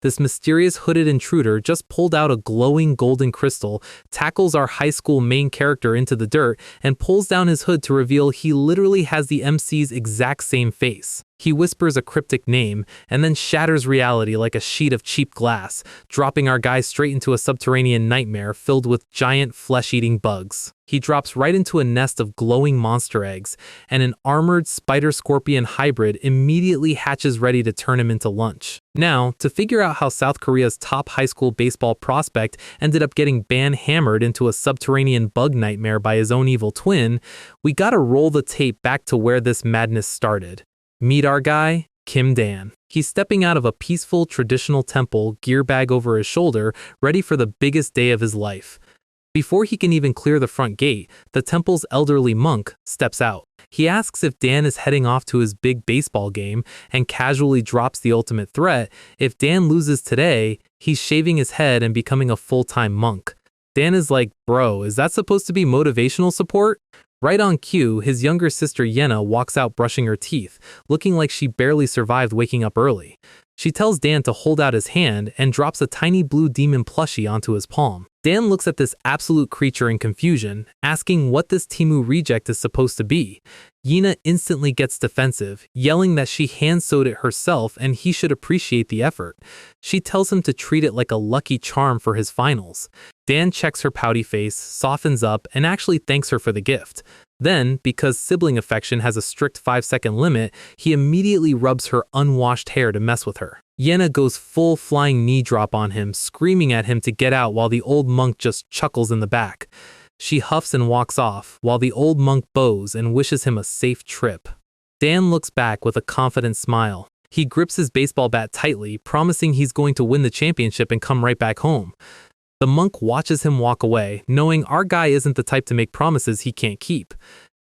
This mysterious hooded intruder just pulled out a glowing golden crystal, tackles our high school main character into the dirt, and pulls down his hood to reveal he literally has the MC's exact same face. He whispers a cryptic name, and then shatters reality like a sheet of cheap glass, dropping our guy straight into a subterranean nightmare filled with giant flesh-eating bugs. He drops right into a nest of glowing monster eggs, and an armored spider-scorpion hybrid immediately hatches ready to turn him into lunch. Now, to figure out how South Korea's top high school baseball prospect ended up getting hammered into a subterranean bug nightmare by his own evil twin, we gotta roll the tape back to where this madness started. Meet our guy, Kim Dan. He's stepping out of a peaceful traditional temple, gear bag over his shoulder, ready for the biggest day of his life. Before he can even clear the front gate, the temple's elderly monk steps out. He asks if Dan is heading off to his big baseball game and casually drops the ultimate threat. If Dan loses today, he's shaving his head and becoming a full-time monk. Dan is like, bro, is that supposed to be motivational support? Right on cue, his younger sister Yena walks out brushing her teeth, looking like she barely survived waking up early. She tells Dan to hold out his hand and drops a tiny blue demon plushie onto his palm. Dan looks at this absolute creature in confusion, asking what this Temu reject is supposed to be. Yena instantly gets defensive, yelling that she hand-sewed it herself and he should appreciate the effort. She tells him to treat it like a lucky charm for his finals. Dan checks her pouty face, softens up, and actually thanks her for the gift. Then, because sibling affection has a strict 5-second limit, he immediately rubs her unwashed hair to mess with her. Yena goes full flying knee drop on him, screaming at him to get out while the old monk just chuckles in the back. She huffs and walks off, while the old monk bows and wishes him a safe trip. Dan looks back with a confident smile. He grips his baseball bat tightly, promising he's going to win the championship and come right back home. The monk watches him walk away, knowing our guy isn't the type to make promises he can't keep.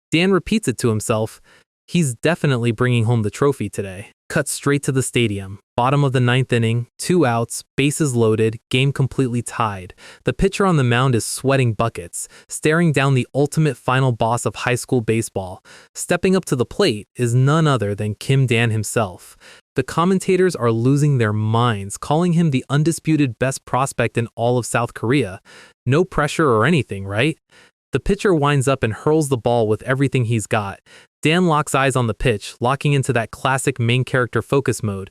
Dan repeats it to himself. He's definitely bringing home the trophy today. Cut straight to the stadium. Bottom of the 9th inning, 2 outs, bases loaded, game completely tied. The pitcher on the mound is sweating buckets, staring down the ultimate final boss of high school baseball. Stepping up to the plate is none other than Kim Dan himself. The commentators are losing their minds, calling him the undisputed best prospect in all of South Korea. No pressure or anything, right? The pitcher winds up and hurls the ball with everything he's got. Dan locks eyes on the pitch, locking into that classic main character focus mode.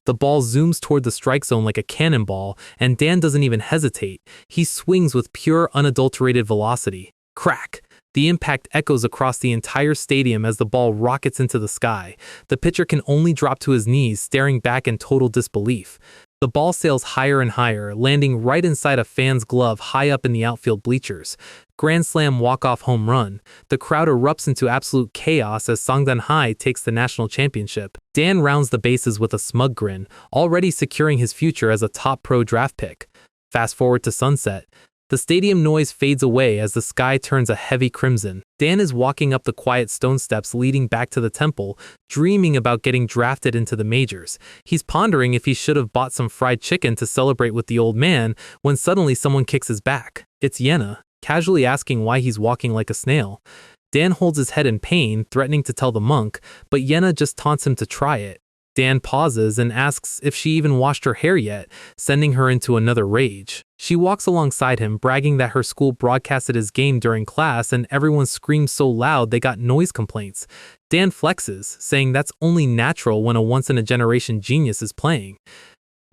The ball zooms toward the strike zone like a cannonball, and Dan doesn't even hesitate. He swings with pure, unadulterated velocity. Crack! The impact echoes across the entire stadium as the ball rockets into the sky. The pitcher can only drop to his knees, staring back in total disbelief. The ball sails higher and higher, landing right inside a fan's glove high up in the outfield bleachers. Grand slam walk-off home run. The crowd erupts into absolute chaos as Sangdan High takes the national championship. Dan rounds the bases with a smug grin, already securing his future as a top pro draft pick. Fast forward to sunset. The stadium noise fades away as the sky turns a heavy crimson. Dan is walking up the quiet stone steps leading back to the temple, dreaming about getting drafted into the majors. He's pondering if he should have bought some fried chicken to celebrate with the old man, when suddenly someone kicks his back. It's Yena, casually asking why he's walking like a snail. Dan holds his head in pain, threatening to tell the monk, but Yena just taunts him to try it. Dan pauses and asks if she even washed her hair yet, sending her into another rage. She walks alongside him, bragging that her school broadcasted his game during class and everyone screamed so loud they got noise complaints. Dan flexes, saying that's only natural when a once-in-a-generation genius is playing.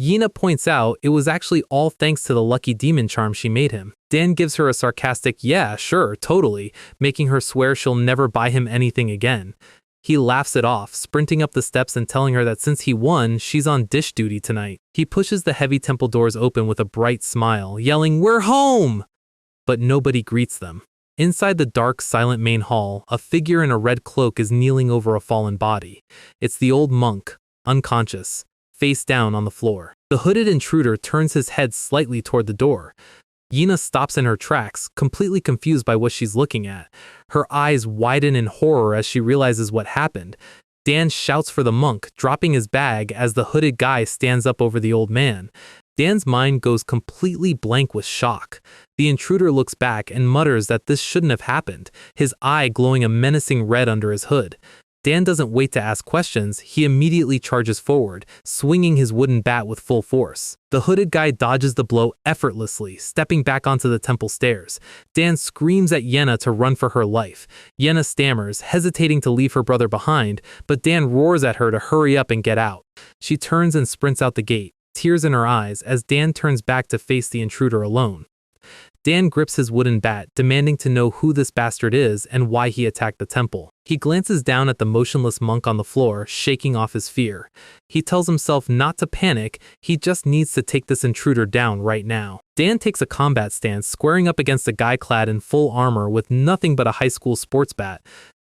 Yena points out it was actually all thanks to the lucky demon charm she made him. Dan gives her a sarcastic, yeah, sure, totally, making her swear she'll never buy him anything again. He laughs it off, sprinting up the steps and telling her that since he won, she's on dish duty tonight. He pushes the heavy temple doors open with a bright smile, yelling, "We're home!" But nobody greets them. Inside the dark, silent main hall, a figure in a red cloak is kneeling over a fallen body. It's the old monk, unconscious, face down on the floor. The hooded intruder turns his head slightly toward the door. Yena stops in her tracks, completely confused by what she's looking at. Her eyes widen in horror as she realizes what happened. Dan shouts for the monk, dropping his bag as the hooded guy stands up over the old man. Dan's mind goes completely blank with shock. The intruder looks back and mutters that this shouldn't have happened, his eye glowing a menacing red under his hood. Dan doesn't wait to ask questions, he immediately charges forward, swinging his wooden bat with full force. The hooded guy dodges the blow effortlessly, stepping back onto the temple stairs. Dan screams at Yenna to run for her life. Yenna stammers, hesitating to leave her brother behind, but Dan roars at her to hurry up and get out. She turns and sprints out the gate, tears in her eyes as Dan turns back to face the intruder alone. Dan grips his wooden bat, demanding to know who this bastard is and why he attacked the temple. He glances down at the motionless monk on the floor, shaking off his fear. He tells himself not to panic, he just needs to take this intruder down right now. Dan takes a combat stance, squaring up against a guy clad in full armor with nothing but a high school sports bat.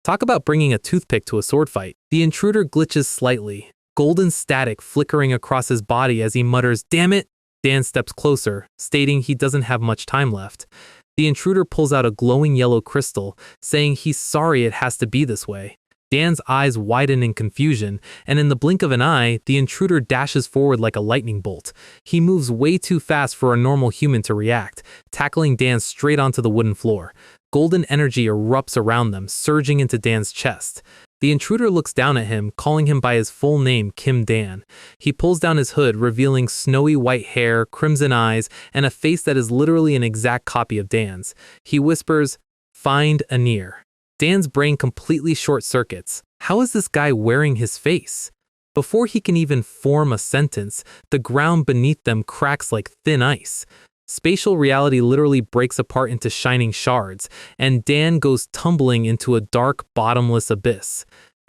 Talk about bringing a toothpick to a sword fight. The intruder glitches slightly, golden static flickering across his body as he mutters, "Damn it!" Dan steps closer, stating he doesn't have much time left. The intruder pulls out a glowing yellow crystal, saying he's sorry it has to be this way. Dan's eyes widen in confusion, and in the blink of an eye, the intruder dashes forward like a lightning bolt. He moves way too fast for a normal human to react, tackling Dan straight onto the wooden floor. Golden energy erupts around them, surging into Dan's chest. The intruder looks down at him, calling him by his full name, Kim Dan. He pulls down his hood, revealing snowy white hair, crimson eyes, and a face that is literally an exact copy of Dan's. He whispers, "Find Anir." Dan's brain completely short-circuits. How is this guy wearing his face? Before he can even form a sentence, the ground beneath them cracks like thin ice. Spatial reality literally breaks apart into shining shards, and Dan goes tumbling into a dark, bottomless abyss.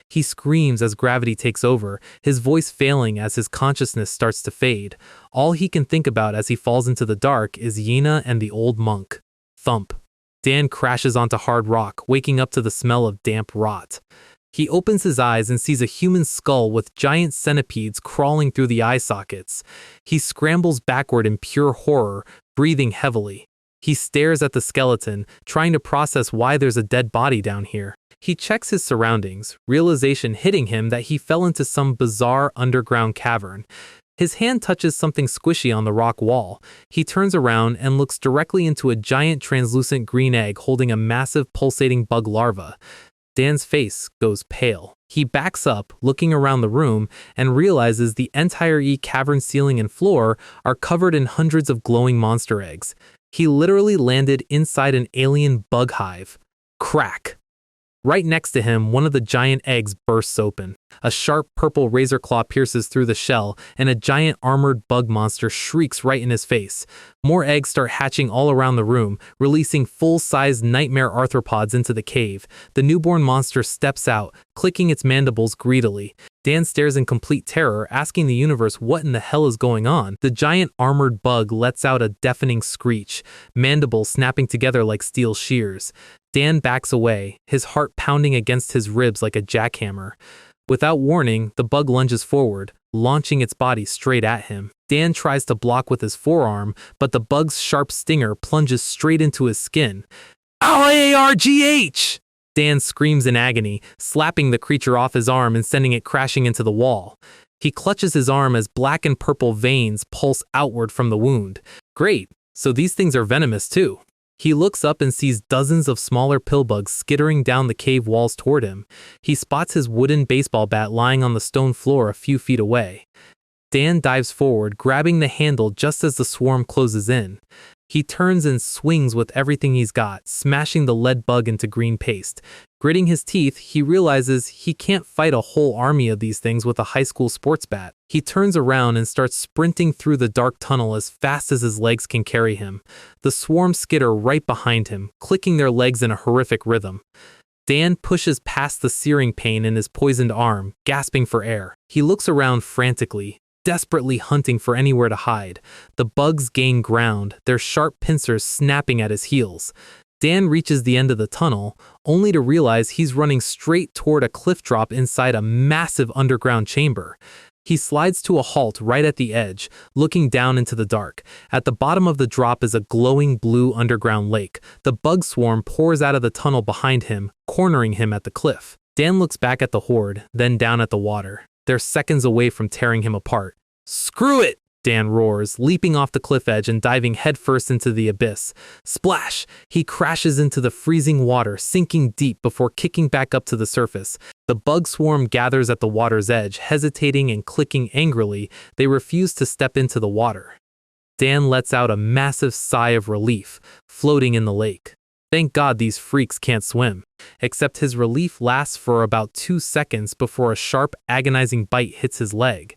He screams as gravity takes over, his voice failing as his consciousness starts to fade. All he can think about as he falls into the dark is Yenna and the old monk. Thump. Dan crashes onto hard rock, waking up to the smell of damp rot. He opens his eyes and sees a human skull with giant centipedes crawling through the eye sockets. He scrambles backward in pure horror, breathing heavily. He stares at the skeleton, trying to process why there's a dead body down here. He checks his surroundings, realization hitting him that he fell into some bizarre underground cavern. His hand touches something squishy on the rock wall. He turns around and looks directly into a giant translucent green egg holding a massive pulsating bug larva. Dan's face goes pale. He backs up, looking around the room, and realizes the entire cavern ceiling and floor are covered in hundreds of glowing monster eggs. He literally landed inside an alien bug hive. Crack! Right next to him, one of the giant eggs bursts open. A sharp purple razor claw pierces through the shell, and a giant armored bug monster shrieks right in his face. More eggs start hatching all around the room, releasing full-sized nightmare arthropods into the cave. The newborn monster steps out, clicking its mandibles greedily. Dan stares in complete terror, asking the universe what in the hell is going on. The giant armored bug lets out a deafening screech, mandibles snapping together like steel shears. Dan backs away, his heart pounding against his ribs like a jackhammer. Without warning, the bug lunges forward, launching its body straight at him. Dan tries to block with his forearm, but the bug's sharp stinger plunges straight into his skin. "Argh!" Dan screams in agony, slapping the creature off his arm and sending it crashing into the wall. He clutches his arm as black and purple veins pulse outward from the wound. Great, so these things are venomous too. He looks up and sees dozens of smaller pillbugs skittering down the cave walls toward him. He spots his wooden baseball bat lying on the stone floor a few feet away. Dan dives forward, grabbing the handle just as the swarm closes in. He turns and swings with everything he's got, smashing the lead bug into green paste. Gritting his teeth, he realizes he can't fight a whole army of these things with a high school sports bat. He turns around and starts sprinting through the dark tunnel as fast as his legs can carry him. The swarm skitter right behind him, clicking their legs in a horrific rhythm. Dan pushes past the searing pain in his poisoned arm, gasping for air. He looks around frantically, desperately hunting for anywhere to hide. The bugs gain ground, their sharp pincers snapping at his heels. Dan reaches the end of the tunnel, only to realize he's running straight toward a cliff drop inside a massive underground chamber. He slides to a halt right at the edge, looking down into the dark. At the bottom of the drop is a glowing blue underground lake. The bug swarm pours out of the tunnel behind him, cornering him at the cliff. Dan looks back at the horde, then down at the water. They're seconds away from tearing him apart. "Screw it!" Dan roars, leaping off the cliff edge and diving headfirst into the abyss. Splash! He crashes into the freezing water, sinking deep before kicking back up to the surface. The bug swarm gathers at the water's edge, hesitating and clicking angrily. They refuse to step into the water. Dan lets out a massive sigh of relief, floating in the lake. Thank God these freaks can't swim. Except his relief lasts for about 2 seconds before a sharp, agonizing bite hits his leg.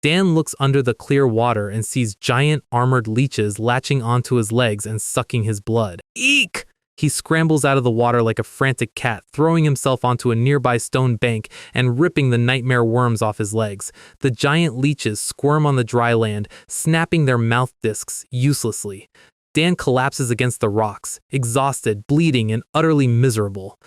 Dan looks under the clear water and sees giant armored leeches latching onto his legs and sucking his blood. Eek! He scrambles out of the water like a frantic cat, throwing himself onto a nearby stone bank and ripping the nightmare worms off his legs. The giant leeches squirm on the dry land, snapping their mouth discs uselessly. Dan collapses against the rocks, exhausted, bleeding, and utterly miserable.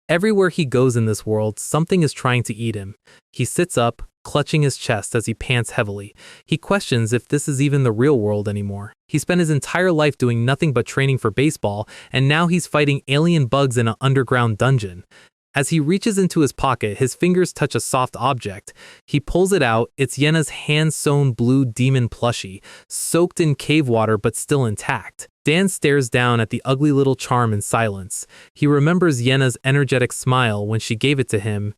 Everywhere he goes in this world, something is trying to eat him. He sits up, clutching his chest as he pants heavily. He questions if this is even the real world anymore. He spent his entire life doing nothing but training for baseball, and now he's fighting alien bugs in an underground dungeon. As he reaches into his pocket, his fingers touch a soft object. He pulls it out. It's Yena's hand-sewn blue demon plushie, soaked in cave water but still intact. Dan stares down at the ugly little charm in silence. He remembers Yena's energetic smile when she gave it to him,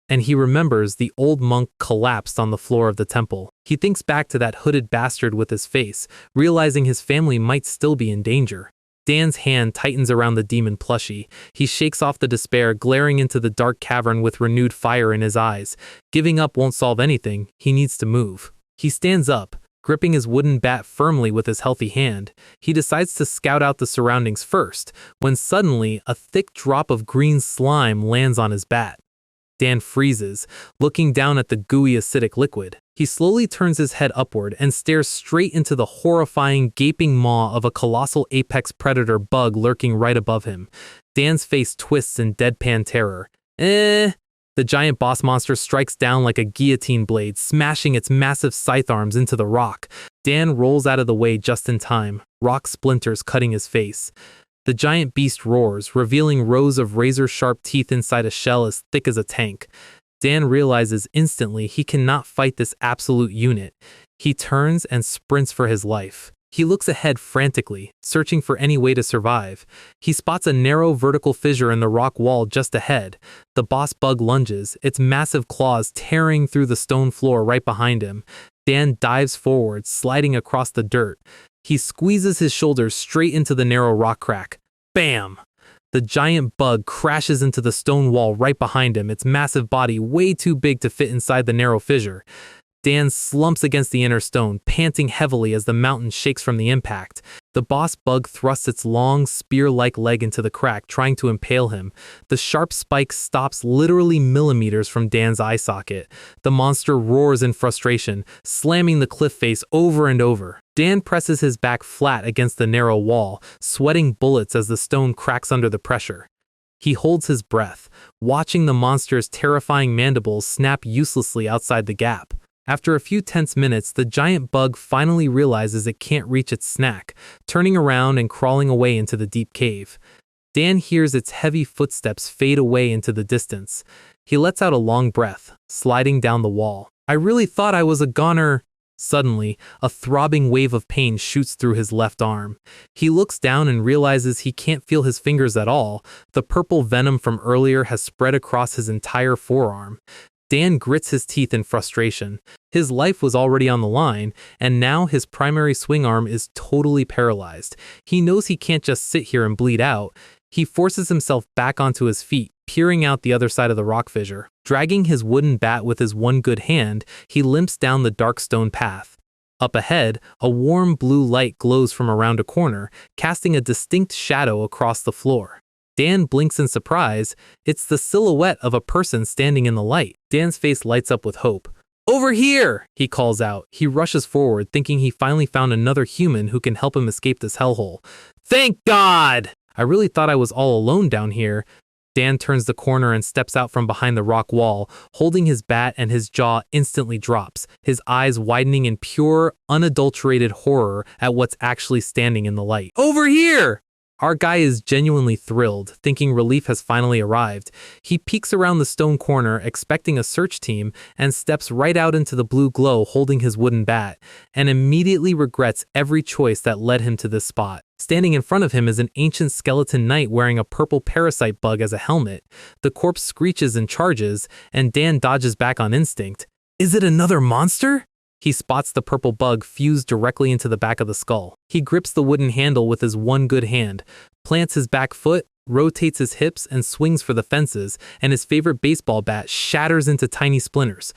and he remembers the old monk collapsed on the floor of the temple. He thinks back to that hooded bastard with his face, realizing his family might still be in danger. Dan's hand tightens around the demon plushie. He shakes off the despair, glaring into the dark cavern with renewed fire in his eyes. Giving up won't solve anything. He needs to move. He stands up, gripping his wooden bat firmly with his healthy hand. He decides to scout out the surroundings first, when suddenly a thick drop of green slime lands on his bat. Dan freezes, looking down at the gooey acidic liquid. He slowly turns his head upward and stares straight into the horrifying, gaping maw of a colossal apex predator bug lurking right above him. Dan's face twists in deadpan terror. The giant boss monster strikes down like a guillotine blade, smashing its massive scythe arms into the rock. Dan rolls out of the way just in time, rock splinters cutting his face. The giant beast roars, revealing rows of razor-sharp teeth inside a shell as thick as a tank. Dan realizes instantly he cannot fight this absolute unit. He turns and sprints for his life. He looks ahead frantically, searching for any way to survive. He spots a narrow vertical fissure in the rock wall just ahead. The boss bug lunges, its massive claws tearing through the stone floor right behind him. Dan dives forward, sliding across the dirt. He squeezes his shoulders straight into the narrow rock crack. Bam! The giant bug crashes into the stone wall right behind him, its massive body way too big to fit inside the narrow fissure. Dan slumps against the inner stone, panting heavily as the mountain shakes from the impact. The boss bug thrusts its long, spear-like leg into the crack, trying to impale him. The sharp spike stops literally millimeters from Dan's eye socket. The monster roars in frustration, slamming the cliff face over and over. Dan presses his back flat against the narrow wall, sweating bullets as the stone cracks under the pressure. He holds his breath, watching the monster's terrifying mandibles snap uselessly outside the gap. After a few tense minutes, the giant bug finally realizes it can't reach its snack, turning around and crawling away into the deep cave. Dan hears its heavy footsteps fade away into the distance. He lets out a long breath, sliding down the wall. I really thought I was a goner. Suddenly, a throbbing wave of pain shoots through his left arm. He looks down and realizes he can't feel his fingers at all. The purple venom from earlier has spread across his entire forearm. Dan grits his teeth in frustration. His life was already on the line, and now his primary swing arm is totally paralyzed. He knows he can't just sit here and bleed out. He forces himself back onto his feet, peering out the other side of the rock fissure. Dragging his wooden bat with his one good hand, he limps down the dark stone path. Up ahead, a warm blue light glows from around a corner, casting a distinct shadow across the floor. Dan blinks in surprise. It's the silhouette of a person standing in the light. Dan's face lights up with hope. "Over here!" he calls out. He rushes forward, thinking he finally found another human who can help him escape this hellhole. "Thank God! I really thought I was all alone down here." Dan turns the corner and steps out from behind the rock wall, holding his bat, and his jaw instantly drops, his eyes widening in pure, unadulterated horror at what's actually standing in the light. "Over here!" Our guy is genuinely thrilled, thinking relief has finally arrived. He peeks around the stone corner, expecting a search team, and steps right out into the blue glow holding his wooden bat, and immediately regrets every choice that led him to this spot. Standing in front of him is an ancient skeleton knight wearing a purple parasite bug as a helmet. The corpse screeches and charges, and Dan dodges back on instinct. Is it another monster? He spots the purple bug fused directly into the back of the skull. He grips the wooden handle with his one good hand, plants his back foot, rotates his hips, and swings for the fences, and his favorite baseball bat shatters into tiny splinters.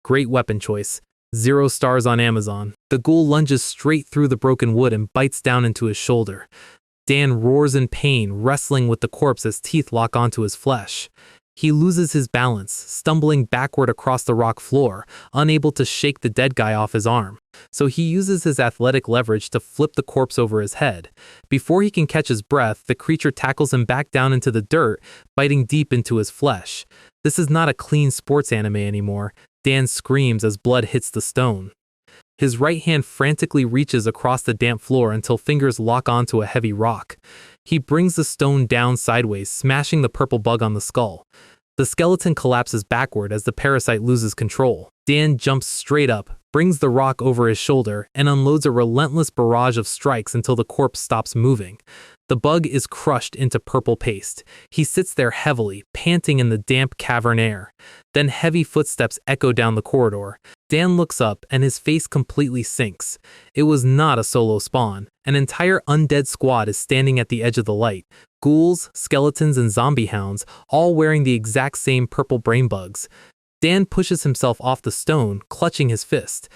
Great weapon choice. 0 stars on Amazon. The ghoul lunges straight through the broken wood and bites down into his shoulder. Dan roars in pain, wrestling with the corpse as teeth lock onto his flesh. He loses his balance, stumbling backward across the rock floor, unable to shake the dead guy off his arm. So he uses his athletic leverage to flip the corpse over his head. Before he can catch his breath, the creature tackles him back down into the dirt, biting deep into his flesh. This is not a clean sports anime anymore. Dan screams as blood hits the stone. His right hand frantically reaches across the damp floor until fingers lock onto a heavy rock. He brings the stone down sideways, smashing the purple bug on the skull. The skeleton collapses backward as the parasite loses control. Dan jumps straight up, brings the rock over his shoulder, and unloads a relentless barrage of strikes until the corpse stops moving. The bug is crushed into purple paste. He sits there heavily, panting in the damp cavern air. Then heavy footsteps echo down the corridor. Dan looks up and his face completely sinks. It was not a solo spawn. An entire undead squad is standing at the edge of the light. Ghouls, skeletons, and zombie hounds, all wearing the exact same purple brain bugs. Dan pushes himself off the stone, clutching his fist.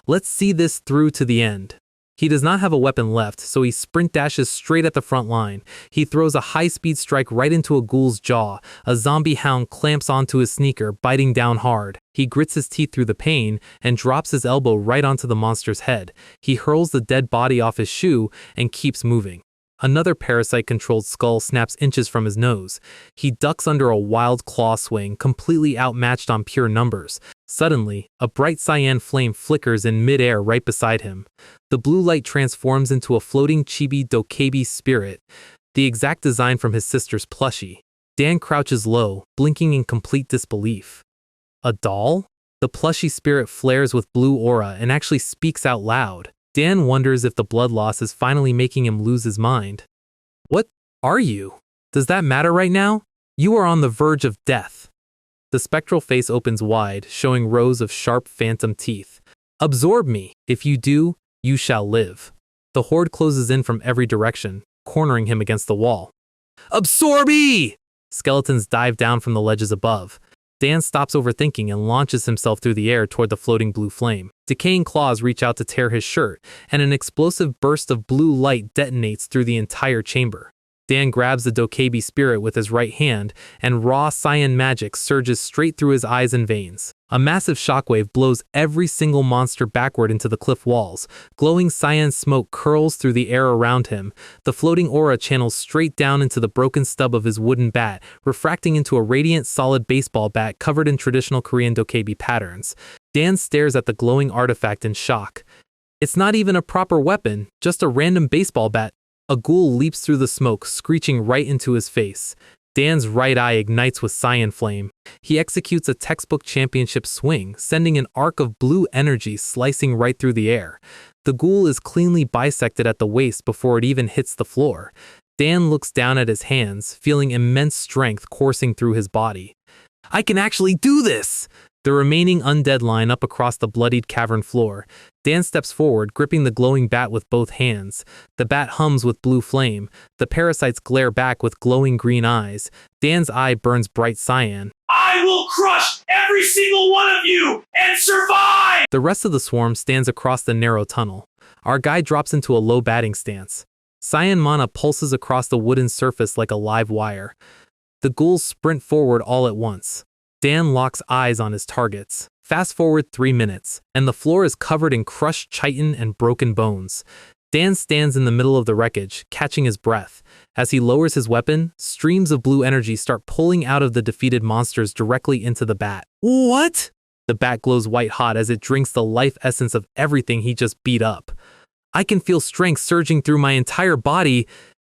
Let's see this through to the end. He does not have a weapon left, so he sprint dashes straight at the front line. He throws a high-speed strike right into a ghoul's jaw. A zombie hound clamps onto his sneaker, biting down hard. He grits his teeth through the pain and drops his elbow right onto the monster's head. He hurls the dead body off his shoe and keeps moving. Another parasite-controlled skull snaps inches from his nose. He ducks under a wild claw swing, completely outmatched on pure numbers. Suddenly, a bright cyan flame flickers in mid-air right beside him. The blue light transforms into a floating chibi dokkaebi spirit, the exact design from his sister's plushie. Dan crouches low, blinking in complete disbelief. A doll? The plushie spirit flares with blue aura and actually speaks out loud. Dan wonders if the blood loss is finally making him lose his mind. What are you? Does that matter right now? You are on the verge of death. The spectral face opens wide, showing rows of sharp phantom teeth. Absorb me. If you do, you shall live. The horde closes in from every direction, cornering him against the wall. Absorb-me! Skeletons dive down from the ledges above. Dan stops overthinking and launches himself through the air toward the floating blue flame. Decaying claws reach out to tear his shirt, and an explosive burst of blue light detonates through the entire chamber. Dan grabs the dokkaebi spirit with his right hand, and raw cyan magic surges straight through his eyes and veins. A massive shockwave blows every single monster backward into the cliff walls. Glowing cyan smoke curls through the air around him. The floating aura channels straight down into the broken stub of his wooden bat, refracting into a radiant solid baseball bat covered in traditional Korean dokkaebi patterns. Dan stares at the glowing artifact in shock. It's not even a proper weapon, just a random baseball bat. A ghoul leaps through the smoke, screeching right into his face. Dan's right eye ignites with cyan flame. He executes a textbook championship swing, sending an arc of blue energy slicing right through the air. The ghoul is cleanly bisected at the waist before it even hits the floor. Dan looks down at his hands, feeling immense strength coursing through his body. I can actually do this! The remaining undead line up across the bloodied cavern floor. Dan steps forward, gripping the glowing bat with both hands. The bat hums with blue flame. The parasites glare back with glowing green eyes. Dan's eye burns bright cyan. I will crush every single one of you and survive! The rest of the swarm stands across the narrow tunnel. Our guy drops into a low batting stance. Cyan mana pulses across the wooden surface like a live wire. The ghouls sprint forward all at once. Dan locks eyes on his targets. Fast forward 3 minutes, and the floor is covered in crushed chitin and broken bones. Dan stands in the middle of the wreckage, catching his breath. As he lowers his weapon, streams of blue energy start pulling out of the defeated monsters directly into the bat. What? The bat glows white hot as it drinks the life essence of everything he just beat up. I can feel strength surging through my entire body,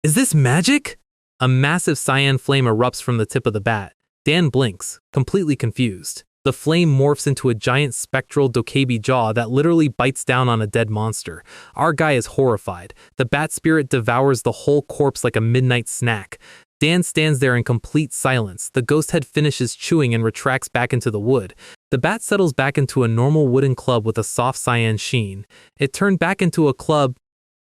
Is this magic? A massive cyan flame erupts from the tip of the bat. Dan blinks, completely confused. The flame morphs into a giant spectral dokkaebi jaw that literally bites down on a dead monster. Our guy is horrified. The bat spirit devours the whole corpse like a midnight snack. Dan stands there in complete silence. The ghost head finishes chewing and retracts back into the wood. The bat settles back into a normal wooden club with a soft cyan sheen. It turned back into a club.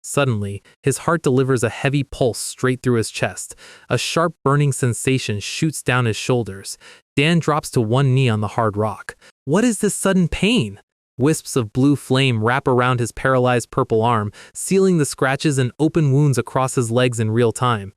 Suddenly, his heart delivers a heavy pulse straight through his chest. A sharp burning sensation shoots down his shoulders. Dan drops to one knee on the hard rock. What is this sudden pain? Wisps of blue flame wrap around his paralyzed purple arm, sealing the scratches and open wounds across his legs in real time.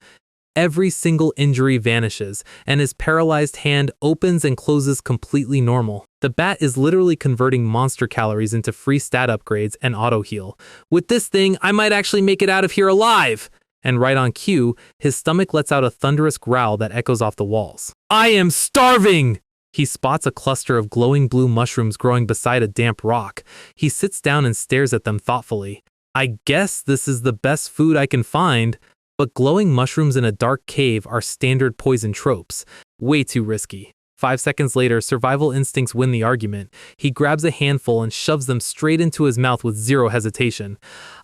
Every single injury vanishes, and his paralyzed hand opens and closes completely normal. The bat is literally converting monster calories into free stat upgrades and auto-heal. With this thing, I might actually make it out of here alive! And right on cue, his stomach lets out a thunderous growl that echoes off the walls. I am starving! He spots a cluster of glowing blue mushrooms growing beside a damp rock. He sits down and stares at them thoughtfully. I guess this is the best food I can find. But glowing mushrooms in a dark cave are standard poison tropes. Way too risky. 5 seconds later, survival instincts win the argument. He grabs a handful and shoves them straight into his mouth with zero hesitation.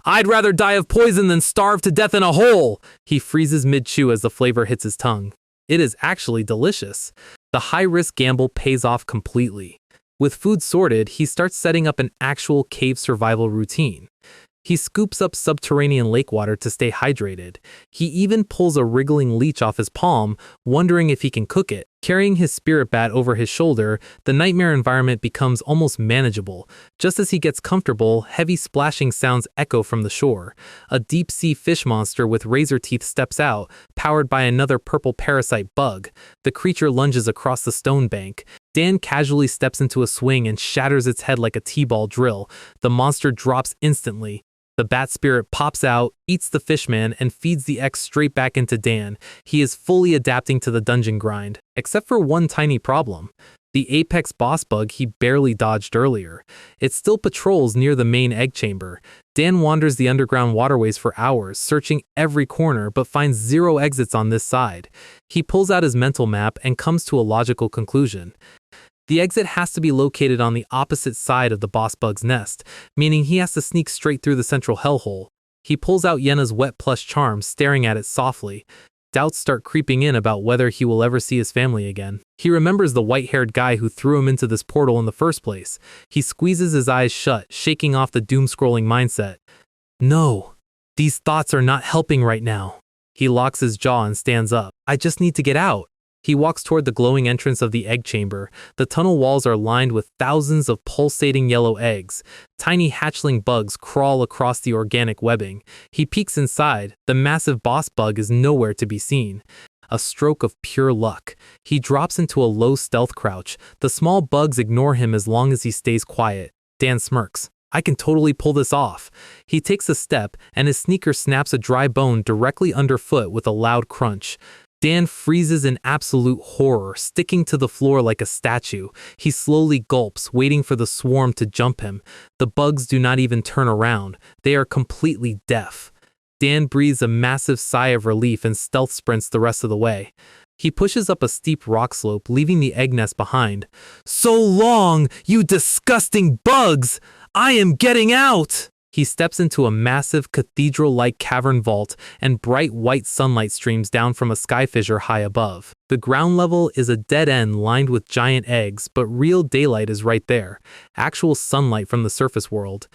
I'd rather die of poison than starve to death in a hole! He freezes mid-chew as the flavor hits his tongue. It is actually delicious. The high-risk gamble pays off completely. With food sorted, he starts setting up an actual cave survival routine. He scoops up subterranean lake water to stay hydrated. He even pulls a wriggling leech off his palm, wondering if he can cook it. Carrying his spirit bat over his shoulder, the nightmare environment becomes almost manageable. Just as he gets comfortable, heavy splashing sounds echo from the shore. A deep-sea fish monster with razor teeth steps out, powered by another purple parasite bug. The creature lunges across the stone bank. Dan casually steps into a swing and shatters its head like a T-ball drill. The monster drops instantly. The bat spirit pops out, eats the fishman, and feeds the X straight back into Dan. He is fully adapting to the dungeon grind, except for one tiny problem. The apex boss bug he barely dodged earlier. It still patrols near the main egg chamber. Dan wanders the underground waterways for hours, searching every corner, but finds zero exits on this side. He pulls out his mental map and comes to a logical conclusion. The exit has to be located on the opposite side of the boss bug's nest, meaning he has to sneak straight through the central hellhole. He pulls out Yenna's wet plush charm, staring at it softly. Doubts start creeping in about whether he will ever see his family again. He remembers the white-haired guy who threw him into this portal in the first place. He squeezes his eyes shut, shaking off the doom-scrolling mindset. No, these thoughts are not helping right now. He locks his jaw and stands up. I just need to get out. He walks toward the glowing entrance of the egg chamber. The tunnel walls are lined with thousands of pulsating yellow eggs. Tiny hatchling bugs crawl across the organic webbing. He peeks inside. The massive boss bug is nowhere to be seen. A stroke of pure luck. He drops into a low stealth crouch. The small bugs ignore him as long as he stays quiet. Dan smirks. I can totally pull this off. He takes a step, and his sneaker snaps a dry bone directly underfoot with a loud crunch. Dan freezes in absolute horror, sticking to the floor like a statue. He slowly gulps, waiting for the swarm to jump him. The bugs do not even turn around. They are completely deaf. Dan breathes a massive sigh of relief and stealth sprints the rest of the way. He pushes up a steep rock slope, leaving the egg nest behind. So long, you disgusting bugs! I am getting out! He steps into a massive cathedral-like cavern vault, and bright white sunlight streams down from a sky fissure high above. The ground level is a dead end lined with giant eggs, but real daylight is right there. Actual sunlight from the surface world.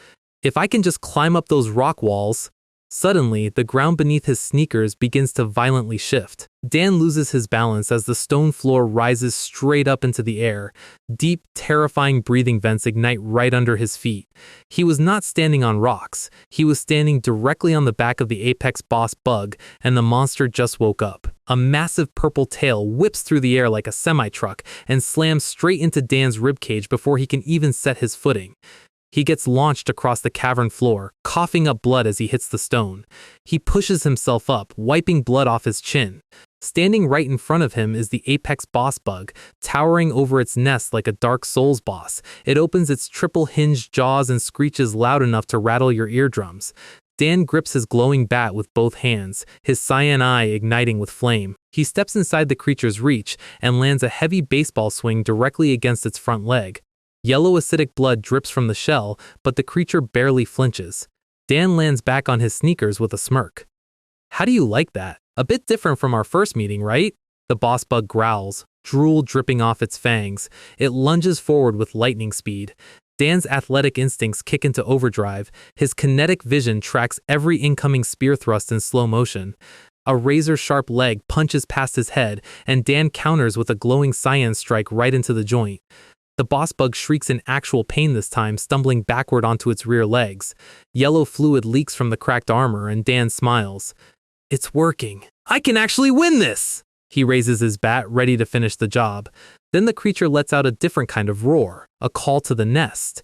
If I can just climb up those rock walls... Suddenly, the ground beneath his sneakers begins to violently shift. Dan loses his balance as the stone floor rises straight up into the air. Deep, terrifying breathing vents ignite right under his feet. He was not standing on rocks. He was standing directly on the back of the apex boss bug, and the monster just woke up. A massive purple tail whips through the air like a semi-truck and slams straight into Dan's ribcage before he can even set his footing. He gets launched across the cavern floor, coughing up blood as he hits the stone. He pushes himself up, wiping blood off his chin. Standing right in front of him is the apex boss bug, towering over its nest like a Dark Souls boss. It opens its triple-hinged jaws and screeches loud enough to rattle your eardrums. Dan grips his glowing bat with both hands, his cyan eye igniting with flame. He steps inside the creature's reach and lands a heavy baseball swing directly against its front leg. Yellow acidic blood drips from the shell, but the creature barely flinches. Dan lands back on his sneakers with a smirk. How do you like that? A bit different from our first meeting, right? The boss bug growls, drool dripping off its fangs. It lunges forward with lightning speed. Dan's athletic instincts kick into overdrive. His kinetic vision tracks every incoming spear thrust in slow motion. A razor-sharp leg punches past his head, and Dan counters with a glowing cyan strike right into the joint. The boss bug shrieks in actual pain this time, stumbling backward onto its rear legs. Yellow fluid leaks from the cracked armor, and Dan smiles. It's working. I can actually win this! He raises his bat, ready to finish the job. Then the creature lets out a different kind of roar, a call to the nest.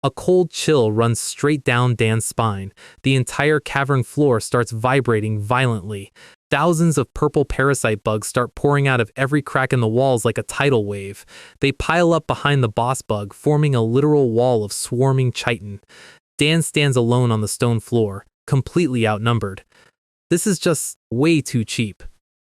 A cold chill runs straight down Dan's spine. The entire cavern floor starts vibrating violently. Thousands of purple parasite bugs start pouring out of every crack in the walls like a tidal wave. They pile up behind the boss bug, forming a literal wall of swarming chitin. Dan stands alone on the stone floor, completely outnumbered. This is just way too cheap.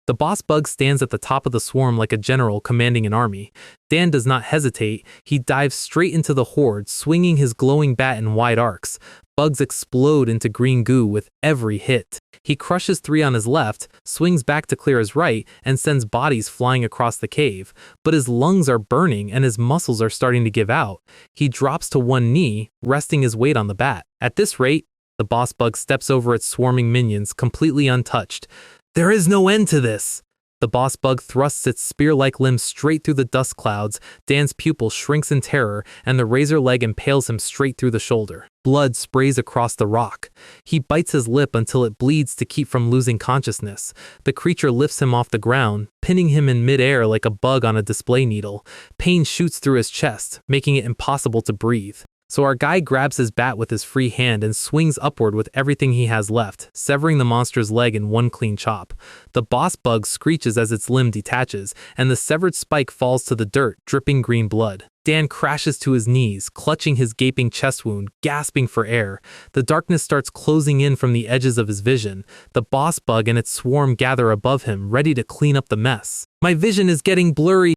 The boss bug stands at the top of the swarm like a general commanding an army. Dan does not hesitate. He dives straight into the horde, swinging his glowing bat in wide arcs. Bugs explode into green goo with every hit. He crushes 3 on his left, swings back to clear his right, and sends bodies flying across the cave. But his lungs are burning and his muscles are starting to give out. He drops to one knee, resting his weight on the bat. At this rate, the boss bug steps over its swarming minions, completely untouched. There is no end to this! The boss bug thrusts its spear-like limb straight through the dust clouds. Dan's pupil shrinks in terror, and the razor leg impales him straight through the shoulder. Blood sprays across the rock. He bites his lip until it bleeds to keep from losing consciousness. The creature lifts him off the ground, pinning him in midair like a bug on a display needle. Pain shoots through his chest, making it impossible to breathe. So our guy grabs his bat with his free hand and swings upward with everything he has left, severing the monster's leg in one clean chop. The boss bug screeches as its limb detaches, and the severed spike falls to the dirt, dripping green blood. Dan crashes to his knees, clutching his gaping chest wound, gasping for air. The darkness starts closing in from the edges of his vision. The boss bug and its swarm gather above him, ready to clean up the mess. My vision is getting blurry.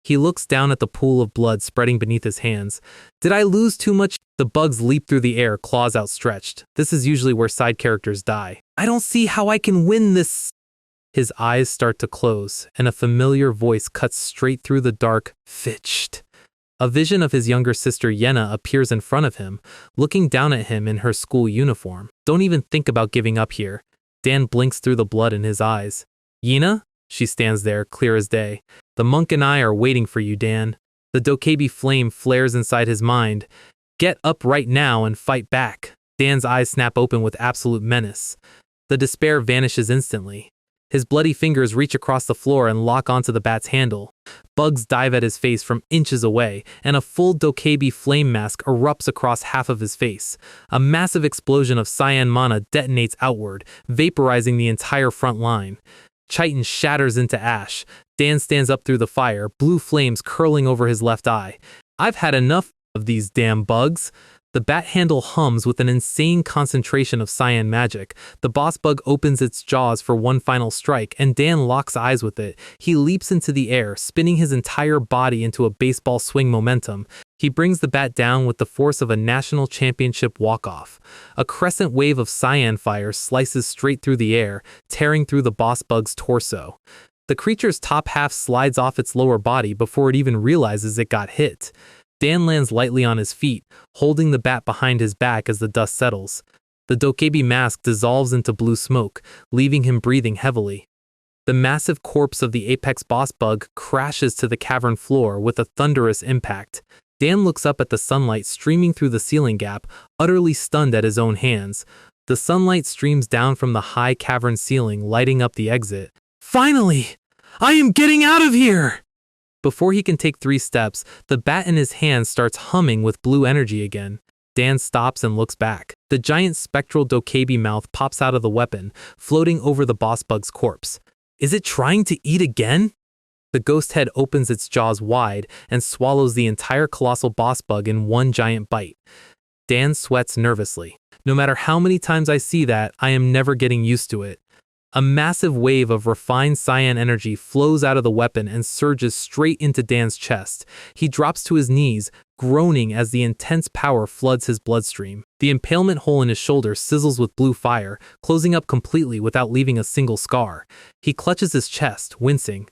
He looks down at the pool of blood spreading beneath his hands. Did I lose too much? The bugs leap through the air, claws outstretched. This is usually where side characters die. I don't see how I can win this. His eyes start to close, and a familiar voice cuts straight through the dark, fitched. A vision of his younger sister Yenna appears in front of him, looking down at him in her school uniform. Don't even think about giving up here. Dan blinks through the blood in his eyes. Yenna? She stands there, clear as day. The monk and I are waiting for you, Dan. The dokkaebi flame flares inside his mind. Get up right now and fight back. Dan's eyes snap open with absolute menace. The despair vanishes instantly. His bloody fingers reach across the floor and lock onto the bat's handle. Bugs dive at his face from inches away, and a full dokkaebi flame mask erupts across half of his face. A massive explosion of cyan mana detonates outward, vaporizing the entire front line. Chitin shatters into ash. Dan stands up through the fire, blue flames curling over his left eye. I've had enough of these damn bugs. The bat handle hums with an insane concentration of cyan magic. The boss bug opens its jaws for one final strike, and Dan locks eyes with it. He leaps into the air, spinning his entire body into a baseball swing momentum. He brings the bat down with the force of a national championship walk-off. A crescent wave of cyan fire slices straight through the air, tearing through the boss bug's torso. The creature's top half slides off its lower body before it even realizes it got hit. Dan lands lightly on his feet, holding the bat behind his back as the dust settles. The dokkaebi mask dissolves into blue smoke, leaving him breathing heavily. The massive corpse of the apex boss bug crashes to the cavern floor with a thunderous impact. Dan looks up at the sunlight streaming through the ceiling gap, utterly stunned at his own hands. The sunlight streams down from the high cavern ceiling, lighting up the exit. Finally! I am getting out of here! Before he can take 3 steps, the bat in his hand starts humming with blue energy again. Dan stops and looks back. The giant spectral dokkaebi mouth pops out of the weapon, floating over the boss bug's corpse. Is it trying to eat again? The ghost head opens its jaws wide and swallows the entire colossal boss bug in one giant bite. Dan sweats nervously. No matter how many times I see that, I am never getting used to it. A massive wave of refined cyan energy flows out of the weapon and surges straight into Dan's chest. He drops to his knees, groaning as the intense power floods his bloodstream. The impalement hole in his shoulder sizzles with blue fire, closing up completely without leaving a single scar. He clutches his chest, wincing.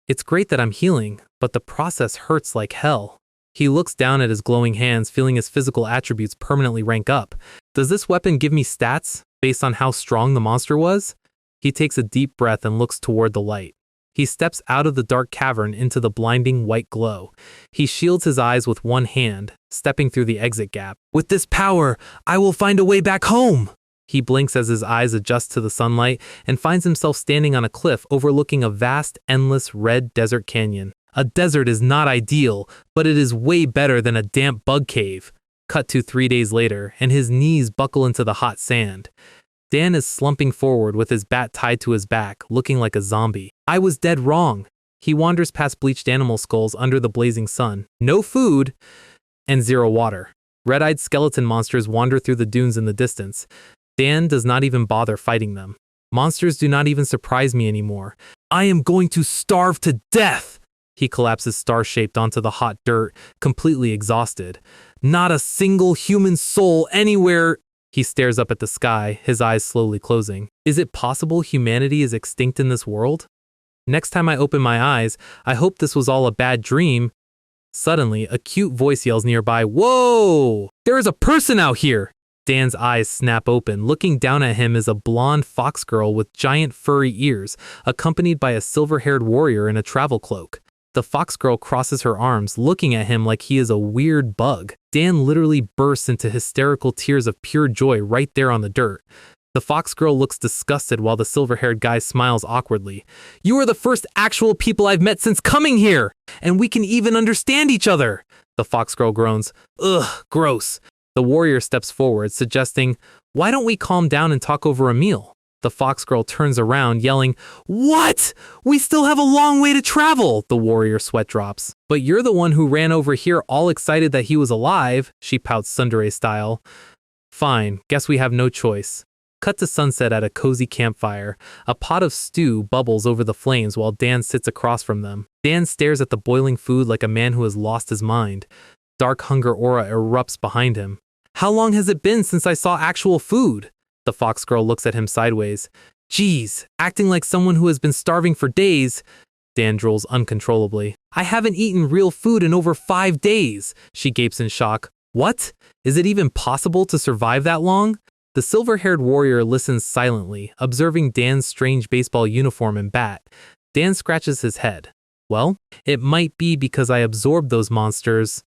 It's great that I'm healing, but the process hurts like hell. He looks down at his glowing hands, feeling his physical attributes permanently rank up. Does this weapon give me stats based on how strong the monster was? He takes a deep breath and looks toward the light. He steps out of the dark cavern into the blinding white glow. He shields his eyes with one hand, stepping through the exit gap. With this power, I will find a way back home! He blinks as his eyes adjust to the sunlight and finds himself standing on a cliff overlooking a vast, endless red desert canyon. A desert is not ideal, but it is way better than a damp bug cave. Cut to 3 days later, and his knees buckle into the hot sand. Dan is slumping forward with his bat tied to his back, looking like a zombie. I was dead wrong. He wanders past bleached animal skulls under the blazing sun. No food, and zero water. Red-eyed skeleton monsters wander through the dunes in the distance. Dan does not even bother fighting them. Monsters do not even surprise me anymore. I am going to starve to death! He collapses star-shaped onto the hot dirt, completely exhausted. Not a single human soul anywhere. He stares up at the sky, his eyes slowly closing. Is it possible humanity is extinct in this world? Next time I open my eyes, I hope this was all a bad dream. Suddenly, a cute voice yells nearby, "Whoa! There is a person out here!" Dan's eyes snap open. Looking down at him is a blonde fox girl with giant furry ears, accompanied by a silver-haired warrior in a travel cloak. The fox girl crosses her arms, looking at him like he is a weird bug. Dan literally bursts into hysterical tears of pure joy right there on the dirt. The fox girl looks disgusted while the silver-haired guy smiles awkwardly. You are the first actual people I've met since coming here, and we can even understand each other. The fox girl groans. Ugh, gross. The warrior steps forward, suggesting, why don't we calm down and talk over a meal? The fox girl turns around, yelling, What? We still have a long way to travel! The warrior sweat drops. But you're the one who ran over here all excited that he was alive, she pouts tsundere style. Fine, guess we have no choice. Cut to sunset at a cozy campfire. A pot of stew bubbles over the flames while Dan sits across from them. Dan stares at the boiling food like a man who has lost his mind. Dark hunger aura erupts behind him. How long has it been since I saw actual food? The fox girl looks at him sideways. Geez, acting like someone who has been starving for days. Dan drools uncontrollably. I haven't eaten real food in over 5 days. She gapes in shock. What? Is it even possible to survive that long? The silver-haired warrior listens silently, observing Dan's strange baseball uniform and bat. Dan scratches his head. Well, it might be because I absorbed those monsters.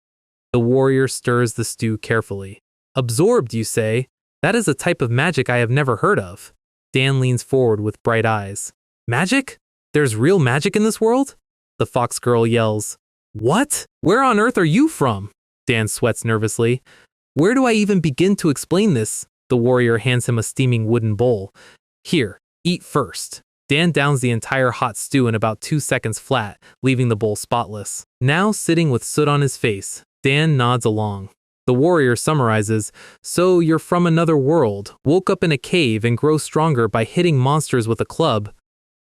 The warrior stirs the stew carefully. Absorbed, you say? That is a type of magic I have never heard of. Dan leans forward with bright eyes. Magic? There's real magic in this world? The fox girl yells. What? Where on earth are you from? Dan sweats nervously. Where do I even begin to explain this? The warrior hands him a steaming wooden bowl. Here, eat first. Dan downs the entire hot stew in about 2 seconds flat, leaving the bowl spotless. Now sitting with soot on his face, Dan nods along. The warrior summarizes, so you're from another world, woke up in a cave and grow stronger by hitting monsters with a club.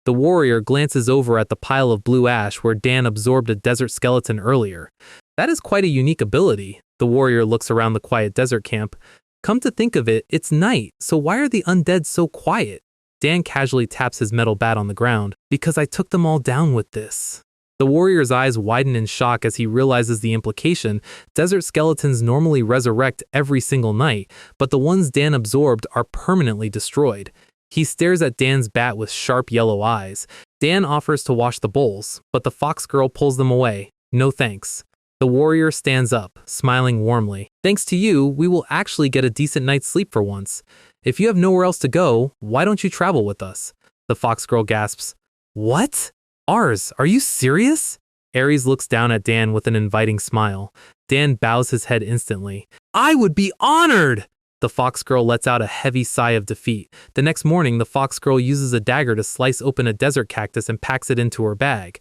The warrior glances over at the pile of blue ash where Dan absorbed a desert skeleton earlier. That is quite a unique ability. The warrior looks around the quiet desert camp. Come to think of it, it's night, so why are the undead so quiet? Dan casually taps his metal bat on the ground. Because I took them all down with this. The warrior's eyes widen in shock as he realizes the implication. Desert skeletons normally resurrect every single night, but the ones Dan absorbed are permanently destroyed. He stares at Dan's bat with sharp yellow eyes. Dan offers to wash the bowls, but the fox girl pulls them away. No thanks. The warrior stands up, smiling warmly. Thanks to you, we will actually get a decent night's sleep for once. If you have nowhere else to go, why don't you travel with us? The fox girl gasps. What? Ours? Are you serious? Ares looks down at Dan with an inviting smile. Dan bows his head instantly. I would be honored! The fox girl lets out a heavy sigh of defeat. The next morning, the fox girl uses a dagger to slice open a desert cactus and packs it into her bag.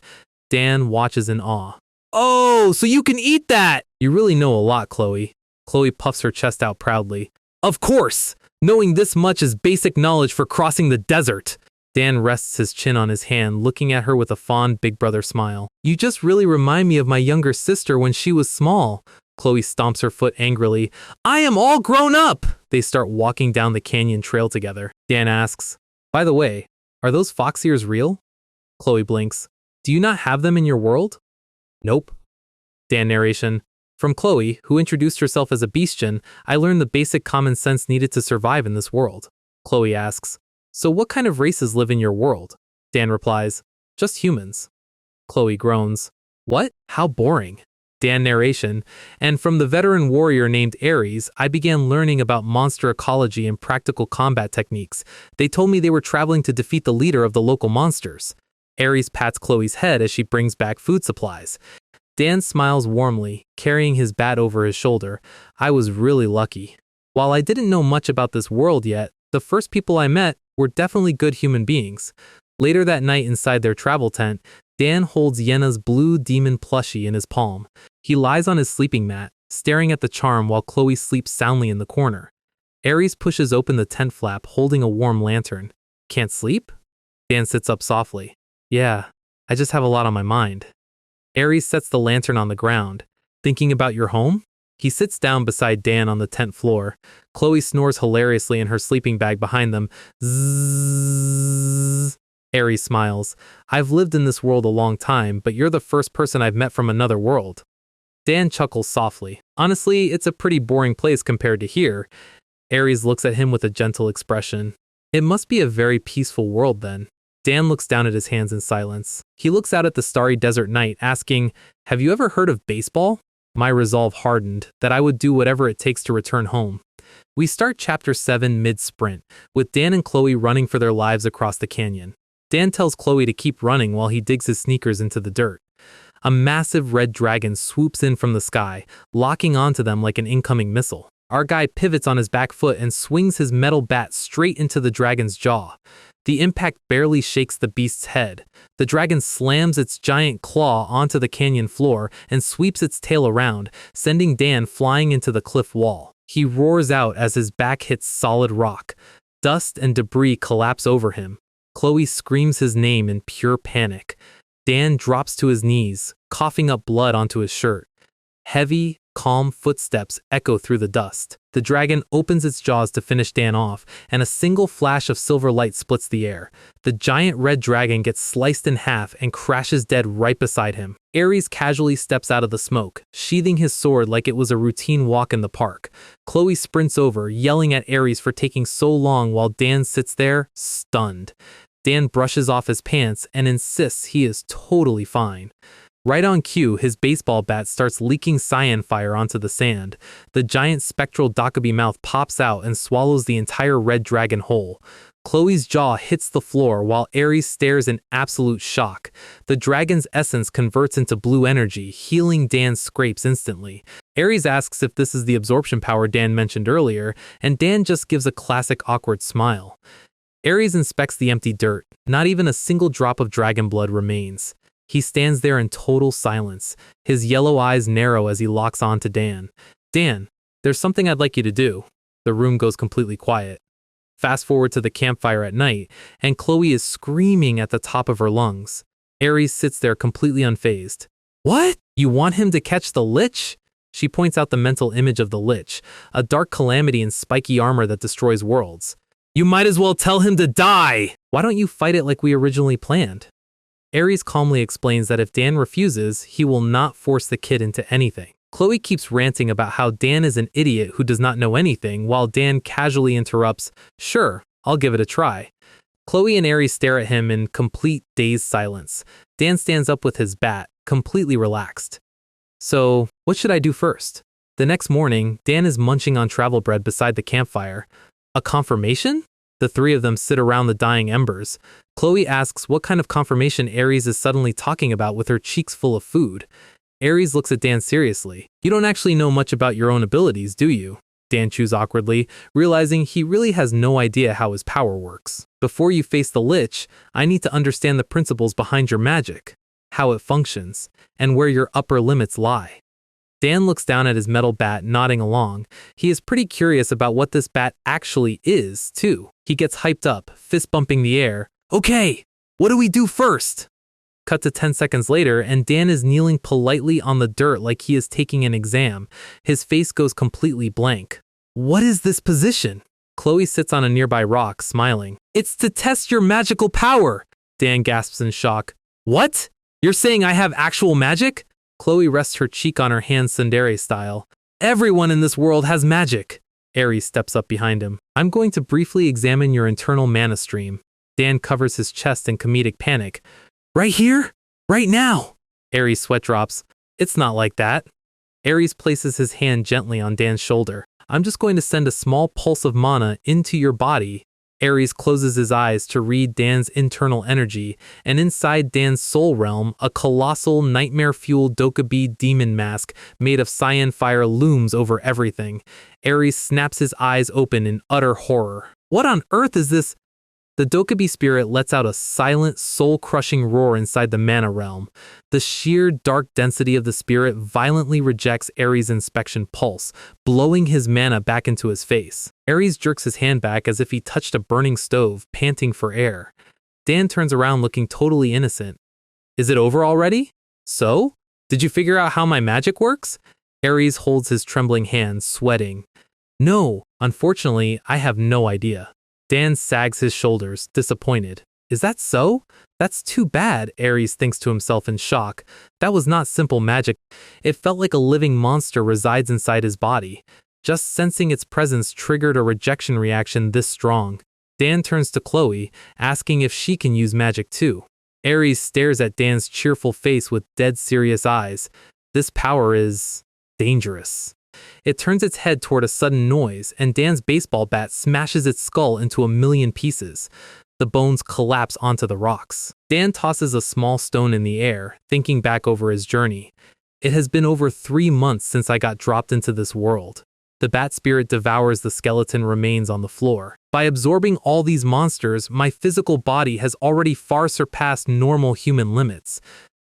Dan watches in awe. Oh, so you can eat that! You really know a lot, Chloe. Chloe puffs her chest out proudly. Of course! Knowing this much is basic knowledge for crossing the desert. Dan rests his chin on his hand, looking at her with a fond big brother smile. You just really remind me of my younger sister when she was small. Chloe stomps her foot angrily. I am all grown up! They start walking down the canyon trail together. Dan asks, by the way, are those fox ears real? Chloe blinks. Do you not have them in your world? Nope. Dan narration. From Chloe, who introduced herself as a bestian, I learned the basic common sense needed to survive in this world. Chloe asks, so what kind of races live in your world? Dan replies, just humans. Chloe groans. What? How boring. Dan narration. And from the veteran warrior named Ares, I began learning about monster ecology and practical combat techniques. They told me they were traveling to defeat the leader of the local monsters. Ares pats Chloe's head as she brings back food supplies. Dan smiles warmly, carrying his bat over his shoulder. I was really lucky. While I didn't know much about this world yet, the first people I met were definitely good human beings. Later that night inside their travel tent, Dan holds Yenna's blue demon plushie in his palm. He lies on his sleeping mat, staring at the charm while Chloe sleeps soundly in the corner. Ares pushes open the tent flap, holding a warm lantern. Can't sleep? Dan sits up softly. Yeah, I just have a lot on my mind. Ares sets the lantern on the ground. Thinking about your home? He sits down beside Dan on the tent floor. Chloe snores hilariously in her sleeping bag behind them. Zzzz. Ares smiles. I've lived in this world a long time, but you're the first person I've met from another world. Dan chuckles softly. Honestly, it's a pretty boring place compared to here. Ares looks at him with a gentle expression. It must be a very peaceful world then. Dan looks down at his hands in silence. He looks out at the starry desert night, asking, have you ever heard of baseball? My resolve hardened, that I would do whatever it takes to return home. We start chapter 7 mid-sprint, with Dan and Chloe running for their lives across the canyon. Dan tells Chloe to keep running while he digs his sneakers into the dirt. A massive red dragon swoops in from the sky, locking onto them like an incoming missile. Our guy pivots on his back foot and swings his metal bat straight into the dragon's jaw. The impact barely shakes the beast's head. The dragon slams its giant claw onto the canyon floor and sweeps its tail around, sending Dan flying into the cliff wall. He roars out as his back hits solid rock. Dust and debris collapse over him. Chloe screams his name in pure panic. Dan drops to his knees, coughing up blood onto his shirt. Heavy, calm footsteps echo through the dust. The dragon opens its jaws to finish Dan off, and a single flash of silver light splits the air. The giant red dragon gets sliced in half and crashes dead right beside him. Ares casually steps out of the smoke, sheathing his sword like it was a routine walk in the park. Chloe sprints over, yelling at Ares for taking so long while Dan sits there, stunned. Dan brushes off his pants and insists he is totally fine. Right on cue, his baseball bat starts leaking cyan fire onto the sand. The giant spectral dokkaebi mouth pops out and swallows the entire red dragon whole. Chloe's jaw hits the floor while Ares stares in absolute shock. The dragon's essence converts into blue energy, healing Dan's scrapes instantly. Ares asks if this is the absorption power Dan mentioned earlier, and Dan just gives a classic awkward smile. Ares inspects the empty dirt. Not even a single drop of dragon blood remains. He stands there in total silence. His yellow eyes narrow as he locks on to Dan. Dan, there's something I'd like you to do. The room goes completely quiet. Fast forward to the campfire at night, and Chloe is screaming at the top of her lungs. Ares sits there completely unfazed. What? You want him to catch the lich? She points out the mental image of the lich, a dark calamity in spiky armor that destroys worlds. You might as well tell him to die! Why don't you fight it like we originally planned? Ares calmly explains that if Dan refuses, he will not force the kid into anything. Chloe keeps ranting about how Dan is an idiot who does not know anything, while Dan casually interrupts, sure, I'll give it a try. Chloe and Ares stare at him in complete dazed silence. Dan stands up with his bat, completely relaxed. So, what should I do first? The next morning, Dan is munching on travel bread beside the campfire. A confirmation? The three of them sit around the dying embers. Chloe asks what kind of confirmation Ares is suddenly talking about with her cheeks full of food. Ares looks at Dan seriously. You don't actually know much about your own abilities, do you? Dan chews awkwardly, realizing he really has no idea how his power works. Before you face the lich, I need to understand the principles behind your magic, how it functions, and where your upper limits lie. Dan looks down at his metal bat, nodding along. He is pretty curious about what this bat actually is, too. He gets hyped up, fist bumping the air. Okay, what do we do first? Cut to 10 seconds later, and Dan is kneeling politely on the dirt like he is taking an exam. His face goes completely blank. What is this position? Chloe sits on a nearby rock, smiling. It's to test your magical power! Dan gasps in shock. What? You're saying I have actual magic? Chloe rests her cheek on her hand tsundere style. Everyone in this world has magic. Aries steps up behind him. I'm going to briefly examine your internal mana stream. Dan covers his chest in comedic panic. Right here? Right now? Aries sweat drops. It's not like that. Aries places his hand gently on Dan's shoulder. I'm just going to send a small pulse of mana into your body. Aries closes his eyes to read Dan's internal energy, and inside Dan's soul realm, a colossal, nightmare-fueled dokkaebi demon mask made of cyan fire looms over everything. Aries snaps his eyes open in utter horror. What on earth is this? The dokkaebi spirit lets out a silent, soul-crushing roar inside the mana realm. The sheer dark density of the spirit violently rejects Ares' inspection pulse, blowing his mana back into his face. Ares jerks his hand back as if he touched a burning stove, panting for air. Dan turns around looking totally innocent. Is it over already? So? Did you figure out how my magic works? Ares holds his trembling hand, sweating. No, unfortunately, I have no idea. Dan sags his shoulders, disappointed. Is that so? That's too bad, Ares thinks to himself in shock. That was not simple magic. It felt like a living monster resides inside his body. Just sensing its presence triggered a rejection reaction this strong. Dan turns to Chloe, asking if she can use magic too. Ares stares at Dan's cheerful face with dead serious eyes. This power is dangerous. It turns its head toward a sudden noise, and Dan's baseball bat smashes its skull into a million pieces. The bones collapse onto the rocks. Dan tosses a small stone in the air, thinking back over his journey. It has been over 3 months since I got dropped into this world. The bat spirit devours the skeleton remains on the floor. By absorbing all these monsters, my physical body has already far surpassed normal human limits.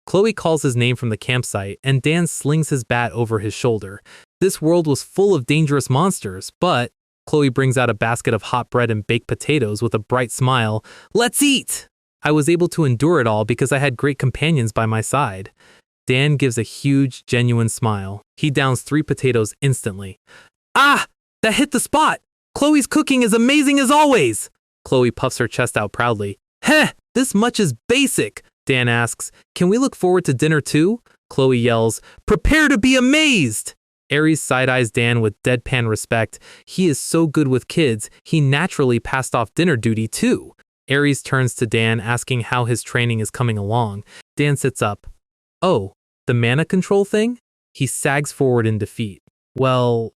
Chloe calls his name from the campsite, and Dan slings his bat over his shoulder. This world was full of dangerous monsters, but Chloe brings out a basket of hot bread and baked potatoes with a bright smile. Let's eat! I was able to endure it all because I had great companions by my side. Dan gives a huge, genuine smile. He downs 3 potatoes instantly. Ah! That hit the spot! Chloe's cooking is amazing as always! Chloe puffs her chest out proudly. Heh! This much is basic! Dan asks. Can we look forward to dinner too? Chloe yells. Prepare to be amazed! Ares side-eyes Dan with deadpan respect. He is so good with kids, he naturally passed off dinner duty too. Ares turns to Dan, asking how his training is coming along. Dan sits up. Oh, the mana control thing? He sags forward in defeat. Well,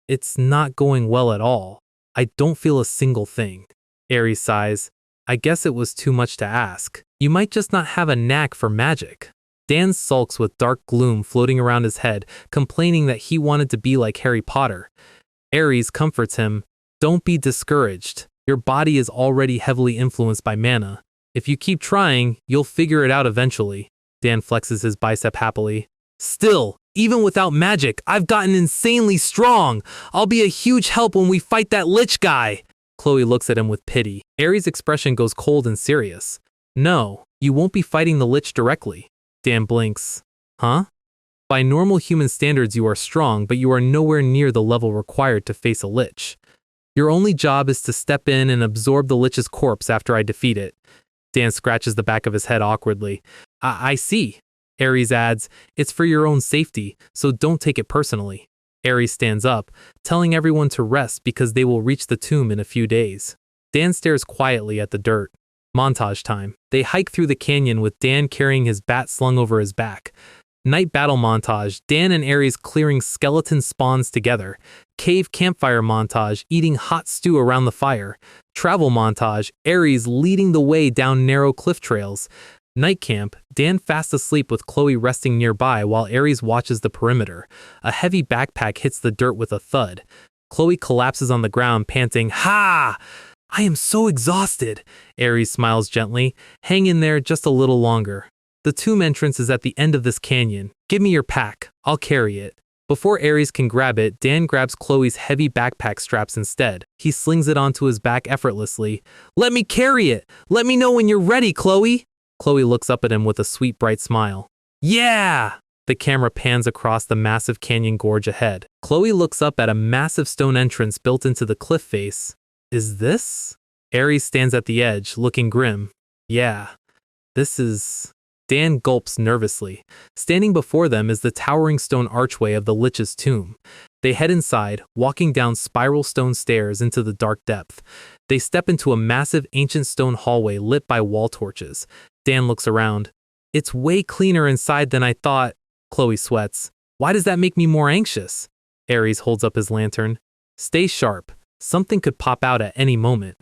it's not going well at all. I don't feel a single thing. Ares sighs. I guess it was too much to ask. You might just not have a knack for magic. Dan sulks with dark gloom floating around his head, complaining that he wanted to be like Harry Potter. Ares comforts him. Don't be discouraged. Your body is already heavily influenced by mana. If you keep trying, you'll figure it out eventually. Dan flexes his bicep happily. Still, even without magic, I've gotten insanely strong. I'll be a huge help when we fight that lich guy. Chloe looks at him with pity. Ares' expression goes cold and serious. No, you won't be fighting the lich directly. Dan blinks. Huh? By normal human standards you are strong, but you are nowhere near the level required to face a lich. Your only job is to step in and absorb the lich's corpse after I defeat it. Dan scratches the back of his head awkwardly. I see. Ares adds, it's for your own safety, so don't take it personally. Ares stands up, telling everyone to rest because they will reach the tomb in a few days. Dan stares quietly at the dirt. Montage time. They hike through the canyon with Dan carrying his bat slung over his back. Night battle montage. Dan and Ares clearing skeleton spawns together. Cave campfire montage. Eating hot stew around the fire. Travel montage. Ares leading the way down narrow cliff trails. Night camp. Dan fast asleep with Chloe resting nearby while Ares watches the perimeter. A heavy backpack hits the dirt with a thud. Chloe collapses on the ground, panting, Ha! I am so exhausted. Ares smiles gently. Hang in there just a little longer. The tomb entrance is at the end of this canyon. Give me your pack. I'll carry it. Before Aries can grab it, Dan grabs Chloe's heavy backpack straps instead. He slings it onto his back effortlessly. "Let me carry it! Let me know when you're ready, Chloe!" Chloe looks up at him with a sweet, bright smile. "Yeah!" The camera pans across the massive canyon gorge ahead. Chloe looks up at a massive stone entrance built into the cliff face. "Is this?" Aries stands at the edge, looking grim. "Yeah, this is..." Dan gulps nervously. Standing before them is the towering stone archway of the Lich's tomb. They head inside, walking down spiral stone stairs into the dark depth. They step into a massive ancient stone hallway lit by wall torches. Dan looks around. "It's way cleaner inside than I thought." Chloe sweats. "Why does that make me more anxious?" Aries holds up his lantern. "Stay sharp. Something could pop out at any moment."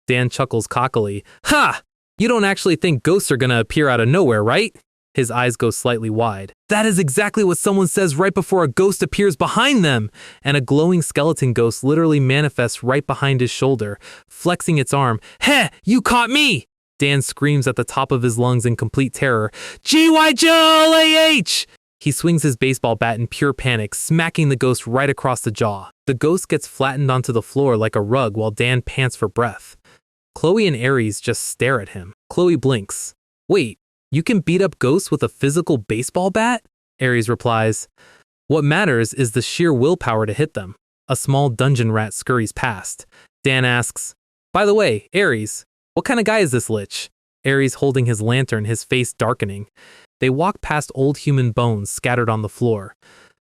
Dan chuckles cockily. "Ha! You don't actually think ghosts are gonna appear out of nowhere, right?" His eyes go slightly wide. "That is exactly what someone says right before a ghost appears behind them!" And a glowing skeleton ghost literally manifests right behind his shoulder, flexing its arm. "Heh! You caught me!" Dan screams at the top of his lungs in complete terror. "GYJLAH!" He swings his baseball bat in pure panic, smacking the ghost right across the jaw. The ghost gets flattened onto the floor like a rug while Dan pants for breath. Chloe and Aries just stare at him. Chloe blinks. "Wait, you can beat up ghosts with a physical baseball bat?" Aries replies. "What matters is the sheer willpower to hit them." A small dungeon rat scurries past. Dan asks, "By the way, Aries, what kind of guy is this Lich?" Aries holding his lantern, his face darkening. They walk past old human bones scattered on the floor.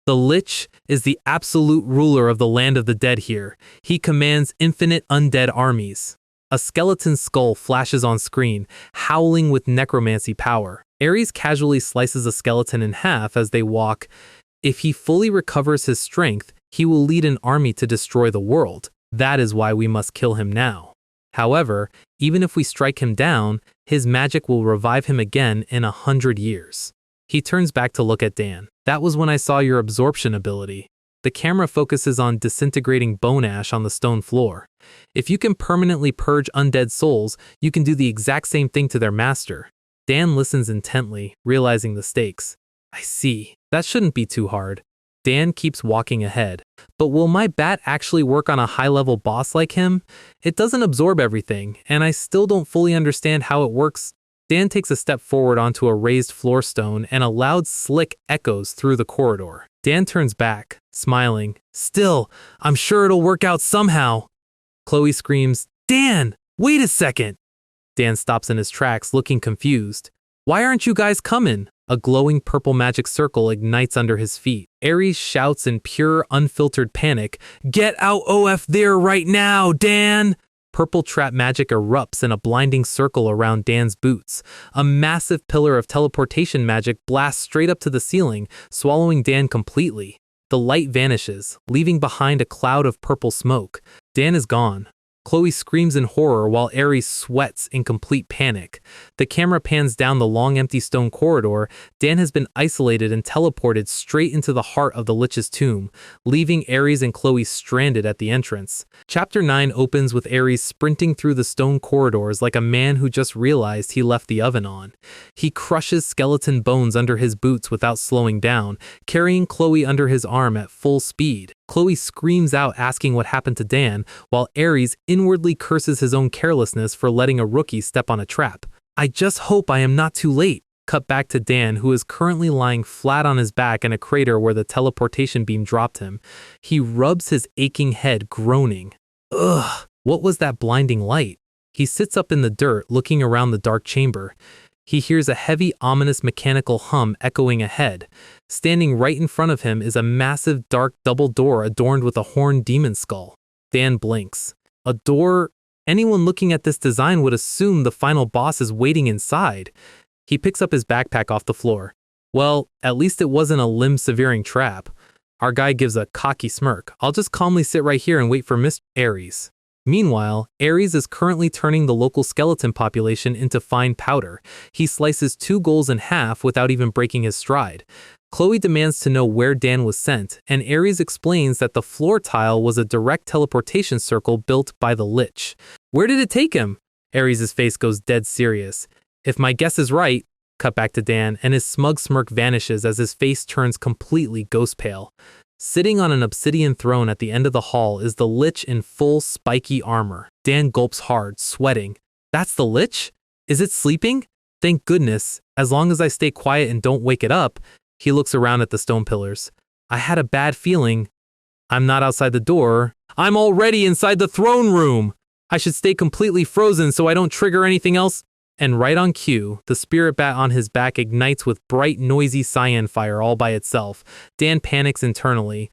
"The Lich is the absolute ruler of the land of the dead here. He commands infinite undead armies." A skeleton skull flashes on screen, howling with necromancy power. Aries casually slices a skeleton in half as they walk. "If he fully recovers his strength, he will lead an army to destroy the world. That is why we must kill him now. However, even if we strike him down, his magic will revive him again in 100 years." He turns back to look at Dan. "That was when I saw your absorption ability." The camera focuses on disintegrating bone ash on the stone floor. "If you can permanently purge undead souls, you can do the exact same thing to their master." Dan listens intently, realizing the stakes. "I see. That shouldn't be too hard." Dan keeps walking ahead. "But will my bat actually work on a high-level boss like him? It doesn't absorb everything, and I still don't fully understand how it works." Dan takes a step forward onto a raised floor stone, and a loud slick echoes through the corridor. Dan turns back, smiling. "Still, I'm sure it'll work out somehow." Chloe screams, "Dan, wait a second!" Dan stops in his tracks, looking confused. "Why aren't you guys coming?" A glowing purple magic circle ignites under his feet. Aries shouts in pure, unfiltered panic, "Get out OF there right now, Dan!" Purple trap magic erupts in a blinding circle around Dan's boots. A massive pillar of teleportation magic blasts straight up to the ceiling, swallowing Dan completely. The light vanishes, leaving behind a cloud of purple smoke. Dan is gone. Chloe screams in horror while Aries sweats in complete panic. The camera pans down the long empty stone corridor. Dan has been isolated and teleported straight into the heart of the Lich's tomb, leaving Aries and Chloe stranded at the entrance. Chapter 9 opens with Aries sprinting through the stone corridors like a man who just realized he left the oven on. He crushes skeleton bones under his boots without slowing down, carrying Chloe under his arm at full speed. Chloe screams out asking what happened to Dan, while Aries inwardly curses his own carelessness for letting a rookie step on a trap. "I just hope I am not too late." Cut back to Dan, who is currently lying flat on his back in a crater where the teleportation beam dropped him. He rubs his aching head, groaning. Ugh, what was that blinding light? He sits up in the dirt, looking around the dark chamber. He hears a heavy, ominous mechanical hum echoing ahead. Standing right in front of him is a massive, dark double door adorned with a horned demon skull. Dan blinks. A door? Anyone looking at this design would assume the final boss is waiting inside. He picks up his backpack off the floor. Well, at least it wasn't a limb-severing trap. Our guy gives a cocky smirk. "I'll just calmly sit right here and wait for Mr. Aries." Meanwhile, Aries is currently turning the local skeleton population into fine powder. He slices 2 ghouls in half without even breaking his stride. Chloe demands to know where Dan was sent, and Aries explains that the floor tile was a direct teleportation circle built by the Lich. "Where did it take him?" Aries' face goes dead serious. "If my guess is right, Cut back to Dan, and his smug smirk vanishes as his face turns completely ghost pale. Sitting on an obsidian throne at the end of the hall is the Lich in full spiky armor. Dan gulps hard, sweating. That's the Lich? Is it sleeping? Thank goodness, as long as I stay quiet and don't wake it up. He looks around at the stone pillars. I had a bad feeling. I'm not outside the door. I'm already inside the throne room! I should stay completely frozen so I don't trigger anything else. And right on cue, the spirit bat on his back ignites with bright, noisy cyan fire all by itself. Dan panics internally.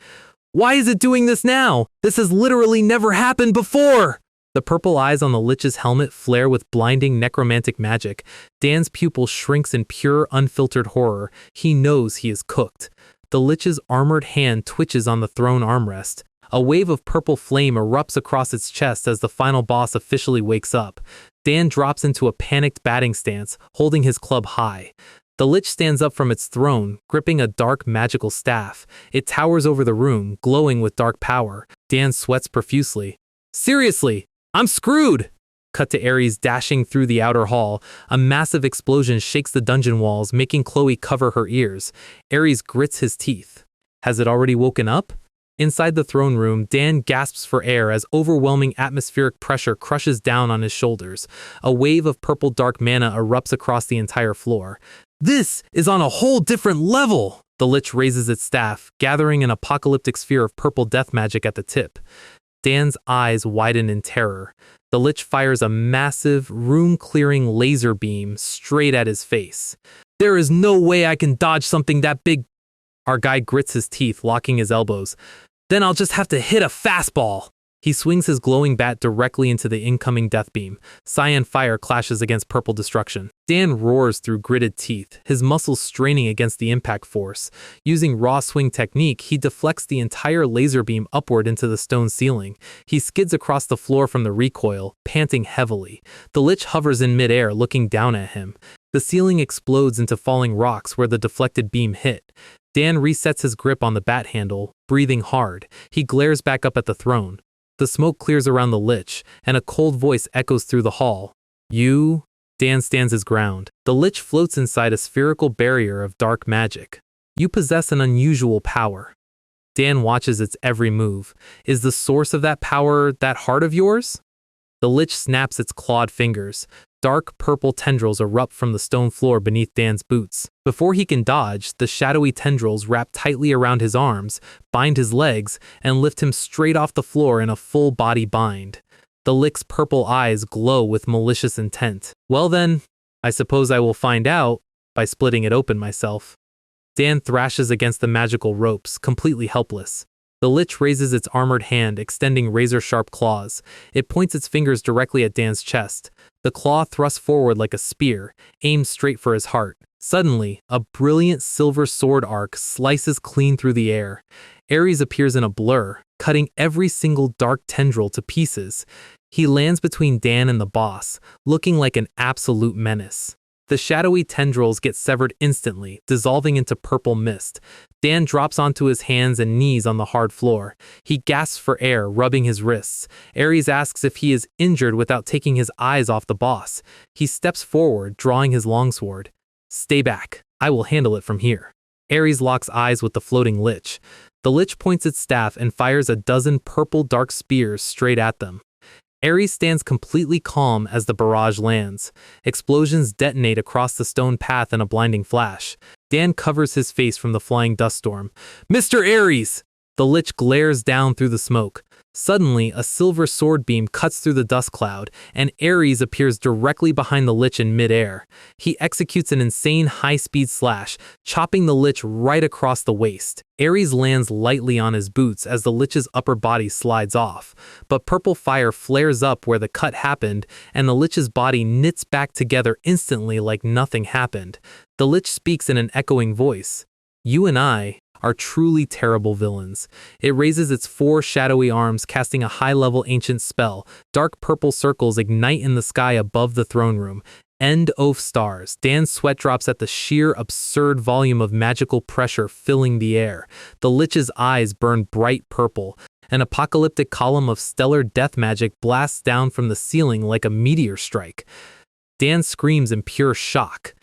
Why is it doing this now? This has literally never happened before! The purple eyes on the Lich's helmet flare with blinding necromantic magic. Dan's pupil shrinks in pure, unfiltered horror. He knows he is cooked. The Lich's armored hand twitches on the throne armrest. A wave of purple flame erupts across its chest as the final boss officially wakes up. Dan drops into a panicked batting stance, holding his club high. The Lich stands up from its throne, gripping a dark magical staff. It towers over the room, glowing with dark power. Dan sweats profusely. Seriously, I'm screwed! Cut to Ares dashing through the outer hall. A massive explosion shakes the dungeon walls, making Chloe cover her ears. Ares grits his teeth. Has it already woken up? Inside the throne room, Dan gasps for air as overwhelming atmospheric pressure crushes down on his shoulders. A wave of purple dark mana erupts across the entire floor. This is on a whole different level! The Lich raises its staff, gathering an apocalyptic sphere of purple death magic at the tip. Dan's eyes widen in terror. The Lich fires a massive, room-clearing laser beam straight at his face. There is no way I can dodge something that big. Our guy grits his teeth, locking his elbows. Then I'll just have to hit a fastball. He swings his glowing bat directly into the incoming death beam. Cyan fire clashes against purple destruction. Dan roars through gritted teeth, his muscles straining against the impact force. Using raw swing technique, he deflects the entire laser beam upward into the stone ceiling. He skids across the floor from the recoil, panting heavily. The Lich hovers in midair, looking down at him. The ceiling explodes into falling rocks where the deflected beam hit. Dan resets his grip on the bat handle, breathing hard. He glares back up at the throne. The smoke clears around the Lich, and a cold voice echoes through the hall. You? Dan stands his ground. The Lich floats inside a spherical barrier of dark magic. You possess an unusual power. Dan watches its every move. Is the source of that power that heart of yours? The Lich snaps its clawed fingers. Dark purple tendrils erupt from the stone floor beneath Dan's boots. Before he can dodge, the shadowy tendrils wrap tightly around his arms, bind his legs, and lift him straight off the floor in a full-body bind. The Lich's purple eyes glow with malicious intent. Well then, I suppose I will find out by splitting it open myself. Dan thrashes against the magical ropes, completely helpless. The Lich raises its armored hand, extending razor-sharp claws. It points its fingers directly at Dan's chest. The claw thrusts forward like a spear, aimed straight for his heart. Suddenly, a brilliant silver sword arc slices clean through the air. Ares appears in a blur, cutting every single dark tendril to pieces. He lands between Dan and the boss, looking like an absolute menace. The shadowy tendrils get severed instantly, dissolving into purple mist. Dan drops onto his hands and knees on the hard floor. He gasps for air, rubbing his wrists. Ares asks if he is injured without taking his eyes off the boss. He steps forward, drawing his longsword. Stay back. I will handle it from here. Ares locks eyes with the floating Lich. The Lich points its staff and fires a dozen purple dark spears straight at them. Ares stands completely calm as the barrage lands. Explosions detonate across the stone path in a blinding flash. Dan covers his face from the flying dust storm. Mr. Ares! The Lich glares down through the smoke. Suddenly, a silver sword beam cuts through the dust cloud, and Ares appears directly behind the Lich in midair. He executes an insane high-speed slash, chopping the Lich right across the waist. Ares lands lightly on his boots as the Lich's upper body slides off, but purple fire flares up where the cut happened, and the Lich's body knits back together instantly like nothing happened. The Lich speaks in an echoing voice. You and I are truly terrible villains. It raises its four shadowy arms, casting a high-level ancient spell. Dark purple circles ignite in the sky above the throne room. End of stars. Dan's sweat drops at the sheer, absurd volume of magical pressure filling the air. The Lich's eyes burn bright purple. An apocalyptic column of stellar death magic blasts down from the ceiling like a meteor strike. Dan screams in pure shock.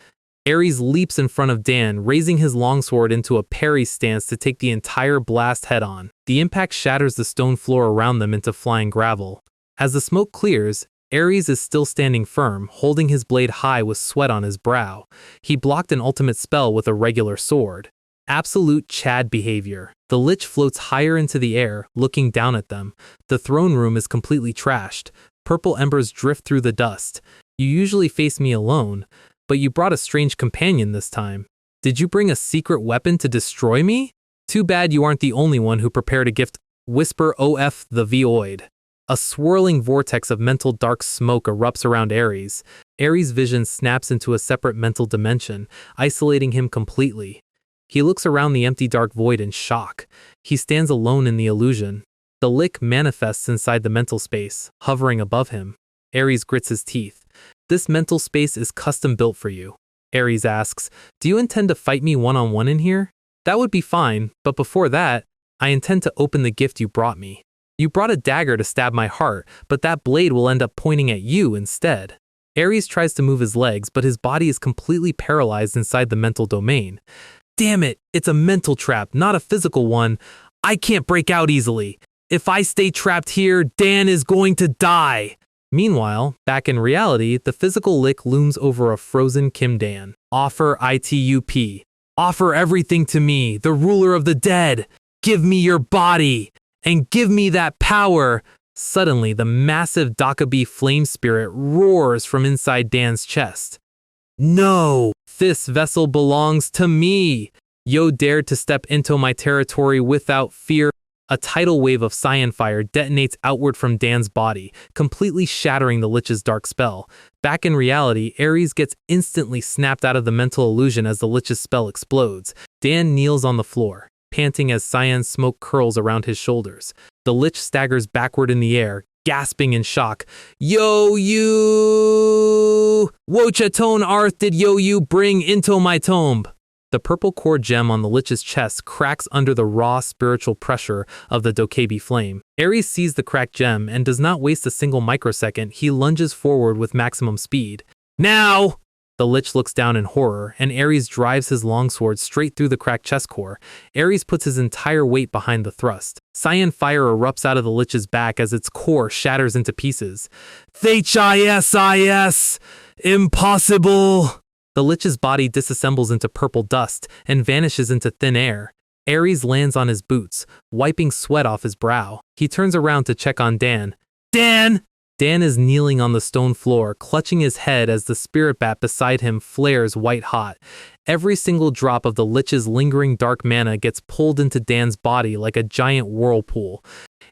Ares leaps in front of Dan, raising his longsword into a parry stance to take the entire blast head-on. The impact shatters the stone floor around them into flying gravel. As the smoke clears, Ares is still standing firm, holding his blade high with sweat on his brow. He blocked an ultimate spell with a regular sword. Absolute Chad behavior. The Lich floats higher into the air, looking down at them. The throne room is completely trashed. Purple embers drift through the dust. You usually face me alone, but you brought a strange companion this time. Did you bring a secret weapon to destroy me? Too bad you aren't the only one who prepared a gift. Whisper OF the Void. A swirling vortex of mental dark smoke erupts around Ares. Ares' vision snaps into a separate mental dimension, isolating him completely. He looks around the empty dark void in shock. He stands alone in the illusion. The Lich manifests inside the mental space, hovering above him. Ares grits his teeth. This mental space is custom built for you. Ares asks, do you intend to fight me one-on-one in here? That would be fine, but before that, I intend to open the gift you brought me. You brought a dagger to stab my heart, but that blade will end up pointing at you instead. Ares tries to move his legs, but his body is completely paralyzed inside the mental domain. Damn it, it's a mental trap, not a physical one. I can't break out easily. If I stay trapped here, Dan is going to die. Meanwhile, back in reality, the physical Lich looms over a frozen Kim Dan. Offer ITUP. Offer everything to me, the ruler of the dead. Give me your body. And give me that power. Suddenly, the massive dokkaebi flame spirit roars from inside Dan's chest. No, this vessel belongs to me. Yo dared to step into my territory without fear. A tidal wave of cyan fire detonates outward from Dan's body, completely shattering the Lich's dark spell. Back in reality, Ares gets instantly snapped out of the mental illusion as the Lich's spell explodes. Dan kneels on the floor, panting as cyan smoke curls around his shoulders. The Lich staggers backward in the air, gasping in shock. Yo you! Wocha tone arth did yo you bring into my tomb? The purple core gem on the Lich's chest cracks under the raw spiritual pressure of the dokkaebi flame. Ares sees the cracked gem and does not waste a single microsecond. He lunges forward with maximum speed. Now! The Lich looks down in horror, and Ares drives his longsword straight through the cracked chest core. Ares puts his entire weight behind the thrust. Cyan fire erupts out of the Lich's back as its core shatters into pieces. HISIS! Impossible! The Lich's body disassembles into purple dust and vanishes into thin air. Ares lands on his boots, wiping sweat off his brow. He turns around to check on Dan. Dan! Dan is kneeling on the stone floor, clutching his head as the spirit bat beside him flares white hot. Every single drop of the Lich's lingering dark mana gets pulled into Dan's body like a giant whirlpool.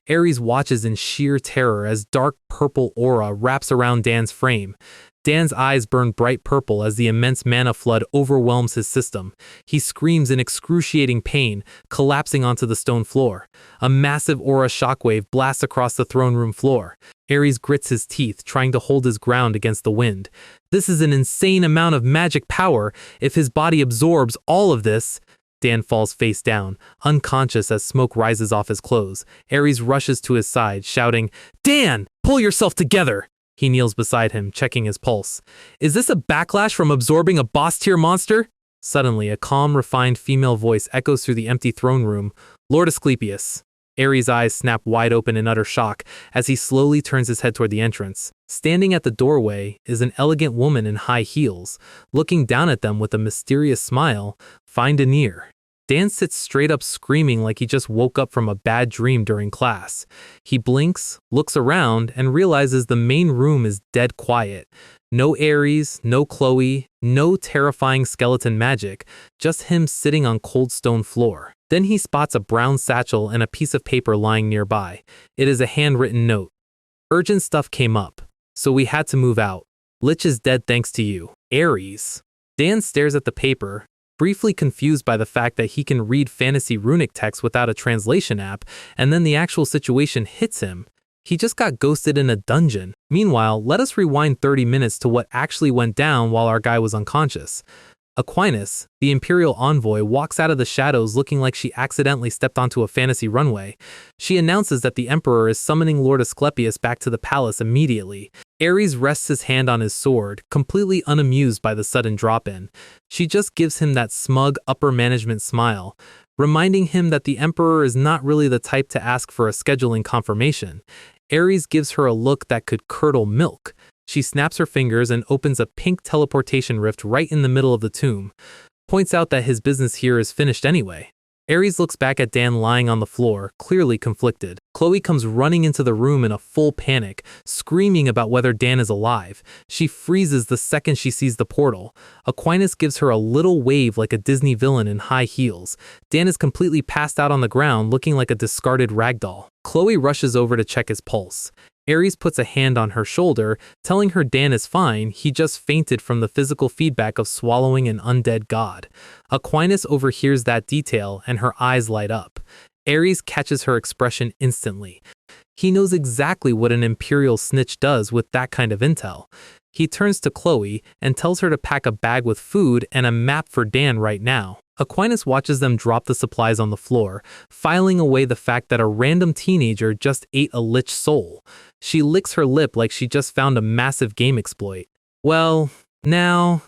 Ares watches in sheer terror as dark purple aura wraps around Dan's frame. Dan's eyes burn bright purple as the immense mana flood overwhelms his system. He screams in excruciating pain, collapsing onto the stone floor. A massive aura shockwave blasts across the throne room floor. Ares grits his teeth, trying to hold his ground against the wind. This is an insane amount of magic power. If his body absorbs all of this... Dan falls face down, unconscious as smoke rises off his clothes. Ares rushes to his side, shouting, Dan, pull yourself together! He kneels beside him, checking his pulse. Is this a backlash from absorbing a boss-tier monster? Suddenly, a calm, refined female voice echoes through the empty throne room. Lord Asclepius. Ares' eyes snap wide open in utter shock as he slowly turns his head toward the entrance. Standing at the doorway is an elegant woman in high heels. Looking down at them with a mysterious smile, find an ear. Dan sits straight up screaming like he just woke up from a bad dream during class. He blinks, looks around, and realizes the main room is dead quiet. No Ares, no Chloe, no terrifying skeleton magic, just him sitting on cold stone floor. Then he spots a brown satchel and a piece of paper lying nearby. It is a handwritten note. Urgent stuff came up, so we had to move out. Lich is dead thanks to you. Ares. Dan stares at the paper, briefly confused by the fact that he can read fantasy runic text without a translation app, and then the actual situation hits him. He just got ghosted in a dungeon. Meanwhile, let us rewind 30 minutes to what actually went down while our guy was unconscious. Aquinas, the Imperial envoy, walks out of the shadows looking like she accidentally stepped onto a fantasy runway. She announces that the Emperor is summoning Lord Asclepius back to the palace immediately. Aries rests his hand on his sword, completely unamused by the sudden drop-in. She just gives him that smug upper management smile, reminding him that the Emperor is not really the type to ask for a scheduling confirmation. Aries gives her a look that could curdle milk. She snaps her fingers and opens a pink teleportation rift right in the middle of the tomb. Points out that his business here is finished anyway. Aries looks back at Dan lying on the floor, clearly conflicted. Chloe comes running into the room in a full panic, screaming about whether Dan is alive. She freezes the second she sees the portal. Aquinas gives her a little wave like a Disney villain in high heels. Dan is completely passed out on the ground, looking like a discarded ragdoll. Chloe rushes over to check his pulse. Aries puts a hand on her shoulder, telling her Dan is fine, he just fainted from the physical feedback of swallowing an undead god. Aquinas overhears that detail and her eyes light up. Aries catches her expression instantly. He knows exactly what an imperial snitch does with that kind of intel. He turns to Chloe and tells her to pack a bag with food and a map for Dan right now. Aquinas watches them drop the supplies on the floor, filing away the fact that a random teenager just ate a lich soul. She licks her lip like she just found a massive game exploit. Well, now,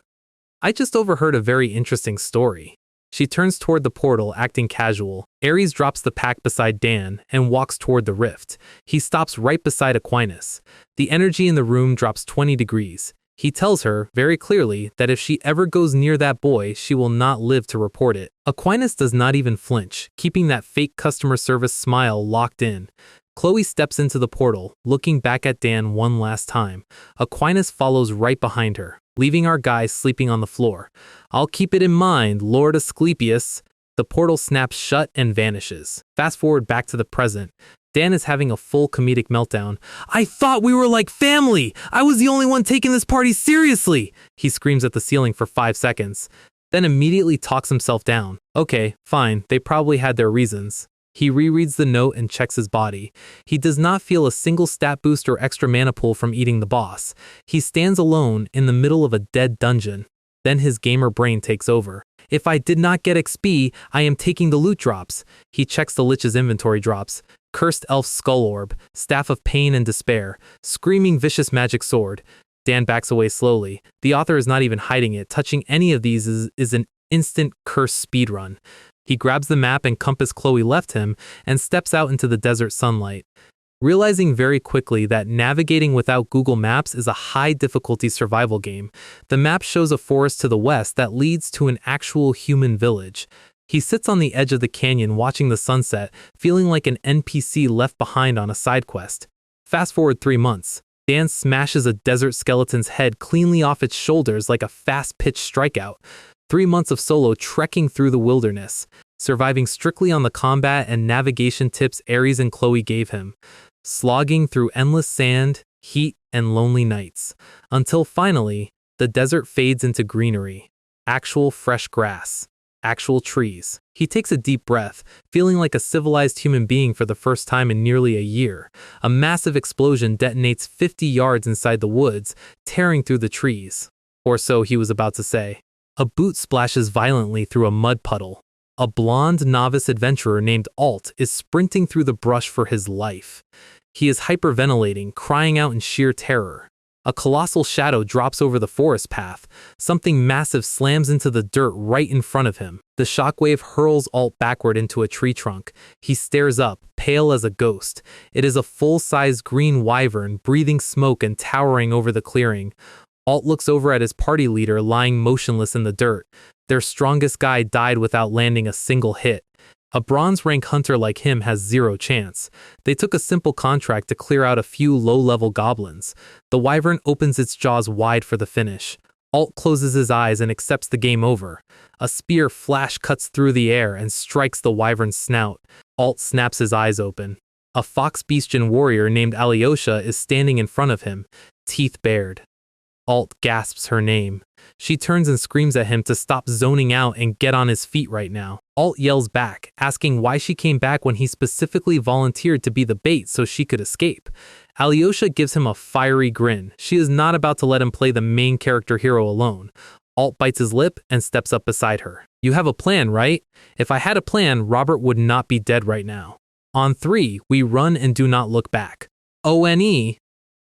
I just overheard a very interesting story. She turns toward the portal, acting casual. Aries drops the pack beside Dan and walks toward the rift. He stops right beside Aquinas. The energy in the room drops 20 degrees. He tells her, very clearly, that if she ever goes near that boy, she will not live to report it. Aquinas does not even flinch, keeping that fake customer service smile locked in. Chloe steps into the portal, looking back at Dan one last time. Aquinas follows right behind her, leaving our guy sleeping on the floor. I'll keep it in mind, Lord Asclepius. The portal snaps shut and vanishes. Fast forward back to the present. Dan is having a full comedic meltdown. I thought we were like family! I was the only one taking this party seriously! He screams at the ceiling for 5 seconds, then immediately talks himself down. Okay, fine, they probably had their reasons. He rereads the note and checks his body. He does not feel a single stat boost or extra mana pool from eating the boss. He stands alone in the middle of a dead dungeon. Then his gamer brain takes over. If I did not get XP, I am taking the loot drops. He checks the Lich's inventory drops. Cursed Elf Skull Orb, Staff of Pain and Despair, Screaming Vicious Magic Sword. Dan backs away slowly. The author is not even hiding it. Touching any of these is an instant curse speedrun. He grabs the map and compass Chloe left him and steps out into the desert sunlight. Realizing very quickly that navigating without Google Maps is a high-difficulty survival game, the map shows a forest to the west that leads to an actual human village. He sits on the edge of the canyon watching the sunset, feeling like an NPC left behind on a side quest. Fast forward 3 months. Dan smashes a desert skeleton's head cleanly off its shoulders like a fast-pitched strikeout. 3 months of solo trekking through the wilderness, surviving strictly on the combat and navigation tips Aries and Chloe gave him, slogging through endless sand, heat, and lonely nights, until finally, the desert fades into greenery, actual fresh grass, actual trees. He takes a deep breath, feeling like a civilized human being for the first time in nearly a year. A massive explosion detonates 50 yards inside the woods, tearing through the trees. Or so he was about to say. A boot splashes violently through a mud puddle. A blonde novice adventurer named Alt is sprinting through the brush for his life. He is hyperventilating, crying out in sheer terror. A colossal shadow drops over the forest path. Something massive slams into the dirt right in front of him. The shockwave hurls Alt backward into a tree trunk. He stares up, pale as a ghost. It is a full-size green wyvern, breathing smoke and towering over the clearing. Alt looks over at his party leader lying motionless in the dirt. Their strongest guy died without landing a single hit. A bronze rank hunter like him has zero chance. They took a simple contract to clear out a few low-level goblins. The wyvern opens its jaws wide for the finish. Alt closes his eyes and accepts the game over. A spear flash cuts through the air and strikes the wyvern's snout. Alt snaps his eyes open. A fox beastian warrior named Alyosha is standing in front of him, teeth bared. Alt gasps her name. She turns and screams at him to stop zoning out and get on his feet right now. Alt yells back, asking why she came back when he specifically volunteered to be the bait so she could escape. Alyosha gives him a fiery grin. She is not about to let him play the main character hero alone. Alt bites his lip and steps up beside her. You have a plan, right? If I had a plan, Robert would not be dead right now. On 3, we run and do not look back. ONE.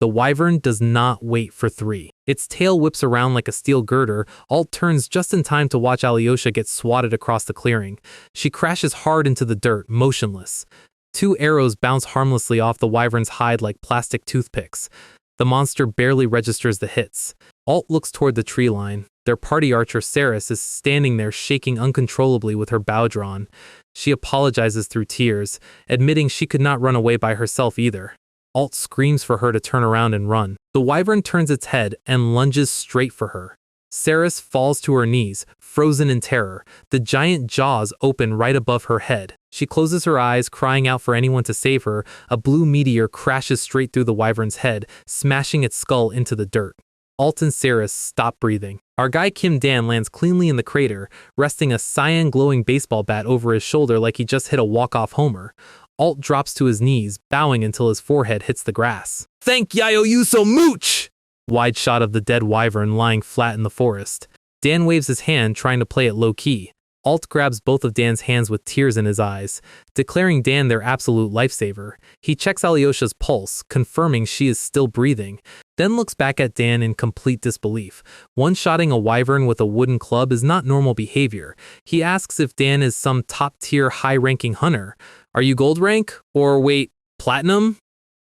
The The wyvern does not wait for 3. Its tail whips around like a steel girder. Alt turns just in time to watch Alyosha get swatted across the clearing. She crashes hard into the dirt, motionless. 2 arrows bounce harmlessly off the wyvern's hide like plastic toothpicks. The monster barely registers the hits. Alt looks toward the tree line. Their party archer Saris is standing there shaking uncontrollably with her bow drawn. She apologizes through tears, admitting she could not run away by herself either. Alt screams for her to turn around and run. The wyvern turns its head and lunges straight for her. Saris falls to her knees, frozen in terror. The giant jaws open right above her head. She closes her eyes, crying out for anyone to save her. A blue meteor crashes straight through the wyvern's head, smashing its skull into the dirt. Alt and Saris stop breathing. Our guy Kim Dan lands cleanly in the crater, resting a cyan glowing baseball bat over his shoulder like he just hit a walk-off homer. Alt drops to his knees, bowing until his forehead hits the grass. "Thank Yayo you so mooch!" Wide shot of the dead wyvern lying flat in the forest. Dan waves his hand, trying to play it low-key. Alt grabs both of Dan's hands with tears in his eyes, declaring Dan their absolute lifesaver. He checks Alyosha's pulse, confirming she is still breathing, then looks back at Dan in complete disbelief. One-shotting a wyvern with a wooden club is not normal behavior. He asks if Dan is some top-tier, high-ranking hunter. "Are you gold rank? Or wait, platinum?"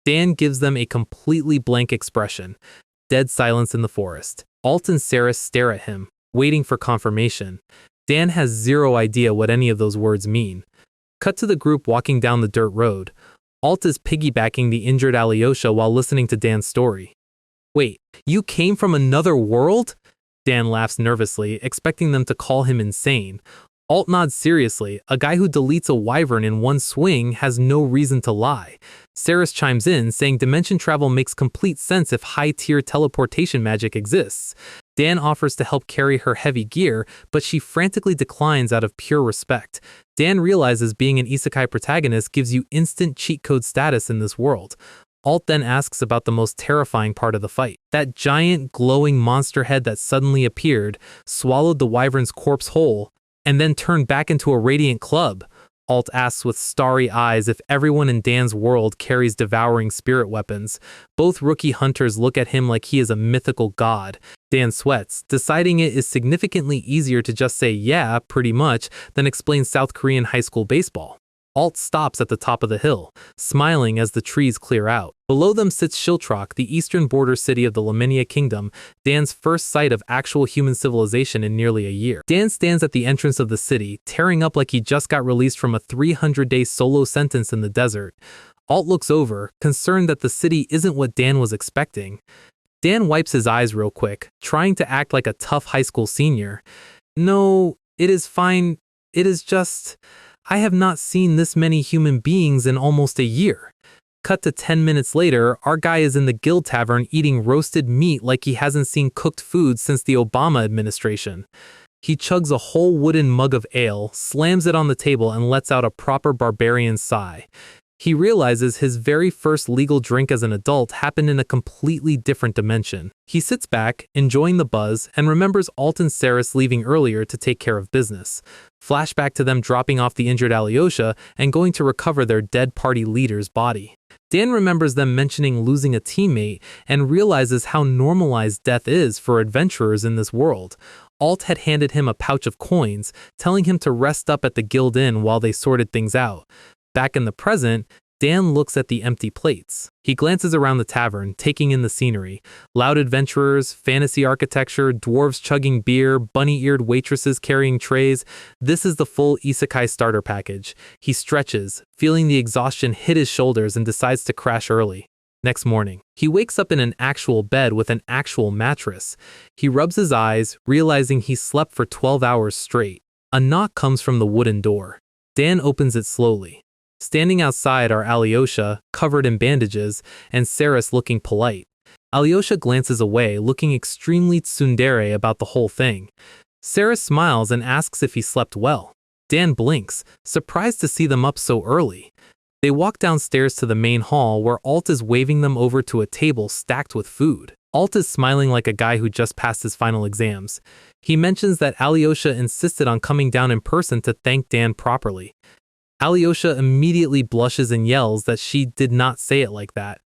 Dan gives them a completely blank expression. Dead silence in the forest. Alt and Saris stare at him, waiting for confirmation. Dan has zero idea what any of those words mean. Cut to the group walking down the dirt road. Alt is piggybacking the injured Alyosha while listening to Dan's story. "Wait, you came from another world?" Dan laughs nervously, expecting them to call him insane. Alt nods seriously. A guy who deletes a wyvern in one swing has no reason to lie. Saris chimes in, saying dimension travel makes complete sense if high-tier teleportation magic exists. Dan offers to help carry her heavy gear, but she frantically declines out of pure respect. Dan realizes being an isekai protagonist gives you instant cheat code status in this world. Alt then asks about the most terrifying part of the fight. That giant, glowing monster head that suddenly appeared, swallowed the wyvern's corpse whole, and then turned back into a radiant club. Alt asks with starry eyes if everyone in Dan's world carries devouring spirit weapons. Both rookie hunters look at him like he is a mythical god. Dan sweats, deciding it is significantly easier to just say yeah, pretty much, than explain South Korean high school baseball. Alt stops at the top of the hill, smiling as the trees clear out. Below them sits Shiltrock, the eastern border city of the Lamenia Kingdom, Dan's first sight of actual human civilization in nearly a year. Dan stands at the entrance of the city, tearing up like he just got released from a 300-day solo sentence in the desert. Alt looks over, concerned that the city isn't what Dan was expecting. Dan wipes his eyes real quick, trying to act like a tough high school senior. "No, it is fine. It is just... I have not seen this many human beings in almost a year." Cut to 10 minutes later, our guy is in the Guild Tavern eating roasted meat like he hasn't seen cooked food since the Obama administration. He chugs a whole wooden mug of ale, slams it on the table, and lets out a proper barbarian sigh. He realizes his very first legal drink as an adult happened in a completely different dimension. He sits back, enjoying the buzz, and remembers Alt and Saris leaving earlier to take care of business. Flashback to them dropping off the injured Alyosha and going to recover their dead party leader's body. Dan remembers them mentioning losing a teammate and realizes how normalized death is for adventurers in this world. Alt had handed him a pouch of coins, telling him to rest up at the Guild Inn while they sorted things out. Back in the present, Dan looks at the empty plates. He glances around the tavern, taking in the scenery. Loud adventurers, fantasy architecture, dwarves chugging beer, bunny-eared waitresses carrying trays. This is the full isekai starter package. He stretches, feeling the exhaustion hit his shoulders, and decides to crash early. Next morning, he wakes up in an actual bed with an actual mattress. He rubs his eyes, realizing he slept for 12 hours straight. A knock comes from the wooden door. Dan opens it slowly. Standing outside are Alyosha, covered in bandages, and Saris looking polite. Alyosha glances away, looking extremely tsundere about the whole thing. Saris smiles and asks if he slept well. Dan blinks, surprised to see them up so early. They walk downstairs to the main hall where Alt is waving them over to a table stacked with food. Alt is smiling like a guy who just passed his final exams. He mentions that Alyosha insisted on coming down in person to thank Dan properly. Alyosha immediately blushes and yells that she did not say it like that.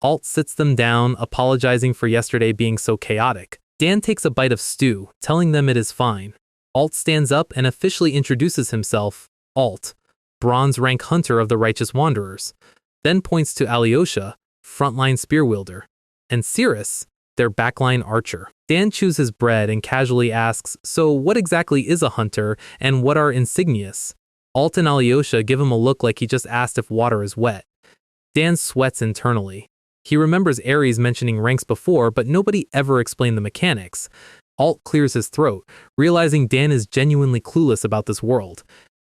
Alt sits them down, apologizing for yesterday being so chaotic. Dan takes a bite of stew, telling them it is fine. Alt stands up and officially introduces himself, Alt, bronze rank hunter of the Righteous Wanderers, then points to Alyosha, frontline spear wielder, and Cirrus, their backline archer. Dan chews his bread and casually asks, so what exactly is a hunter and what are insignias? Alt and Alyosha give him a look like he just asked if water is wet. Dan sweats internally. He remembers Ares mentioning ranks before, but nobody ever explained the mechanics. Alt clears his throat, realizing Dan is genuinely clueless about this world.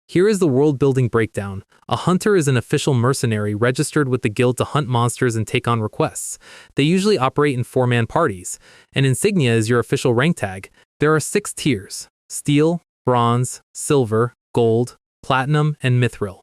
Here is the world-building breakdown. A hunter is an official mercenary registered with the guild to hunt monsters and take on requests. They usually operate in 4-man parties. An insignia is your official rank tag. There are 6 tiers: steel, bronze, silver, gold, platinum, and mithril.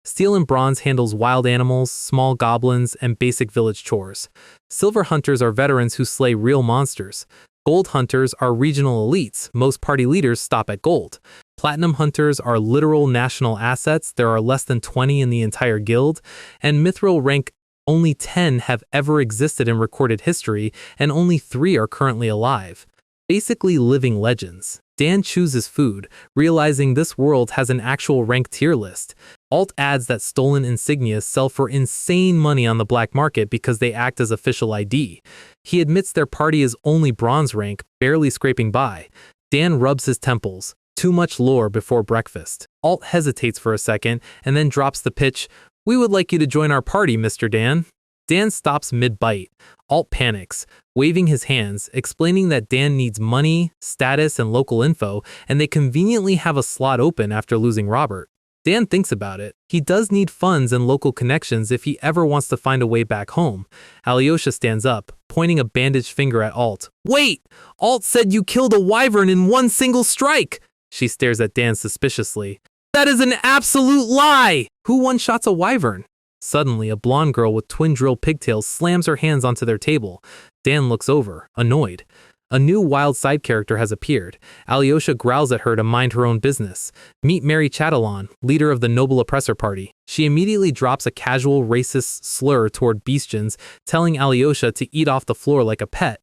Steel and bronze handles wild animals, small goblins, and basic village chores. Silver hunters are veterans who slay real monsters. Gold hunters are regional elites. Most party leaders stop at gold. Platinum hunters are literal national assets. There are less than 20 in the entire guild. And mithril rank, only 10 have ever existed in recorded history, and only 3 are currently alive. Basically living legends. Dan chews his food, realizing this world has an actual rank tier list. Alt adds that stolen insignias sell for insane money on the black market because they act as official ID. He admits their party is only bronze rank, barely scraping by. Dan rubs his temples. Too much lore before breakfast. Alt hesitates for a second and then drops the pitch, "We would like you to join our party, Mr. Dan." Dan stops mid-bite. Alt panics, waving his hands, explaining that Dan needs money, status, and local info, and they conveniently have a slot open after losing Robert. Dan thinks about it. He does need funds and local connections if he ever wants to find a way back home. Alyosha stands up, pointing a bandaged finger at Alt. "Wait! Alt said you killed a wyvern in one single strike!" She stares at Dan suspiciously. "That is an absolute lie! Who one-shots a wyvern?" Suddenly, a blonde girl with twin drill pigtails slams her hands onto their table. Dan looks over, annoyed. A new wild side character has appeared. Alyosha growls at her to mind her own business. Meet Mary Chatillon, leader of the Noble Oppressor Party. She immediately drops a casual racist slur toward Beastians, telling Alyosha to eat off the floor like a pet.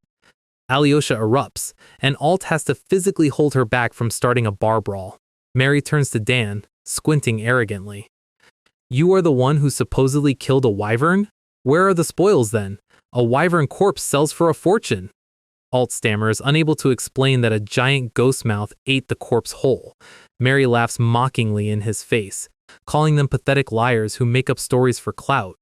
Alyosha erupts, and Alt has to physically hold her back from starting a bar brawl. Mary turns to Dan, squinting arrogantly. "You are the one who supposedly killed a wyvern? Where are the spoils then? A wyvern corpse sells for a fortune." Alt stammers, unable to explain that a giant ghost mouth ate the corpse whole. Mary laughs mockingly in his face, calling them pathetic liars who make up stories for clout.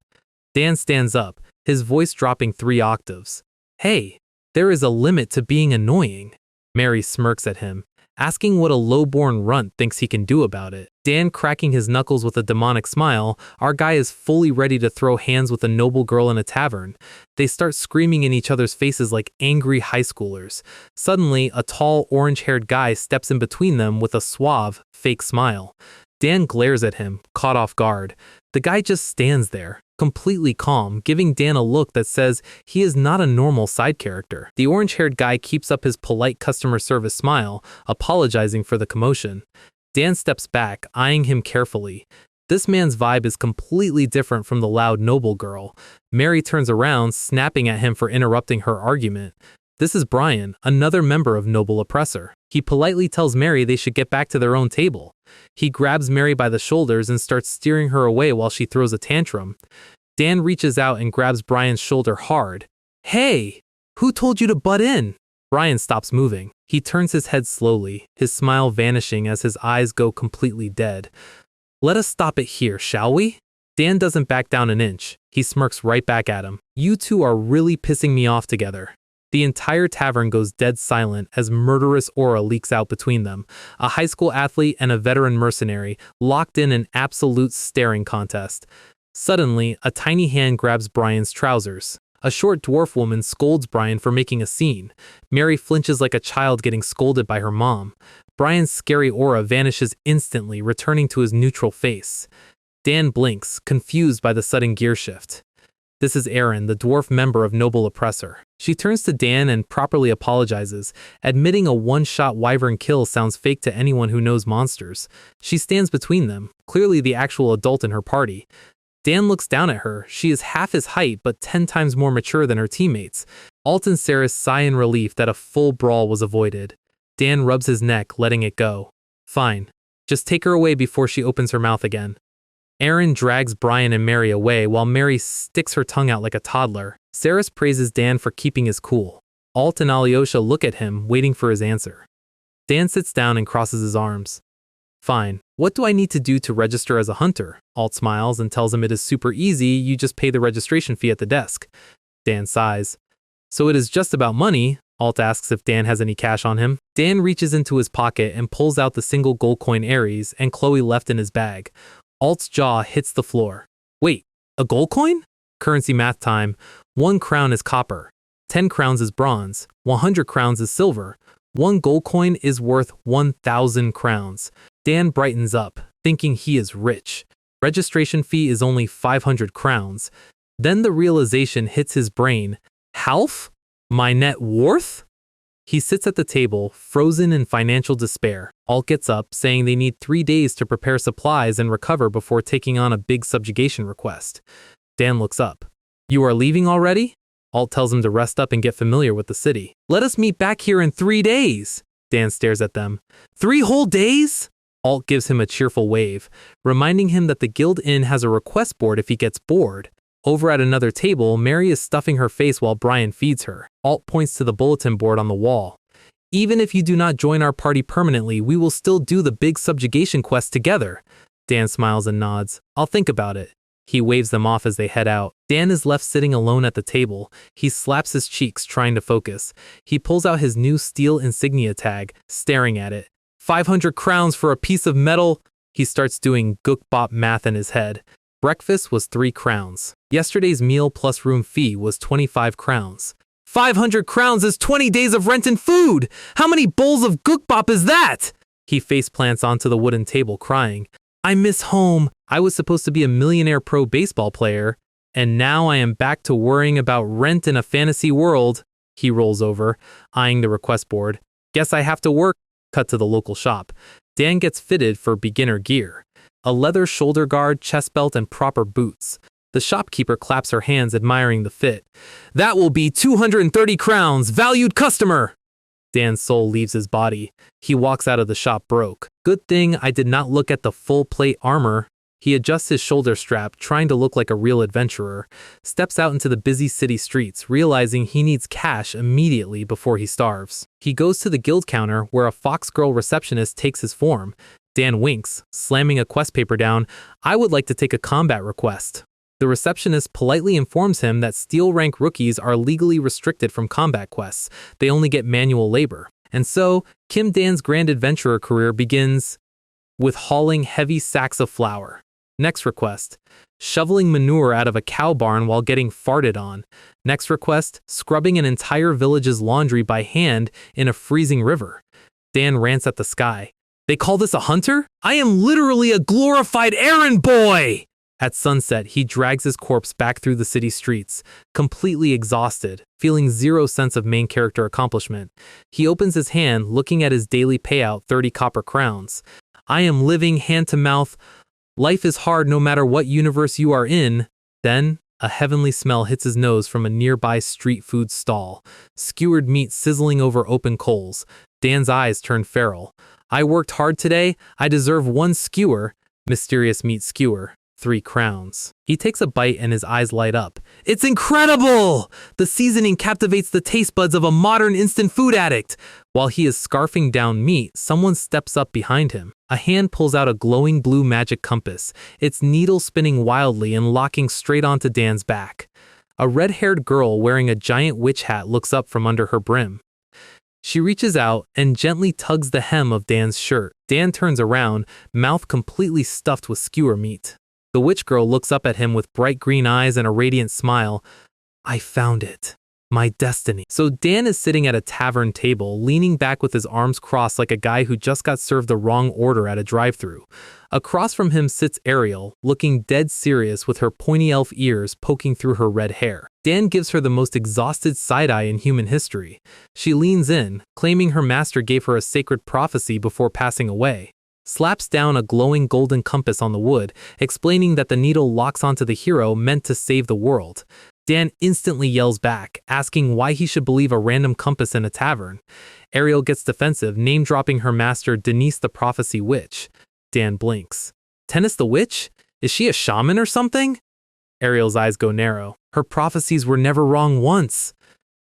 Dan stands up, his voice dropping 3 octaves. "Hey, there is a limit to being annoying." Mary smirks at him, asking what a low-born runt thinks he can do about it. Dan cracking his knuckles with a demonic smile, our guy is fully ready to throw hands with a noble girl in a tavern. They start screaming in each other's faces like angry high schoolers. Suddenly, a tall, orange-haired guy steps in between them with a suave, fake smile. Dan glares at him, caught off guard. The guy just stands there, completely calm, giving Dan a look that says he is not a normal side character. The orange-haired guy keeps up his polite customer service smile, apologizing for the commotion. Dan steps back, eyeing him carefully. This man's vibe is completely different from the loud noble girl. Mary turns around, snapping at him for interrupting her argument. This is Brian, another member of Noble Oppressor. He politely tells Mary they should get back to their own table. He grabs Mary by the shoulders and starts steering her away while she throws a tantrum. Dan reaches out and grabs Brian's shoulder hard. "Hey, who told you to butt in?" Brian stops moving. He turns his head slowly, his smile vanishing as his eyes go completely dead. "Let us stop it here, shall we?" Dan doesn't back down an inch. He smirks right back at him. "You two are really pissing me off together." The entire tavern goes dead silent as murderous aura leaks out between them. A high school athlete and a veteran mercenary, locked in an absolute staring contest. Suddenly, a tiny hand grabs Brian's trousers. A short dwarf woman scolds Brian for making a scene. Mary flinches like a child getting scolded by her mom. Brian's scary aura vanishes instantly, returning to his neutral face. Dan blinks, confused by the sudden gear shift. This is Erin, the dwarf member of Noble Oppressor. She turns to Dan and properly apologizes, admitting a one-shot wyvern kill sounds fake to anyone who knows monsters. She stands between them, clearly the actual adult in her party. Dan looks down at her. She is half his height but 10 times more mature than her teammates. Alt and Saris sigh in relief that a full brawl was avoided. Dan rubs his neck, letting it go. Fine. Just take her away before she opens her mouth again. Aaron drags Brian and Mary away while Mary sticks her tongue out like a toddler. Saris praises Dan for keeping his cool. Alt and Alyosha look at him, waiting for his answer. Dan sits down and crosses his arms. Fine. What do I need to do to register as a hunter? Alt smiles and tells him it is super easy, you just pay the registration fee at the desk. Dan sighs. So it is just about money? Alt asks if Dan has any cash on him. Dan reaches into his pocket and pulls out the single gold coin Ares and Chloe left in his bag. Alt's jaw hits the floor. Wait, a gold coin? Currency math time. 1 crown is copper. 10 crowns is bronze. 100 crowns is silver. 1 gold coin is worth 1,000 crowns. Dan brightens up, thinking he is rich. Registration fee is only 500 crowns. Then the realization hits his brain. Half? My net worth? He sits at the table, frozen in financial despair. Alt gets up, saying they need 3 days to prepare supplies and recover before taking on a big subjugation request. Dan looks up. You are leaving already? Alt tells him to rest up and get familiar with the city. Let us meet back here in 3 days. Dan stares at them. 3 whole days? Alt gives him a cheerful wave, reminding him that the guild inn has a request board if he gets bored. Over at another table, Mary is stuffing her face while Brian feeds her. Alt points to the bulletin board on the wall. Even if you do not join our party permanently, we will still do the big subjugation quest together. Dan smiles and nods. I'll think about it. He waves them off as they head out. Dan is left sitting alone at the table. He slaps his cheeks, trying to focus. He pulls out his new steel insignia tag, staring at it. 500 crowns for a piece of metal. He starts doing gook-bop math in his head. Breakfast was 3 crowns. Yesterday's meal plus room fee was 25 crowns. 500 crowns is 20 days of rent and food! How many bowls of gook-bop is that? He face plants onto the wooden table, crying. I miss home. I was supposed to be a millionaire pro baseball player, and now I am back to worrying about rent in a fantasy world. He rolls over, eyeing the request board. Guess I have to work. Cut to the local shop. Dan gets fitted for beginner gear. A leather shoulder guard, chest belt, and proper boots. The shopkeeper claps her hands, admiring the fit. That will be 230 crowns, valued customer! Dan's soul leaves his body. He walks out of the shop broke. Good thing I did not look at the full plate armor. He adjusts his shoulder strap, trying to look like a real adventurer. Steps out into the busy city streets, realizing he needs cash immediately before he starves. He goes to the guild counter, where a fox girl receptionist takes his form. Dan winks, slamming a quest paper down. I would like to take a combat request. The receptionist politely informs him that steel rank rookies are legally restricted from combat quests. They only get manual labor. And so, Kim Dan's grand adventurer career begins with hauling heavy sacks of flour. Next request, shoveling manure out of a cow barn while getting farted on. Next request, scrubbing an entire village's laundry by hand in a freezing river. Dan rants at the sky. They call this a hunter? I am literally a glorified errand boy! At sunset, he drags his corpse back through the city streets, completely exhausted, feeling zero sense of main character accomplishment. He opens his hand, looking at his daily payout, 30 copper crowns. I am living hand to mouth. Life is hard no matter what universe you are in. Then, a heavenly smell hits his nose from a nearby street food stall. Skewered meat sizzling over open coals. Dan's eyes turn feral. I worked hard today. I deserve 1 skewer. Mysterious meat skewer. 3 crowns. He takes a bite and his eyes light up. It's incredible! The seasoning captivates the taste buds of a modern instant food addict. While he is scarfing down meat, someone steps up behind him. A hand pulls out a glowing blue magic compass, its needle spinning wildly and locking straight onto Dan's back. A red-haired girl wearing a giant witch hat looks up from under her brim. She reaches out and gently tugs the hem of Dan's shirt. Dan turns around, mouth completely stuffed with skewer meat. The witch girl looks up at him with bright green eyes and a radiant smile. I found it. My destiny. So Dan is sitting at a tavern table, leaning back with his arms crossed like a guy who just got served the wrong order at a drive-thru. Across from him sits Ariel, looking dead serious with her pointy elf ears poking through her red hair. Dan gives her the most exhausted side-eye in human history. She leans in, claiming her master gave her a sacred prophecy before passing away. slaps down a glowing golden compass on the wood, explaining that the needle locks onto the hero meant to save the world. Dan instantly yells back, asking why he should believe a random compass in a tavern. Ariel gets defensive, name-dropping her master Denise the Prophecy Witch. Dan blinks. Tennis the Witch? Is she a shaman or something? Ariel's eyes go narrow. Her prophecies were never wrong once.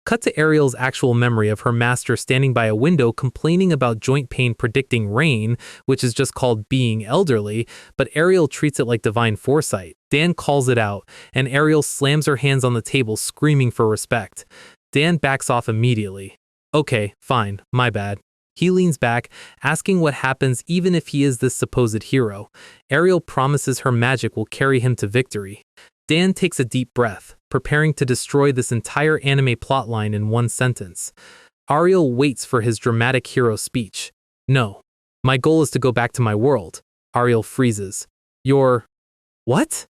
Cut to Ariel's actual memory of her master standing by a window complaining about joint pain predicting rain, which is just called being elderly, but Ariel treats it like divine foresight. Dan calls it out, and Ariel slams her hands on the table screaming for respect. Dan backs off immediately. Okay, fine, my bad. He leans back, asking what happens even if he is this supposed hero. Ariel promises her magic will carry him to victory. Dan takes a deep breath, preparing to destroy this entire anime plotline in one sentence. Ariel waits for his dramatic hero speech. No, my goal is to go back to my world. Ariel freezes. Your... what?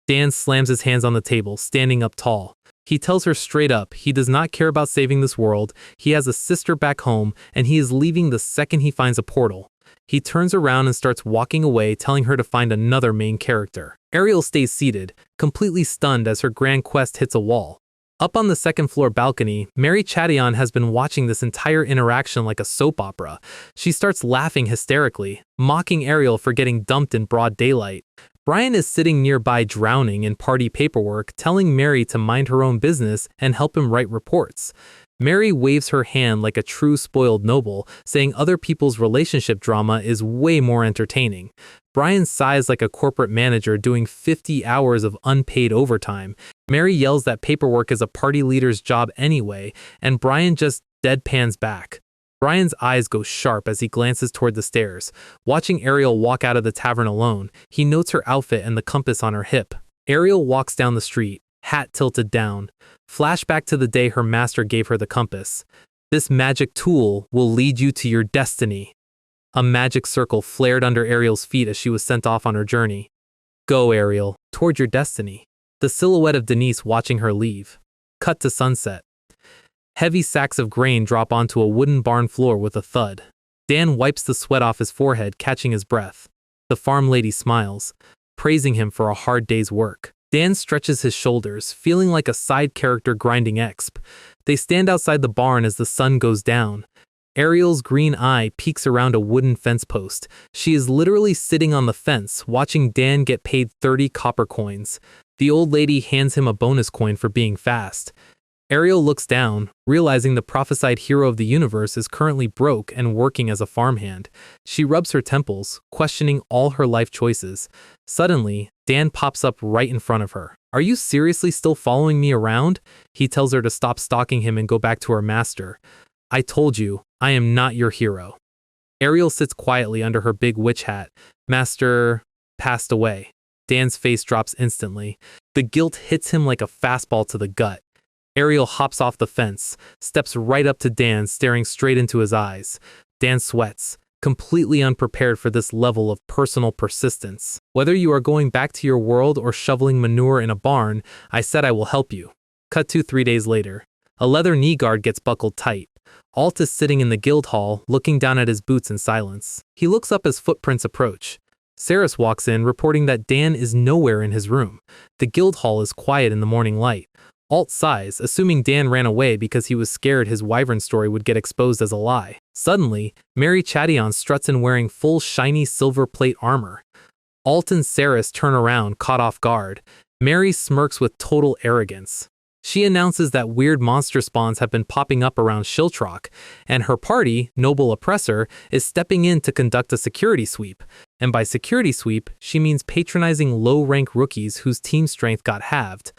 Dan slams his hands on the table, standing up tall. He tells her straight up he does not care about saving this world, he has a sister back home, and he is leaving the second he finds a portal. He turns around and starts walking away, telling her to find another main character. Ariel stays seated, completely stunned as her grand quest hits a wall. Up on the second-floor balcony, Mary Chadion has been watching this entire interaction like a soap opera. She starts laughing hysterically, mocking Ariel for getting dumped in broad daylight. Brian is sitting nearby drowning in party paperwork, telling Mary to mind her own business and help him write reports. Mary waves her hand like a true spoiled noble, saying other people's relationship drama is way more entertaining. Brian sighs like a corporate manager doing 50 hours of unpaid overtime. Mary yells that paperwork is a party leader's job anyway, and Brian just deadpans back. Brian's eyes go sharp as he glances toward the stairs. Watching Ariel walk out of the tavern alone, he notes her outfit and the compass on her hip. Ariel walks down the street, hat tilted down. Flashback to the day her master gave her the compass. This magic tool will lead you to your destiny. A magic circle flared under Ariel's feet as she was sent off on her journey. Go, Ariel, toward your destiny. The silhouette of Denise watching her leave. Cut to sunset. Heavy sacks of grain drop onto a wooden barn floor with a thud. Dan wipes the sweat off his forehead, catching his breath. The farm lady smiles, praising him for a hard day's work. Dan stretches his shoulders, feeling like a side character grinding exp. They stand outside the barn as the sun goes down. Ariel's green eye peeks around a wooden fence post. She is literally sitting on the fence, watching Dan get paid 30 copper coins. The old lady hands him a bonus coin for being fast. Ariel looks down, realizing the prophesied hero of the universe is currently broke and working as a farmhand. She rubs her temples, questioning all her life choices. Suddenly, Dan pops up right in front of her. Are you seriously still following me around? He tells her to stop stalking him and go back to her master. I told you, I am not your hero. Ariel sits quietly under her big witch hat. Master passed away. Dan's face drops instantly. The guilt hits him like a fastball to the gut. Ariel hops off the fence, steps right up to Dan, staring straight into his eyes. Dan sweats, completely unprepared for this level of personal persistence. Whether you are going back to your world or shoveling manure in a barn, I said I will help you. Cut to 3 days later. A leather knee guard gets buckled tight. Alt is sitting in the guild hall, looking down at his boots in silence. He looks up as footprints approach. Saris walks in, reporting that Dan is nowhere in his room. The guild hall is quiet in the morning light. Alt sighs, assuming Dan ran away because he was scared his wyvern story would get exposed as a lie. Suddenly, Mary Chadion struts in wearing full shiny silver plate armor. Alt and Saris turn around, caught off guard. Mary smirks with total arrogance. She announces that weird monster spawns have been popping up around Shiltrock, and her party, Noble Oppressor, is stepping in to conduct a security sweep. And by security sweep, she means patronizing low-rank rookies whose team strength got halved.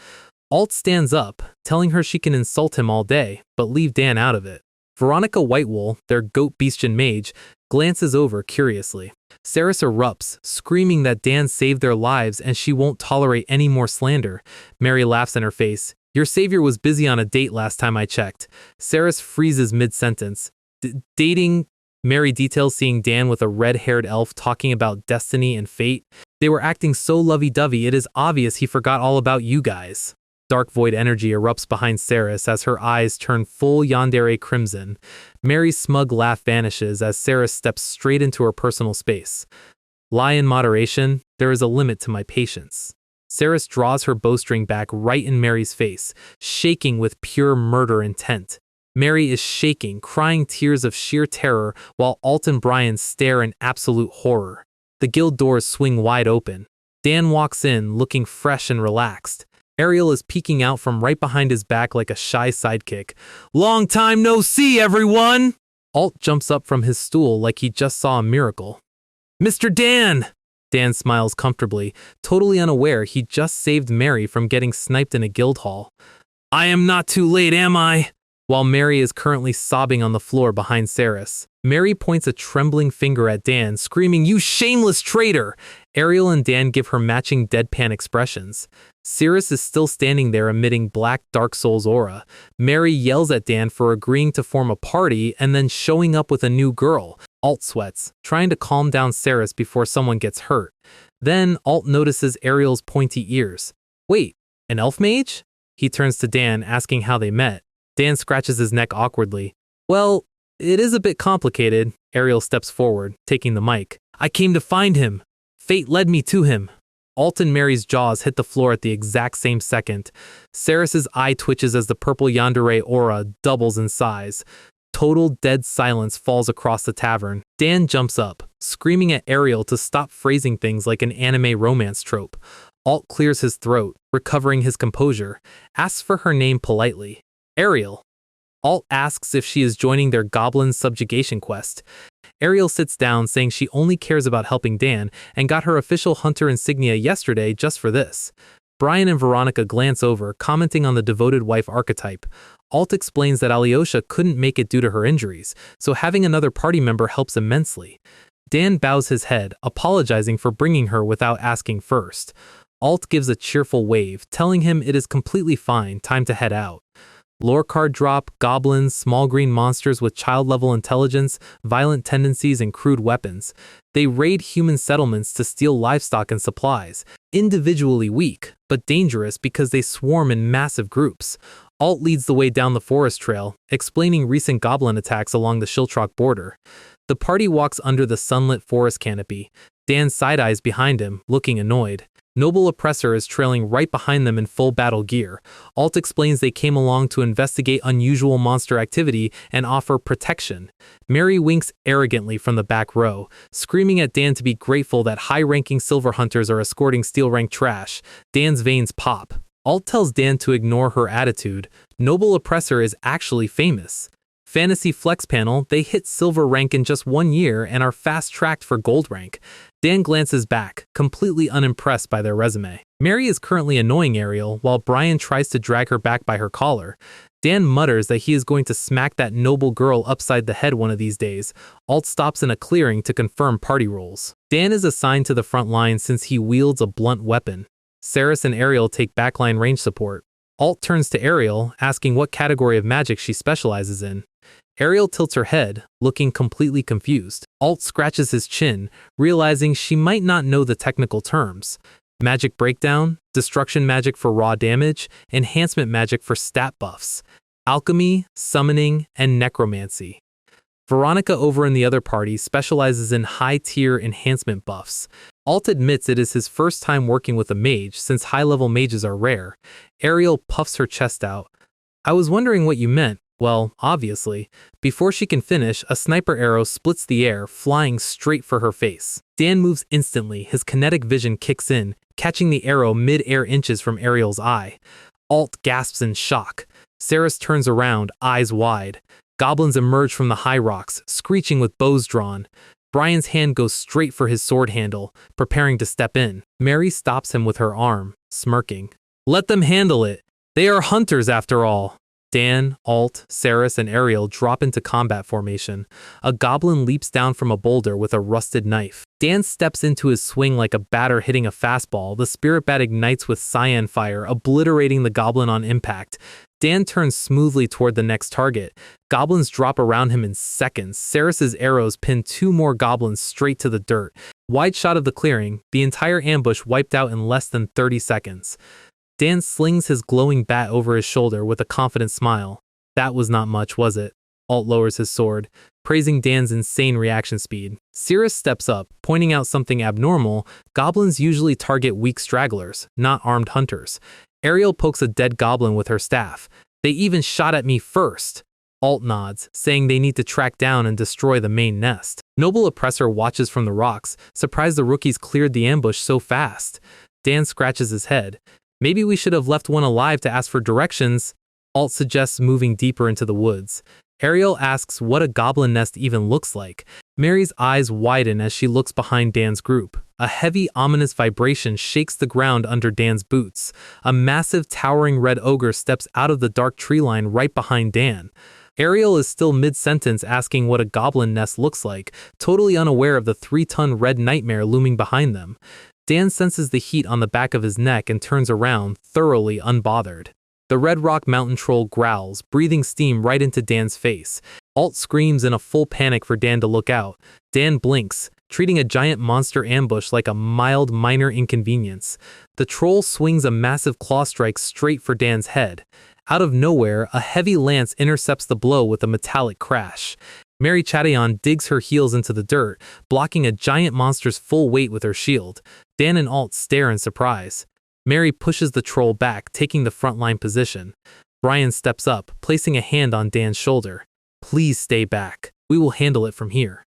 Alt stands up, telling her she can insult him all day, but leave Dan out of it. Veronica Whitewool, their goat beastian mage, glances over curiously. Saris erupts, screaming that Dan saved their lives and she won't tolerate any more slander. Mary laughs in her face. Your savior was busy on a date last time I checked. Saris freezes mid-sentence. Dating? Mary details seeing Dan with a red-haired elf talking about destiny and fate. They were acting so lovey-dovey it is obvious he forgot all about you guys. Dark void energy erupts behind Saris as her eyes turn full yandere crimson. Mary's smug laugh vanishes as Saris steps straight into her personal space. Lie in moderation, there is a limit to my patience. Saris draws her bowstring back right in Mary's face, shaking with pure murder intent. Mary is shaking, crying tears of sheer terror while Alt and Brian stare in absolute horror. The guild doors swing wide open. Dan walks in, looking fresh and relaxed. Ariel is peeking out from right behind his back like a shy sidekick. "Long time no see, everyone!" Alt jumps up from his stool like he just saw a miracle. "Mr. Dan!" Dan smiles comfortably, totally unaware he just saved Mary from getting sniped in a guild hall. "I am not too late, am I?" While Mary is currently sobbing on the floor behind Saris. Mary points a trembling finger at Dan, screaming, "You shameless traitor!" Ariel and Dan give her matching deadpan expressions. Saris is still standing there emitting black Dark Souls aura. Mary yells at Dan for agreeing to form a party and then showing up with a new girl. Alt sweats, trying to calm down Saris before someone gets hurt. Then Alt notices Ariel's pointy ears. "Wait, an elf mage?" He turns to Dan, asking how they met. Dan scratches his neck awkwardly. "Well, it is a bit complicated." Ariel steps forward, taking the mic. "I came to find him. Fate led me to him." Alt and Mary's jaws hit the floor at the exact same second. Saris's eye twitches as the purple yandere aura doubles in size. Total dead silence falls across the tavern. Dan jumps up, screaming at Ariel to stop phrasing things like an anime romance trope. Alt clears his throat, recovering his composure, asks for her name politely. "Ariel." Alt asks if she is joining their goblin subjugation quest. Ariel sits down, saying she only cares about helping Dan and got her official hunter insignia yesterday just for this. Brian and Veronica glance over, commenting on the devoted wife archetype. Alt explains that Alyosha couldn't make it due to her injuries, so having another party member helps immensely. Dan bows his head, apologizing for bringing her without asking first. Alt gives a cheerful wave, telling him it is completely fine, time to head out. Lore card drop, goblins, small green monsters with child-level intelligence, violent tendencies, and crude weapons. They raid human settlements to steal livestock and supplies. Individually weak, but dangerous because they swarm in massive groups. Alt leads the way down the forest trail, explaining recent goblin attacks along the Shiltrock border. The party walks under the sunlit forest canopy. Dan side-eyes behind him, looking annoyed. Noble Oppressor is trailing right behind them in full battle gear. Alt explains they came along to investigate unusual monster activity and offer protection. Mary winks arrogantly from the back row, screaming at Dan to be grateful that high-ranking silver hunters are escorting steel-rank trash. Dan's veins pop. Alt tells Dan to ignore her attitude. Noble Oppressor is actually famous. Fantasy Flex Panel, they hit silver rank in just 1 year and are fast-tracked for gold rank. Dan glances back, completely unimpressed by their resume. Mary is currently annoying Ariel, while Brian tries to drag her back by her collar. Dan mutters that he is going to smack that noble girl upside the head one of these days. Alt stops in a clearing to confirm party roles. Dan is assigned to the front line since he wields a blunt weapon. Saris and Ariel take backline range support. Alt turns to Ariel, asking what category of magic she specializes in. Ariel tilts her head, looking completely confused. Alt scratches his chin, realizing she might not know the technical terms. Magic breakdown, destruction magic for raw damage, enhancement magic for stat buffs, alchemy, summoning, and necromancy. Veronica over in the other party specializes in high-tier enhancement buffs. Alt admits it is his first time working with a mage since high-level mages are rare. Ariel puffs her chest out. "I was wondering what you meant." Well, obviously. Before she can finish, a sniper arrow splits the air, flying straight for her face. Dan moves instantly, his kinetic vision kicks in, catching the arrow mid-air inches from Ariel's eye. Alt gasps in shock. Saris turns around, eyes wide. Goblins emerge from the high rocks, screeching with bows drawn. Brian's hand goes straight for his sword handle, preparing to step in. Mary stops him with her arm, smirking. "Let them handle it. They are hunters after all." Dan, Alt, Saris, and Ariel drop into combat formation. A goblin leaps down from a boulder with a rusted knife. Dan steps into his swing like a batter hitting a fastball. The spirit bat ignites with cyan fire, obliterating the goblin on impact. Dan turns smoothly toward the next target. Goblins drop around him in seconds. Saris's arrows pin 2 more goblins straight to the dirt. Wide shot of the clearing, the entire ambush wiped out in less than 30 seconds. Dan slings his glowing bat over his shoulder with a confident smile. That was not much, was it? Alt lowers his sword, praising Dan's insane reaction speed. Cirrus steps up, pointing out something abnormal. Goblins usually target weak stragglers, not armed hunters. Ariel pokes a dead goblin with her staff. They even shot at me first. Alt nods, saying they need to track down and destroy the main nest. Noble Oppressor watches from the rocks, surprised the rookies cleared the ambush so fast. Dan scratches his head. Maybe we should have left one alive to ask for directions. Alt suggests moving deeper into the woods. Ariel asks what a goblin nest even looks like. Mary's eyes widen as she looks behind Dan's group. A heavy, ominous vibration shakes the ground under Dan's boots. A massive, towering red ogre steps out of the dark tree line right behind Dan. Ariel is still mid-sentence asking what a goblin nest looks like, totally unaware of the 3-ton red nightmare looming behind them. Dan senses the heat on the back of his neck and turns around, thoroughly unbothered. The Red Rock Mountain Troll growls, breathing steam right into Dan's face. Alt screams in a full panic for Dan to look out. Dan blinks, treating a giant monster ambush like a mild, minor inconvenience. The troll swings a massive claw strike straight for Dan's head. Out of nowhere, a heavy lance intercepts the blow with a metallic crash. Mary Chatayon digs her heels into the dirt, blocking a giant monster's full weight with her shield. Dan and Alt stare in surprise. Mary pushes the troll back, taking the frontline position. Brian steps up, placing a hand on Dan's shoulder. Please stay back. We will handle it from here.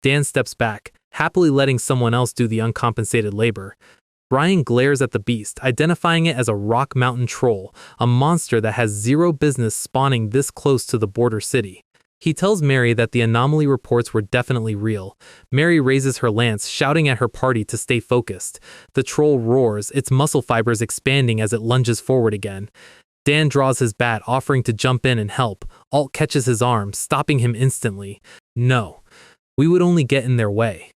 Dan steps back, happily letting someone else do the uncompensated labor. Brian glares at the beast, identifying it as a rock mountain troll, a monster that has zero business spawning this close to the border city. He tells Mary that the anomaly reports were definitely real. Mary raises her lance, shouting at her party to stay focused. The troll roars, its muscle fibers expanding as it lunges forward again. Dan draws his bat, offering to jump in and help. Alt catches his arm, stopping him instantly. No, we would only get in their way.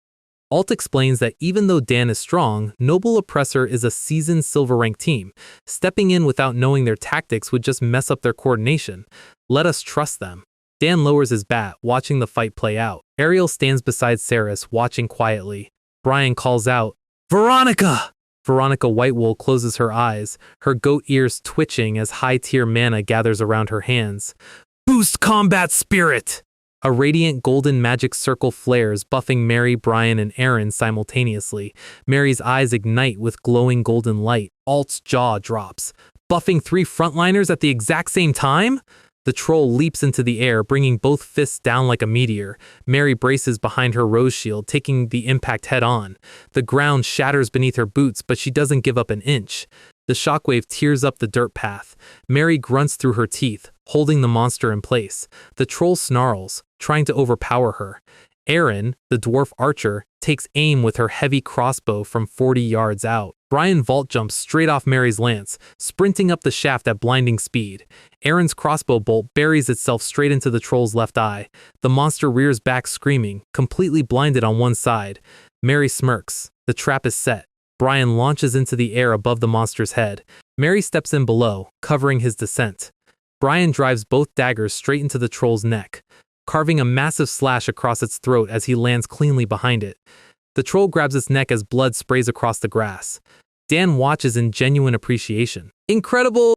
Alt explains that even though Dan is strong, Noble Oppressor is a seasoned silver rank team. Stepping in without knowing their tactics would just mess up their coordination. Let us trust them. Dan lowers his bat, watching the fight play out. Ariel stands beside Saris, watching quietly. Brian calls out, "Veronica!" Veronica Whitewool closes her eyes, her goat ears twitching as high-tier mana gathers around her hands. "Boost combat spirit!" A radiant golden magic circle flares, buffing Mary, Brian, and Aaron simultaneously. Mary's eyes ignite with glowing golden light. Alt's jaw drops. Buffing 3 frontliners at the exact same time? The troll leaps into the air, bringing both fists down like a meteor. Mary braces behind her rose shield, taking the impact head-on. The ground shatters beneath her boots, but she doesn't give up an inch. The shockwave tears up the dirt path. Mary grunts through her teeth, holding the monster in place. The troll snarls, trying to overpower her. Aaron, the dwarf archer, takes aim with her heavy crossbow from 40 yards out. Brian vault jumps straight off Mary's lance, sprinting up the shaft at blinding speed. Aaron's crossbow bolt buries itself straight into the troll's left eye. The monster rears back screaming, completely blinded on one side. Mary smirks. The trap is set. Brian launches into the air above the monster's head. Mary steps in below, covering his descent. Brian drives both daggers straight into the troll's neck, carving a massive slash across its throat as he lands cleanly behind it. The troll grabs its neck as blood sprays across the grass. Dan watches in genuine appreciation. Incredible!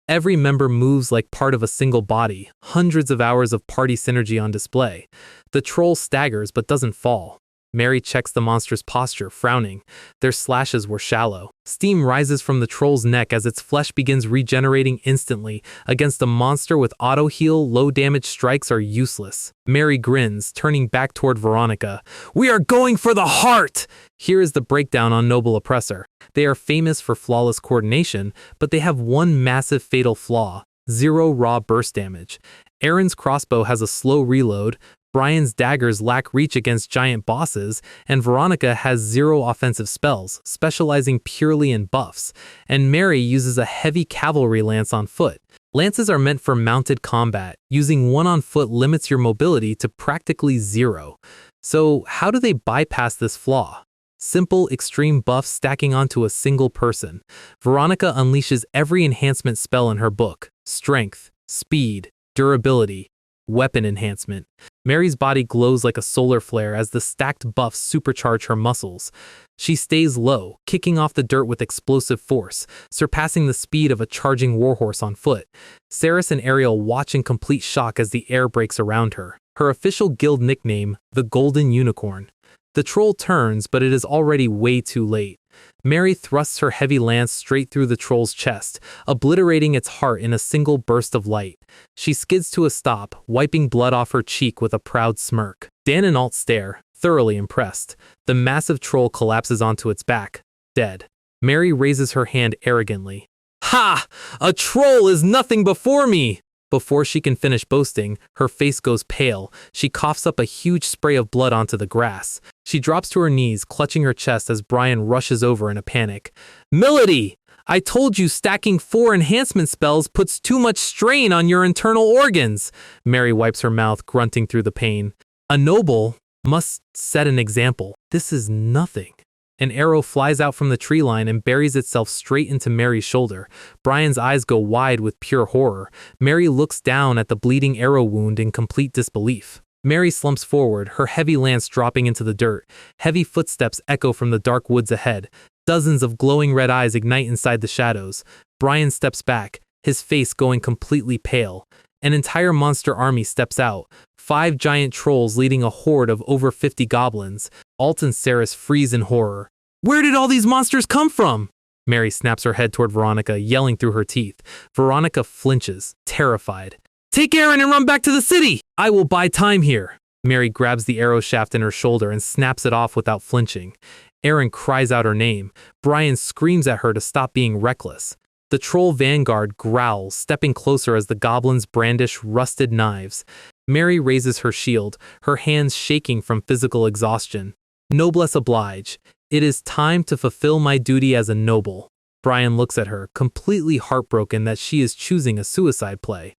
Every member moves like part of a single body, hundreds of hours of party synergy on display. The troll staggers but doesn't fall. Mary checks the monster's posture, frowning. Their slashes were shallow. Steam rises from the troll's neck as its flesh begins regenerating instantly. Against a monster with auto-heal, low-damage strikes are useless. Mary grins, turning back toward Veronica. "We are going for the heart!" Here is the breakdown on Noble Oppressor. They are famous for flawless coordination, but they have one massive fatal flaw: 0 raw burst damage. Aaron's crossbow has a slow reload, Brian's daggers lack reach against giant bosses, and Veronica has 0 offensive spells, specializing purely in buffs, and Mary uses a heavy cavalry lance on foot. Lances are meant for mounted combat. Using one on foot limits your mobility to practically 0. So how do they bypass this flaw? Simple, extreme buffs stacking onto a single person. Veronica unleashes every enhancement spell in her book: strength, speed, durability, weapon enhancement. Mary's body glows like a solar flare as the stacked buffs supercharge her muscles. She stays low, kicking off the dirt with explosive force, surpassing the speed of a charging warhorse on foot. Ceres and Ariel watch in complete shock as the air breaks around her. Her official guild nickname, the Golden Unicorn. The troll turns, but it is already way too late. Mary thrusts her heavy lance straight through the troll's chest, obliterating its heart in a single burst of light. She skids to a stop, wiping blood off her cheek with a proud smirk. Dan and Alt stare, thoroughly impressed. The massive troll collapses onto its back, dead. Mary raises her hand arrogantly. Ha! A troll is nothing before me! Before she can finish boasting, her face goes pale. She coughs up a huge spray of blood onto the grass. She drops to her knees, clutching her chest as Brian rushes over in a panic. Melody! I told you stacking 4 enhancement spells puts too much strain on your internal organs. Mary wipes her mouth, grunting through the pain. A noble must set an example. This is nothing. An arrow flies out from the tree line and buries itself straight into Mary's shoulder. Brian's eyes go wide with pure horror. Mary looks down at the bleeding arrow wound in complete disbelief. Mary slumps forward, her heavy lance dropping into the dirt. Heavy footsteps echo from the dark woods ahead. Dozens of glowing red eyes ignite inside the shadows. Brian steps back, his face going completely pale. An entire monster army steps out. 5 giant trolls leading a horde of over 50 goblins. Alt and Ceres freeze in horror. Where did all these monsters come from? Mary snaps her head toward Veronica, yelling through her teeth. Veronica flinches, terrified. Take Aaron and run back to the city! I will buy time here. Mary grabs the arrow shaft in her shoulder and snaps it off without flinching. Aaron cries out her name. Brian screams at her to stop being reckless. The troll vanguard growls, stepping closer as the goblins brandish rusted knives. Mary raises her shield, her hands shaking from physical exhaustion. Noblesse oblige. It is time to fulfill my duty as a noble. Brian looks at her, completely heartbroken that she is choosing a suicide play.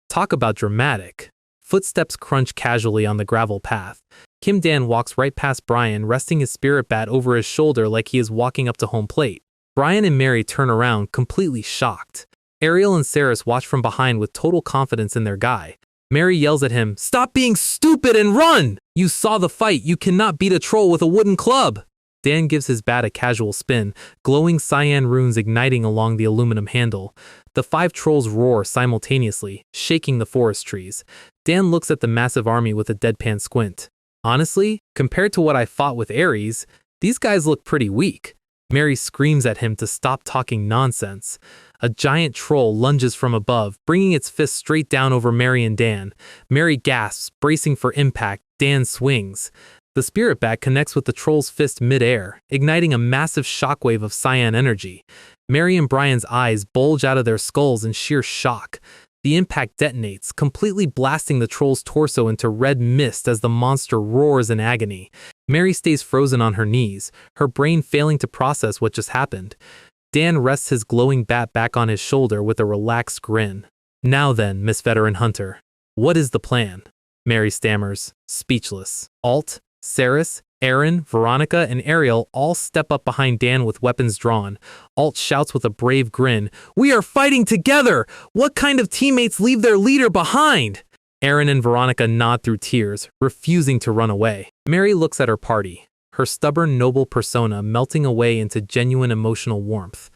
Talk about dramatic. Footsteps crunch casually on the gravel path. Kim Dan walks right past Brian, resting his spirit bat over his shoulder like he is walking up to home plate. Brian and Mary turn around, completely shocked. Ariel and Ceres watch from behind with total confidence in their guy. Mary yells at him, "Stop being stupid and run! You saw the fight, you cannot beat a troll with a wooden club!" Dan gives his bat a casual spin, glowing cyan runes igniting along the aluminum handle. The 5 trolls roar simultaneously, shaking the forest trees. Dan looks at the massive army with a deadpan squint. Honestly, compared to what I fought with Ares, these guys look pretty weak. Mary screams at him to stop talking nonsense. A giant troll lunges from above, bringing its fist straight down over Mary and Dan. Mary gasps, bracing for impact. Dan swings. The spirit bat connects with the troll's fist mid-air, igniting a massive shockwave of cyan energy. Mary and Brian's eyes bulge out of their skulls in sheer shock. The impact detonates, completely blasting the troll's torso into red mist as the monster roars in agony. Mary stays frozen on her knees, her brain failing to process what just happened. Dan rests his glowing bat back on his shoulder with a relaxed grin. Now then, Miss Veteran Hunter, what is the plan? Mary stammers, speechless. Alt, Ceres, Aaron, Veronica, and Ariel all step up behind Dan with weapons drawn. Alt shouts with a brave grin, "We are fighting together! What kind of teammates leave their leader behind?" Aaron and Veronica nod through tears, refusing to run away. Mary looks at her party, her stubborn noble persona melting away into genuine emotional warmth.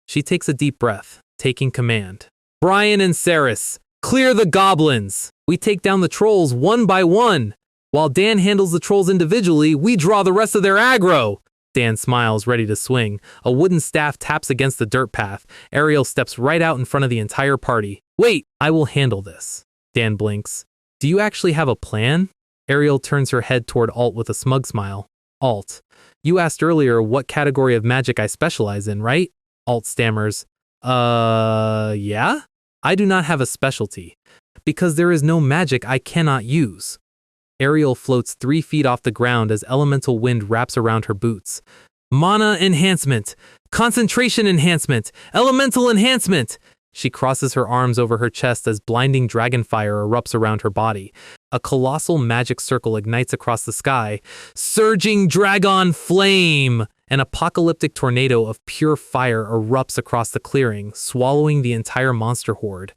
She takes a deep breath, taking command. Brian and Ceres, clear the goblins! We take down the trolls one by one! While Dan handles the trolls individually, we draw the rest of their aggro! Dan smiles, ready to swing. A wooden staff taps against the dirt path. Ariel steps right out in front of the entire party. Wait, I will handle this. Dan blinks. Do you actually have a plan? Ariel turns her head toward Alt with a smug smile. Alt, you asked earlier what category of magic I specialize in, right? Alt stammers. Yeah? I do not have a specialty, because there is no magic I cannot use. Ariel floats 3 feet off the ground as elemental wind wraps around her boots. Mana enhancement! Concentration enhancement! Elemental enhancement! She crosses her arms over her chest as blinding dragon fire erupts around her body. A colossal magic circle ignites across the sky. Surging dragon flame! An apocalyptic tornado of pure fire erupts across the clearing, swallowing the entire monster horde.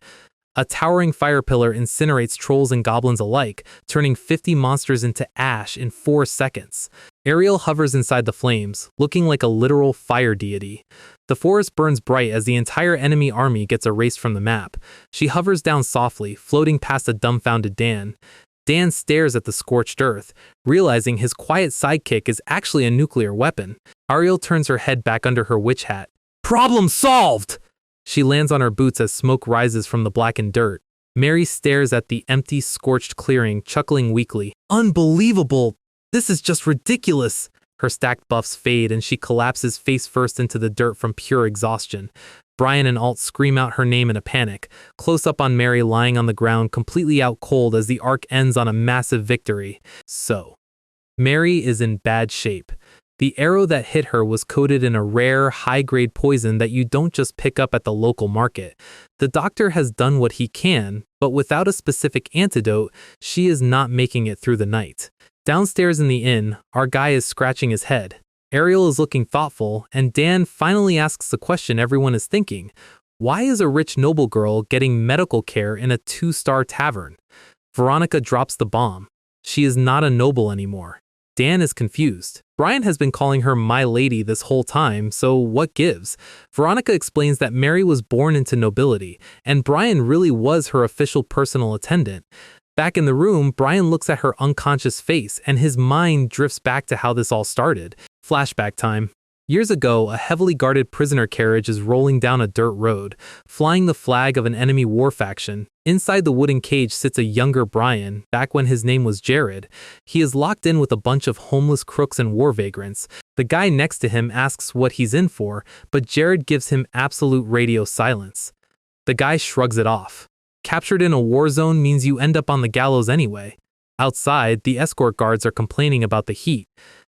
A towering fire pillar incinerates trolls and goblins alike, turning 50 monsters into ash in 4 seconds. Ariel hovers inside the flames, looking like a literal fire deity. The forest burns bright as the entire enemy army gets erased from the map. She hovers down softly, floating past a dumbfounded Dan. Dan stares at the scorched earth, realizing his quiet sidekick is actually a nuclear weapon. Ariel turns her head back under her witch hat. Problem solved! She lands on her boots as smoke rises from the blackened dirt. Mary stares at the empty, scorched clearing, chuckling weakly. Unbelievable! This is just ridiculous! Her stacked buffs fade and she collapses face first into the dirt from pure exhaustion. Brian and Alt scream out her name in a panic, close up on Mary lying on the ground completely out cold as the arc ends on a massive victory. So, Mary is in bad shape. The arrow that hit her was coated in a rare, high-grade poison that you don't just pick up at the local market. The doctor has done what he can, but without a specific antidote, she is not making it through the night. Downstairs in the inn, our guy is scratching his head. Ariel is looking thoughtful, and Dan finally asks the question everyone is thinking. Why is a rich noble girl getting medical care in a 2-star tavern? Veronica drops the bomb. She is not a noble anymore. Dan is confused. Brian has been calling her my lady this whole time, so what gives? Veronica explains that Mary was born into nobility, and Brian really was her official personal attendant. Back in the room, Brian looks at her unconscious face, and his mind drifts back to how this all started. Flashback time. Years ago, a heavily guarded prisoner carriage is rolling down a dirt road, flying the flag of an enemy war faction. Inside the wooden cage sits a younger Brian, back when his name was Jared. He is locked in with a bunch of homeless crooks and war vagrants. The guy next to him asks what he's in for, but Jared gives him absolute radio silence. The guy shrugs it off. Captured in a war zone means you end up on the gallows anyway. Outside, the escort guards are complaining about the heat.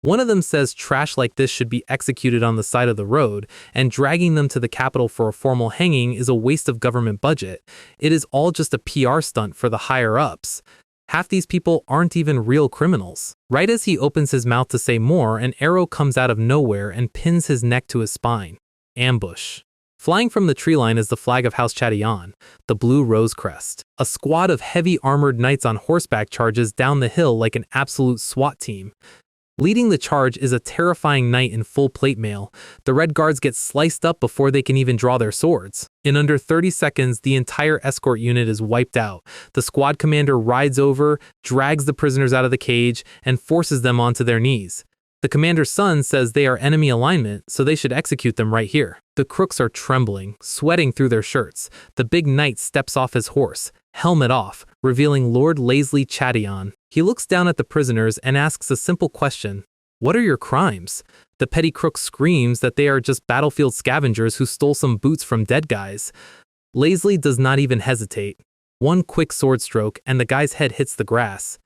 One of them says trash like this should be executed on the side of the road, and dragging them to the Capitol for a formal hanging is a waste of government budget. It is all just a PR stunt for the higher-ups. Half these people aren't even real criminals. Right as he opens his mouth to say more, an arrow comes out of nowhere and pins his neck to his spine. Ambush. Flying from the tree line is the flag of House Chadian, the blue rose crest. A squad of heavy armored knights on horseback charges down the hill like an absolute SWAT team. Leading the charge is a terrifying knight in full plate mail. The red guards get sliced up before they can even draw their swords. In under 30 seconds, the entire escort unit is wiped out. The squad commander rides over, drags the prisoners out of the cage, and forces them onto their knees. The commander's son says they are enemy alignment, so they should execute them right here. The crooks are trembling, sweating through their shirts. The big knight steps off his horse, helmet off, revealing Lord Lazely Chadian. He looks down at the prisoners and asks a simple question. What are your crimes? The petty crook screams that they are just battlefield scavengers who stole some boots from dead guys. Lazely does not even hesitate. One quick sword stroke and the guy's head hits the grass.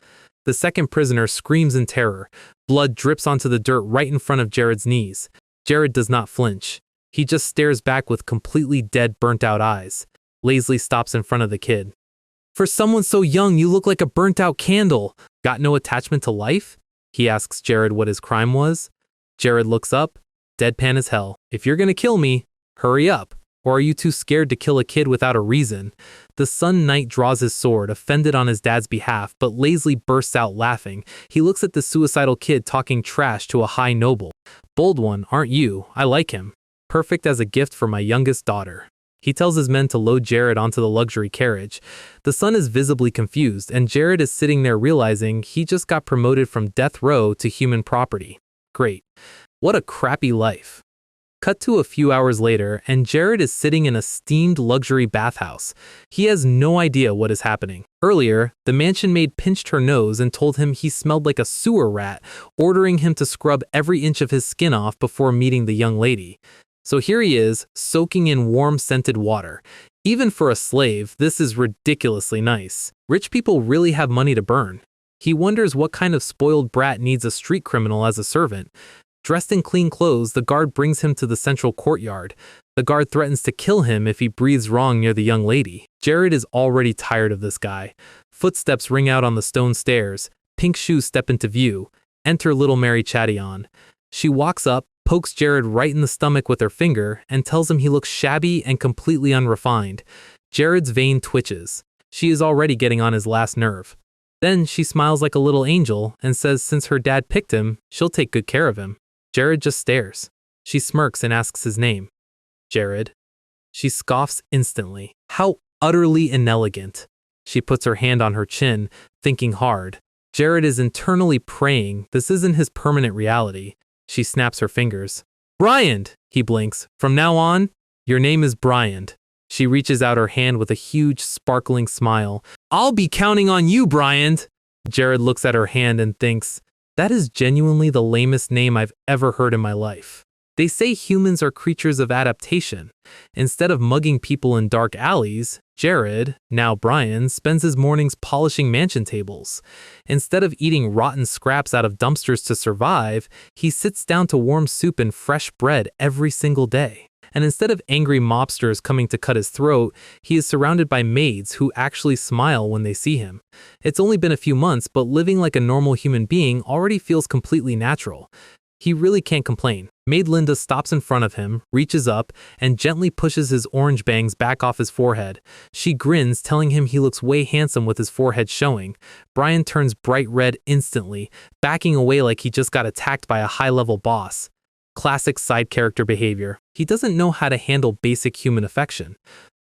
The second prisoner screams in terror. Blood drips onto the dirt right in front of Jared's knees. Jared does not flinch. He just stares back with completely dead, burnt-out eyes. Lazely stops in front of the kid. For someone so young, you look like a burnt-out candle. Got no attachment to life? He asks Jared what his crime was. Jared looks up, deadpan as hell. If you're gonna kill me, hurry up. Or are you too scared to kill a kid without a reason? The son knight draws his sword, offended on his dad's behalf, but Lazely bursts out laughing. He looks at the suicidal kid talking trash to a high noble. Bold one, aren't you? I like him. Perfect as a gift for my youngest daughter. He tells his men to load Jared onto the luxury carriage. The son is visibly confused, and Jared is sitting there realizing he just got promoted from death row to human property. Great. What a crappy life. Cut to a few hours later, and Jared is sitting in a steamed luxury bathhouse. He has no idea what is happening. Earlier, the mansion maid pinched her nose and told him he smelled like a sewer rat, ordering him to scrub every inch of his skin off before meeting the young lady. So here he is, soaking in warm scented water. Even for a slave, this is ridiculously nice. Rich people really have money to burn. He wonders what kind of spoiled brat needs a street criminal as a servant. Dressed in clean clothes, the guard brings him to the central courtyard. The guard threatens to kill him if he breathes wrong near the young lady. Jared is already tired of this guy. Footsteps ring out on the stone stairs. Pink shoes step into view. Enter little Mary Chadian. She walks up, pokes Jared right in the stomach with her finger, and tells him he looks shabby and completely unrefined. Jared's vein twitches. She is already getting on his last nerve. Then she smiles like a little angel and says since her dad picked him, she'll take good care of him. Jared just stares. She smirks and asks his name. Jared. She scoffs instantly. How utterly inelegant. She puts her hand on her chin, thinking hard. Jared is internally praying this isn't his permanent reality. She snaps her fingers. Brian! He blinks. From now on, your name is Brian. She reaches out her hand with a huge, sparkling smile. I'll be counting on you, Brian! Jared looks at her hand and thinks, that is genuinely the lamest name I've ever heard in my life. They say humans are creatures of adaptation. Instead of mugging people in dark alleys, Jared, now Brian, spends his mornings polishing mansion tables. Instead of eating rotten scraps out of dumpsters to survive, he sits down to warm soup and fresh bread every single day. And instead of angry mobsters coming to cut his throat, he is surrounded by maids who actually smile when they see him. It's only been a few months, but living like a normal human being already feels completely natural. He really can't complain. Maid Linda stops in front of him, reaches up, and gently pushes his orange bangs back off his forehead. She grins, telling him he looks way handsome with his forehead showing. Brian turns bright red instantly, backing away like he just got attacked by a high-level boss. Classic side character behavior. He doesn't know how to handle basic human affection.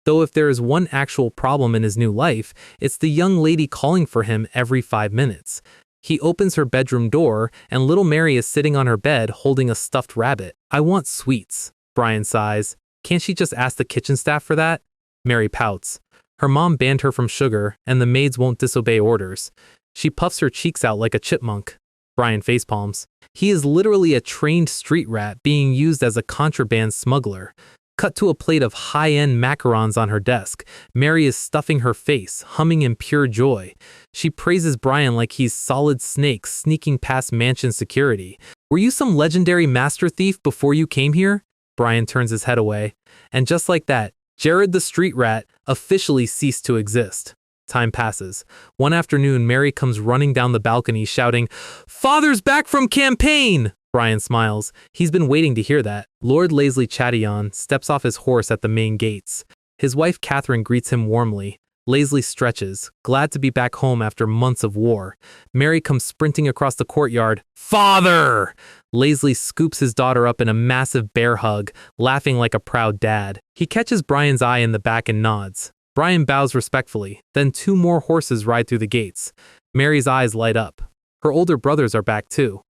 Though if there is one actual problem in his new life, it's the young lady calling for him every 5 minutes. He opens her bedroom door, and little Mary is sitting on her bed holding a stuffed rabbit. I want sweets, Brian sighs. Can't she just ask the kitchen staff for that? Mary pouts. Her mom banned her from sugar, and the maids won't disobey orders. She puffs her cheeks out like a chipmunk. Brian facepalms. He is literally a trained street rat being used as a contraband smuggler. Cut to a plate of high-end macarons on her desk. Mary is stuffing her face, humming in pure joy. She praises Brian like he's Solid Snake sneaking past mansion security. Were you some legendary master thief before you came here? Brian turns his head away. And just like that, Jared the street rat officially ceased to exist. Time passes. One afternoon, Mary comes running down the balcony shouting, "Father's back from campaign!" Brian smiles. He's been waiting to hear that. Lord Leslie Chatillon steps off his horse at the main gates. His wife Catherine greets him warmly. Leslie stretches, glad to be back home after months of war. Mary comes sprinting across the courtyard. "Father!" Leslie scoops his daughter up in a massive bear hug, laughing like a proud dad. He catches Brian's eye in the back and nods. Brian bows respectfully. Then 2 more horses ride through the gates. Mary's eyes light up. Her older brothers are back too.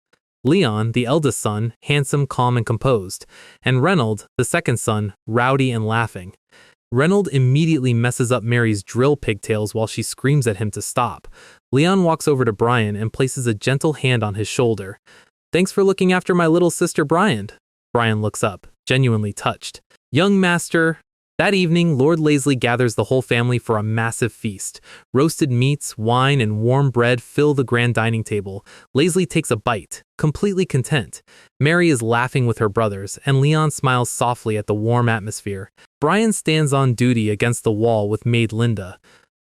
Leon, the eldest son, handsome, calm, and composed, and Reynold, the second son, rowdy and laughing. Reynold immediately messes up Mary's drill pigtails while she screams at him to stop. Leon walks over to Brian and places a gentle hand on his shoulder. "Thanks for looking after my little sister Brian." Brian looks up, genuinely touched. "Young master." That evening, Lord Leslie gathers the whole family for a massive feast. Roasted meats, wine, and warm bread fill the grand dining table. Leslie takes a bite, completely content. Mary is laughing with her brothers, and Leon smiles softly at the warm atmosphere. Brian stands on duty against the wall with maid Linda.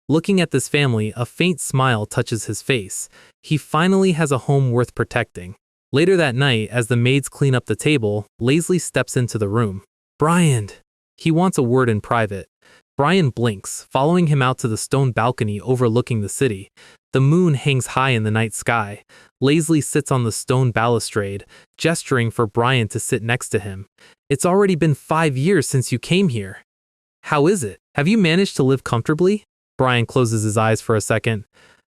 Looking at this family, a faint smile touches his face. He finally has a home worth protecting. Later that night, as the maids clean up the table, Leslie steps into the room. "Brian!" He wants a word in private. Brian blinks, following him out to the stone balcony overlooking the city. The moon hangs high in the night sky. Leslie sits on the stone balustrade, gesturing for Brian to sit next to him. "It's already been 5 years since you came here. How is it? Have you managed to live comfortably?" Brian closes his eyes for a second.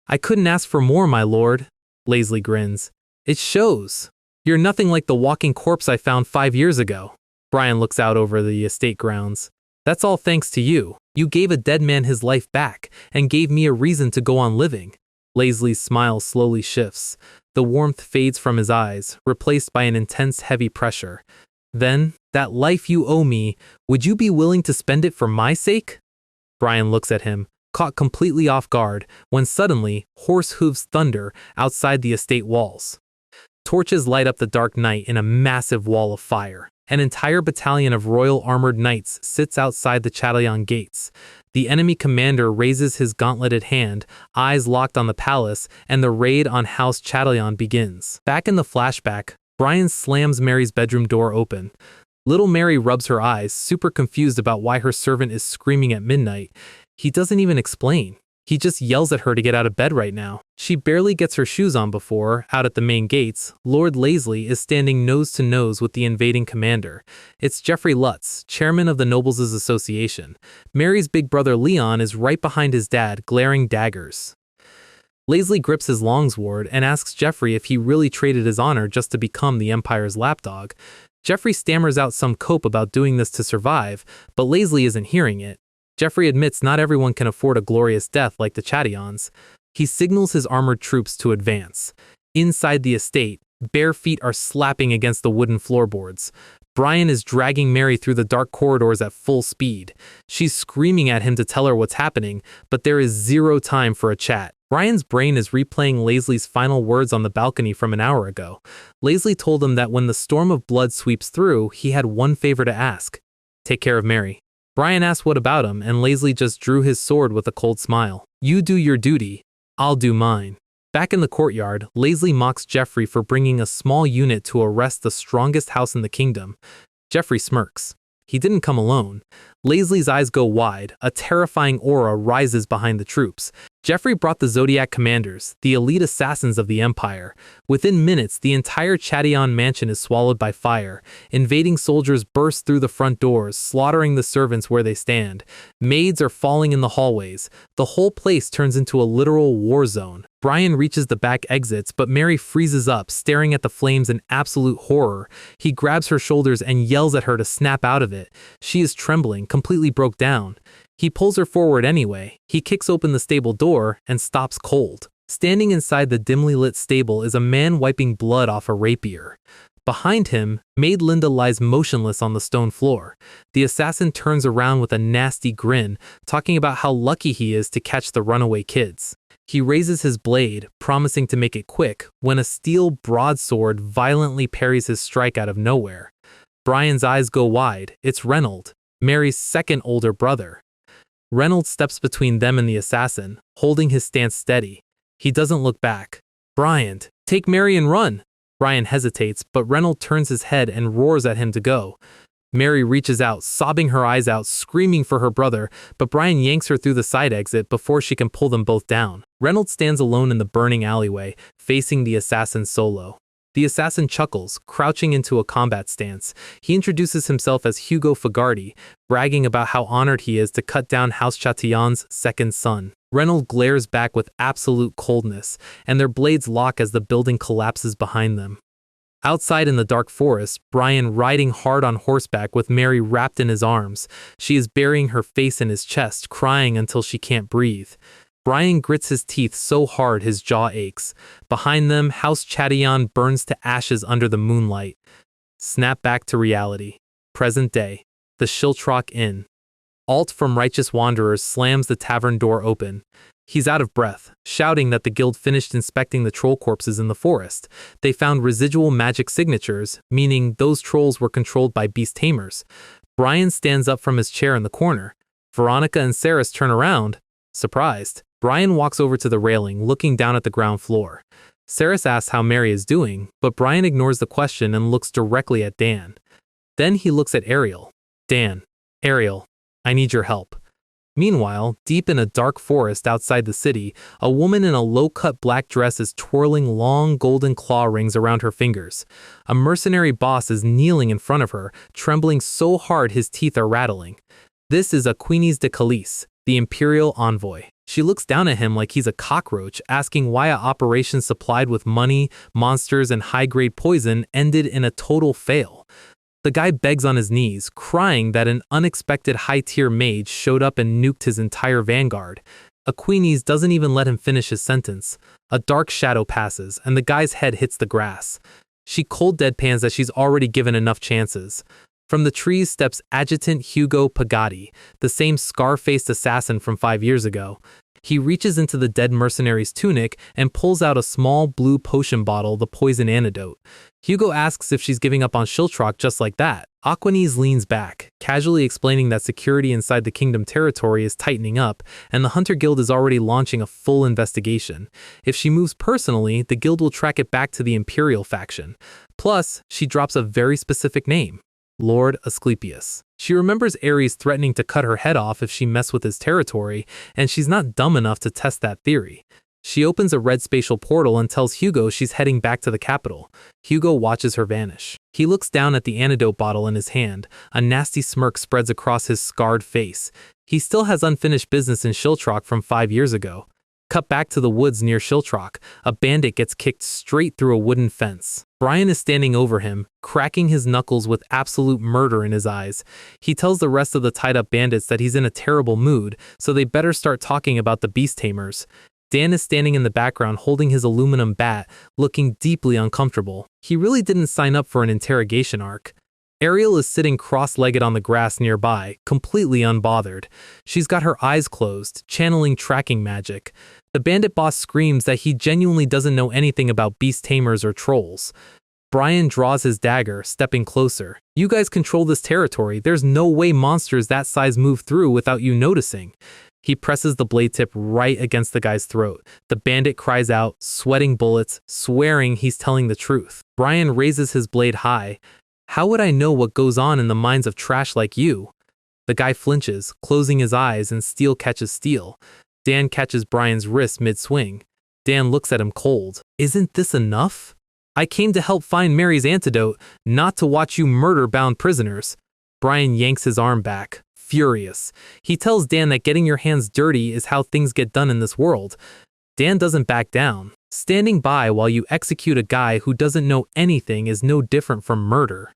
"I couldn't ask for more, my lord." Leslie grins. "It shows. You're nothing like the walking corpse I found 5 years ago." Brian looks out over the estate grounds. "That's all thanks to you. You gave a dead man his life back and gave me a reason to go on living." Leslie's smile slowly shifts. The warmth fades from his eyes, replaced by an intense, heavy pressure. "Then, that life you owe me, would you be willing to spend it for my sake?" Brian looks at him, caught completely off guard, when suddenly, horse hooves thunder outside the estate walls. Torches light up the dark night in a massive wall of fire. An entire battalion of royal armored knights sits outside the Chatillon gates. The enemy commander raises his gauntleted hand, eyes locked on the palace, and the raid on House Chatillon begins. Back in the flashback, Brian slams Mary's bedroom door open. Little Mary rubs her eyes, super confused about why her servant is screaming at midnight. He doesn't even explain. He just yells at her to get out of bed right now. She barely gets her shoes on before, out at the main gates, Lord Lazley is standing nose to nose with the invading commander. It's Jeffrey Lutz, chairman of the Nobles' Association. Mary's big brother Leon is right behind his dad, glaring daggers. Lazley grips his longsword and asks Jeffrey if he really traded his honor just to become the Empire's lapdog. Jeffrey stammers out some cope about doing this to survive, but Lazley isn't hearing it. Jeffrey admits not everyone can afford a glorious death like the Chatyons. He signals his armored troops to advance. Inside the estate, bare feet are slapping against the wooden floorboards. Brian is dragging Mary through the dark corridors at full speed. She's screaming at him to tell her what's happening, but there is zero time for a chat. Brian's brain is replaying Lazley's final words on the balcony from an hour ago. Lazley told him that when the storm of blood sweeps through, he had one favor to ask. Take care of Mary. Brian asked what about him, and Lazley just drew his sword with a cold smile. You do your duty, I'll do mine. Back in the courtyard, Lazley mocks Jeffrey for bringing a small unit to arrest the strongest house in the kingdom. Jeffrey smirks. He didn't come alone. Lazley's eyes go wide. A terrifying aura rises behind the troops. Jeffrey brought the Zodiac commanders, the elite assassins of the Empire. Within minutes, the entire Chatyon mansion is swallowed by fire. Invading soldiers burst through the front doors, slaughtering the servants where they stand. Maids are falling in the hallways. The whole place turns into a literal war zone. Brian reaches the back exits, but Mary freezes up, staring at the flames in absolute horror. He grabs her shoulders and yells at her to snap out of it. She is trembling, completely broke down. He pulls her forward anyway. He kicks open the stable door and stops cold. Standing inside the dimly lit stable is a man wiping blood off a rapier. Behind him, Maid Linda lies motionless on the stone floor. The assassin turns around with a nasty grin, talking about how lucky he is to catch the runaway kids. He raises his blade, promising to make it quick, when a steel broadsword violently parries his strike out of nowhere. Brian's eyes go wide. It's Reynold, Mary's second older brother. Reynolds steps between them and the assassin, holding his stance steady. He doesn't look back. Brian, take Mary and run. Brian hesitates, but Reynolds turns his head and roars at him to go. Mary reaches out, sobbing her eyes out, screaming for her brother, but Brian yanks her through the side exit before she can pull them both down. Reynolds stands alone in the burning alleyway, facing the assassin solo. The assassin chuckles, crouching into a combat stance. He introduces himself as Hugo Fagardi, bragging about how honored he is to cut down House Chatyon's second son. Reynolds glares back with absolute coldness, and their blades lock as the building collapses behind them. Outside in the dark forest, Brian riding hard on horseback with Mary wrapped in his arms. She is burying her face in his chest, crying until she can't breathe. Brian grits his teeth so hard his jaw aches. Behind them, House Chatyon burns to ashes under the moonlight. Snap back to reality. Present day. The Shiltrock Inn. Alt from Righteous Wanderers slams the tavern door open. He's out of breath, shouting that the guild finished inspecting the troll corpses in the forest. They found residual magic signatures, meaning those trolls were controlled by beast tamers. Brian stands up from his chair in the corner. Veronica and Saris turn around, surprised. Brian walks over to the railing, looking down at the ground floor. Saris asks how Mary is doing, but Brian ignores the question and looks directly at Dan. Then he looks at Ariel. Dan, Ariel, I need your help. Meanwhile, deep in a dark forest outside the city, a woman in a low-cut black dress is twirling long golden claw rings around her fingers. A mercenary boss is kneeling in front of her, trembling so hard his teeth are rattling. This is Aquines de Calice, the Imperial Envoy. She looks down at him like he's a cockroach, asking why an operation supplied with money, monsters, and high-grade poison ended in a total fail. The guy begs on his knees, crying that an unexpected high-tier mage showed up and nuked his entire vanguard. Aquines doesn't even let him finish his sentence. A dark shadow passes, and the guy's head hits the grass. She cold deadpans that she's already given enough chances. From the trees steps Adjutant Hugo Pagati, the same scar-faced assassin from 5 years ago. He reaches into the dead mercenary's tunic and pulls out a small blue potion bottle, the poison antidote. Hugo asks if she's giving up on Shiltrock just like that. Aquines leans back, casually explaining that security inside the kingdom territory is tightening up, and the Hunter Guild is already launching a full investigation. If she moves personally, the guild will track it back to the Imperial faction. Plus, she drops a very specific name. Lord Asclepius. She remembers Ares threatening to cut her head off if she messed with his territory, and she's not dumb enough to test that theory. She opens a red spatial portal and tells Hugo she's heading back to the capital. Hugo watches her vanish. He looks down at the antidote bottle in his hand. A nasty smirk spreads across his scarred face. He still has unfinished business in Shiltrock from 5 years ago. Cut back to the woods near Shiltrock. A bandit gets kicked straight through a wooden fence. Brian is standing over him, cracking his knuckles with absolute murder in his eyes. He tells the rest of the tied-up bandits that he's in a terrible mood, so they better start talking about the beast tamers. Dan is standing in the background holding his aluminum bat, looking deeply uncomfortable. He really didn't sign up for an interrogation arc. Ariel is sitting cross-legged on the grass nearby, completely unbothered. She's got her eyes closed, channeling tracking magic. The bandit boss screams that he genuinely doesn't know anything about beast tamers or trolls. Brian draws his dagger, stepping closer. You guys control this territory. There's no way monsters that size move through without you noticing. He presses the blade tip right against the guy's throat. The bandit cries out, sweating bullets, swearing he's telling the truth. Brian raises his blade high. How would I know what goes on in the minds of trash like you? The guy flinches, closing his eyes, and steel catches steel. Dan catches Brian's wrist mid-swing. Dan looks at him cold. Isn't this enough? I came to help find Mary's antidote, not to watch you murder bound prisoners. Brian yanks his arm back, furious. He tells Dan that getting your hands dirty is how things get done in this world. Dan doesn't back down. Standing by while you execute a guy who doesn't know anything is no different from murder.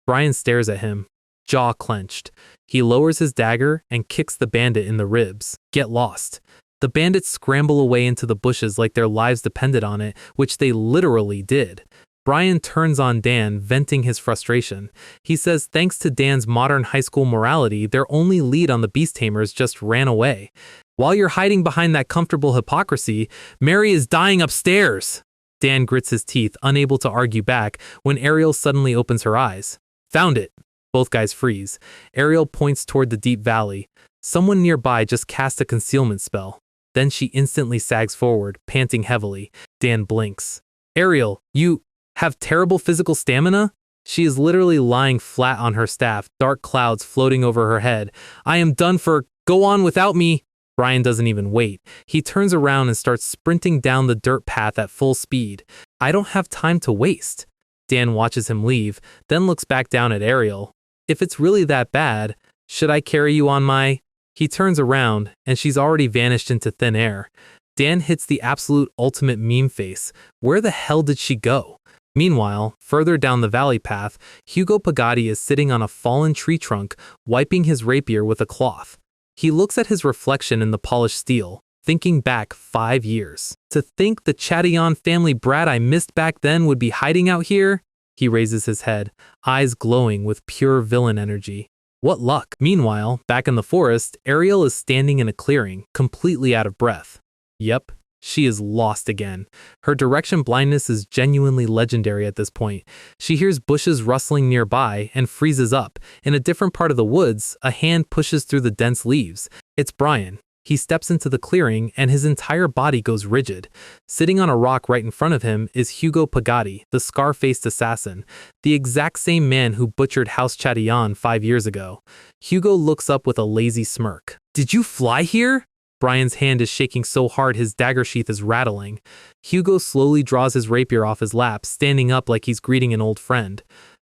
Brian stares at him, jaw clenched. He lowers his dagger and kicks the bandit in the ribs. Get lost. The bandits scramble away into the bushes like their lives depended on it, which they literally did. Brian turns on Dan, venting his frustration. He says thanks to Dan's modern high school morality, their only lead on the beast tamers just ran away. While you're hiding behind that comfortable hypocrisy, Mary is dying upstairs. Dan grits his teeth, unable to argue back, when Ariel suddenly opens her eyes. Found it. Both guys freeze. Ariel points toward the deep valley. Someone nearby just cast a concealment spell. Then she instantly sags forward, panting heavily. Dan blinks. Ariel, you have terrible physical stamina? She is literally lying flat on her staff, dark clouds floating over her head. I am done for. Go on without me. Brian doesn't even wait. He turns around and starts sprinting down the dirt path at full speed. I don't have time to waste. Dan watches him leave, then looks back down at Ariel. If it's really that bad, should I carry you on my... He turns around, and she's already vanished into thin air. Dan hits the absolute ultimate meme face. Where the hell did she go? Meanwhile, further down the valley path, Hugo Pagadi is sitting on a fallen tree trunk, wiping his rapier with a cloth. He looks at his reflection in the polished steel, thinking back 5 years. To think the Chatillon family brat I missed back then would be hiding out here? He raises his head, eyes glowing with pure villain energy. What luck! Meanwhile, back in the forest, Ariel is standing in a clearing, completely out of breath. Yep, she is lost again. Her direction blindness is genuinely legendary at this point. She hears bushes rustling nearby and freezes up. In a different part of the woods, a hand pushes through the dense leaves. It's Brian. He steps into the clearing and his entire body goes rigid. Sitting on a rock right in front of him is Hugo Pagadi, the scar-faced assassin, the exact same man who butchered House Chatillon 5 years ago. Hugo looks up with a lazy smirk. Did you fly here? Brian's hand is shaking so hard his dagger sheath is rattling. Hugo slowly draws his rapier off his lap, standing up like he's greeting an old friend.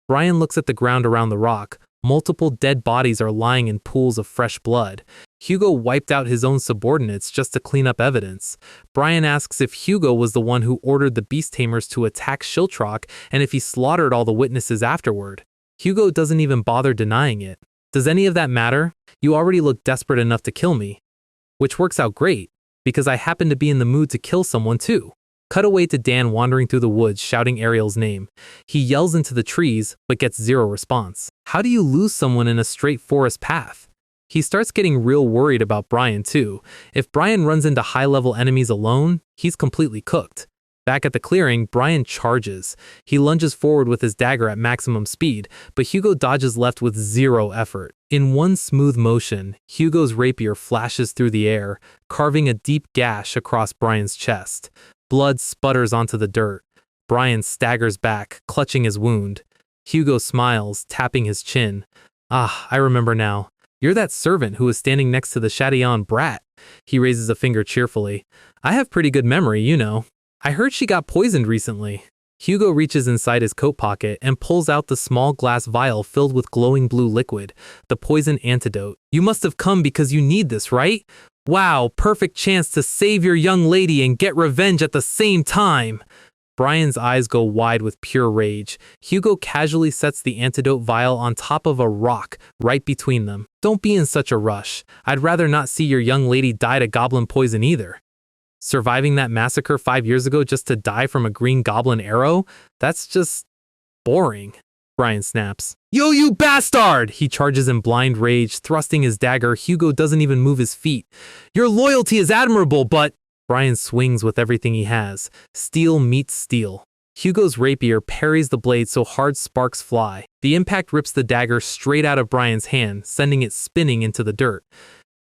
Brian looks at the ground around the rock. Multiple dead bodies are lying in pools of fresh blood. Hugo wiped out his own subordinates just to clean up evidence. Brian asks if Hugo was the one who ordered the beast tamers to attack Shiltrock and if he slaughtered all the witnesses afterward. Hugo doesn't even bother denying it. Does any of that matter? You already look desperate enough to kill me. Which works out great, because I happen to be in the mood to kill someone too. Cut away to Dan wandering through the woods shouting Ariel's name. He yells into the trees, but gets zero response. How do you lose someone in a straight forest path? He starts getting real worried about Brian too. If Brian runs into high-level enemies alone, he's completely cooked. Back at the clearing, Brian charges. He lunges forward with his dagger at maximum speed, but Hugo dodges left with zero effort. In one smooth motion, Hugo's rapier flashes through the air, carving a deep gash across Brian's chest. Blood sputters onto the dirt. Brian staggers back, clutching his wound. Hugo smiles, tapping his chin. Ah, I remember now. You're that servant who was standing next to the Chatillon brat. He raises a finger cheerfully. I have pretty good memory, you know. I heard she got poisoned recently. Hugo reaches inside his coat pocket and pulls out the small glass vial filled with glowing blue liquid, the poison antidote. You must have come because you need this, right? Wow, perfect chance to save your young lady and get revenge at the same time. Brian's eyes go wide with pure rage. Hugo casually sets the antidote vial on top of a rock right between them. Don't be in such a rush. I'd rather not see your young lady die to goblin poison either. Surviving that massacre 5 years ago just to die from a green goblin arrow? That's just boring. Brian snaps. Yo, you bastard! He charges in blind rage, thrusting his dagger. Hugo doesn't even move his feet. Your loyalty is admirable, but... Brian swings with everything he has. Steel meets steel. Hugo's rapier parries the blade so hard sparks fly. The impact rips the dagger straight out of Brian's hand, sending it spinning into the dirt.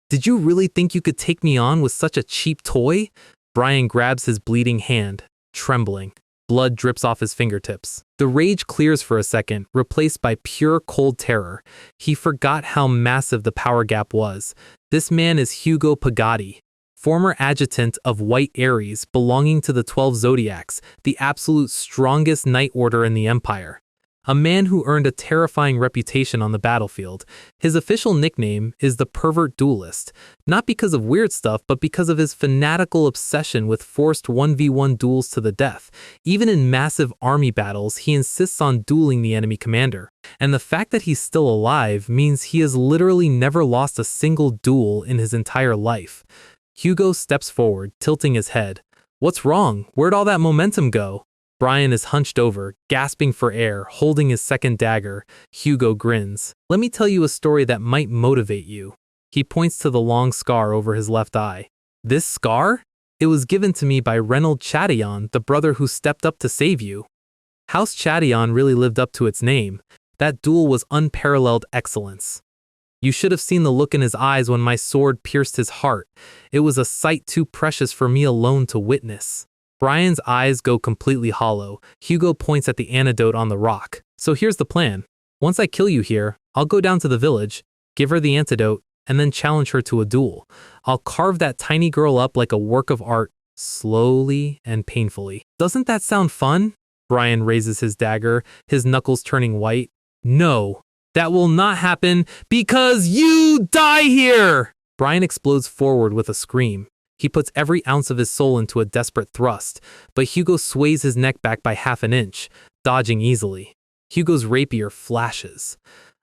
Did you really think you could take me on with such a cheap toy? Brian grabs his bleeding hand, trembling. Blood drips off his fingertips. The rage clears for a second, replaced by pure cold terror. He forgot how massive the power gap was. This man is Hugo Pagati, former adjutant of White Aries belonging to the 12 Zodiacs, the absolute strongest knight order in the Empire. A man who earned a terrifying reputation on the battlefield. His official nickname is the Pervert Duelist, not because of weird stuff, but because of his fanatical obsession with forced 1v1 duels to the death. Even in massive army battles, he insists on dueling the enemy commander. And the fact that he's still alive means he has literally never lost a single duel in his entire life. Hugo steps forward, tilting his head. What's wrong? Where'd all that momentum go? Brian is hunched over, gasping for air, holding his second dagger. Hugo grins. Let me tell you a story that might motivate you. He points to the long scar over his left eye. This scar? It was given to me by Reynold Chatillon, the brother who stepped up to save you. House Chatillon really lived up to its name. That duel was unparalleled excellence. You should have seen the look in his eyes when my sword pierced his heart. It was a sight too precious for me alone to witness. Brian's eyes go completely hollow. Hugo points at the antidote on the rock. So here's the plan. Once I kill you here, I'll go down to the village, give her the antidote, and then challenge her to a duel. I'll carve that tiny girl up like a work of art, slowly and painfully. Doesn't that sound fun? Brian raises his dagger, his knuckles turning white. No, that will not happen because you die here! Brian explodes forward with a scream. He puts every ounce of his soul into a desperate thrust, but Hugo sways his neck back by half an inch, dodging easily. Hugo's rapier flashes.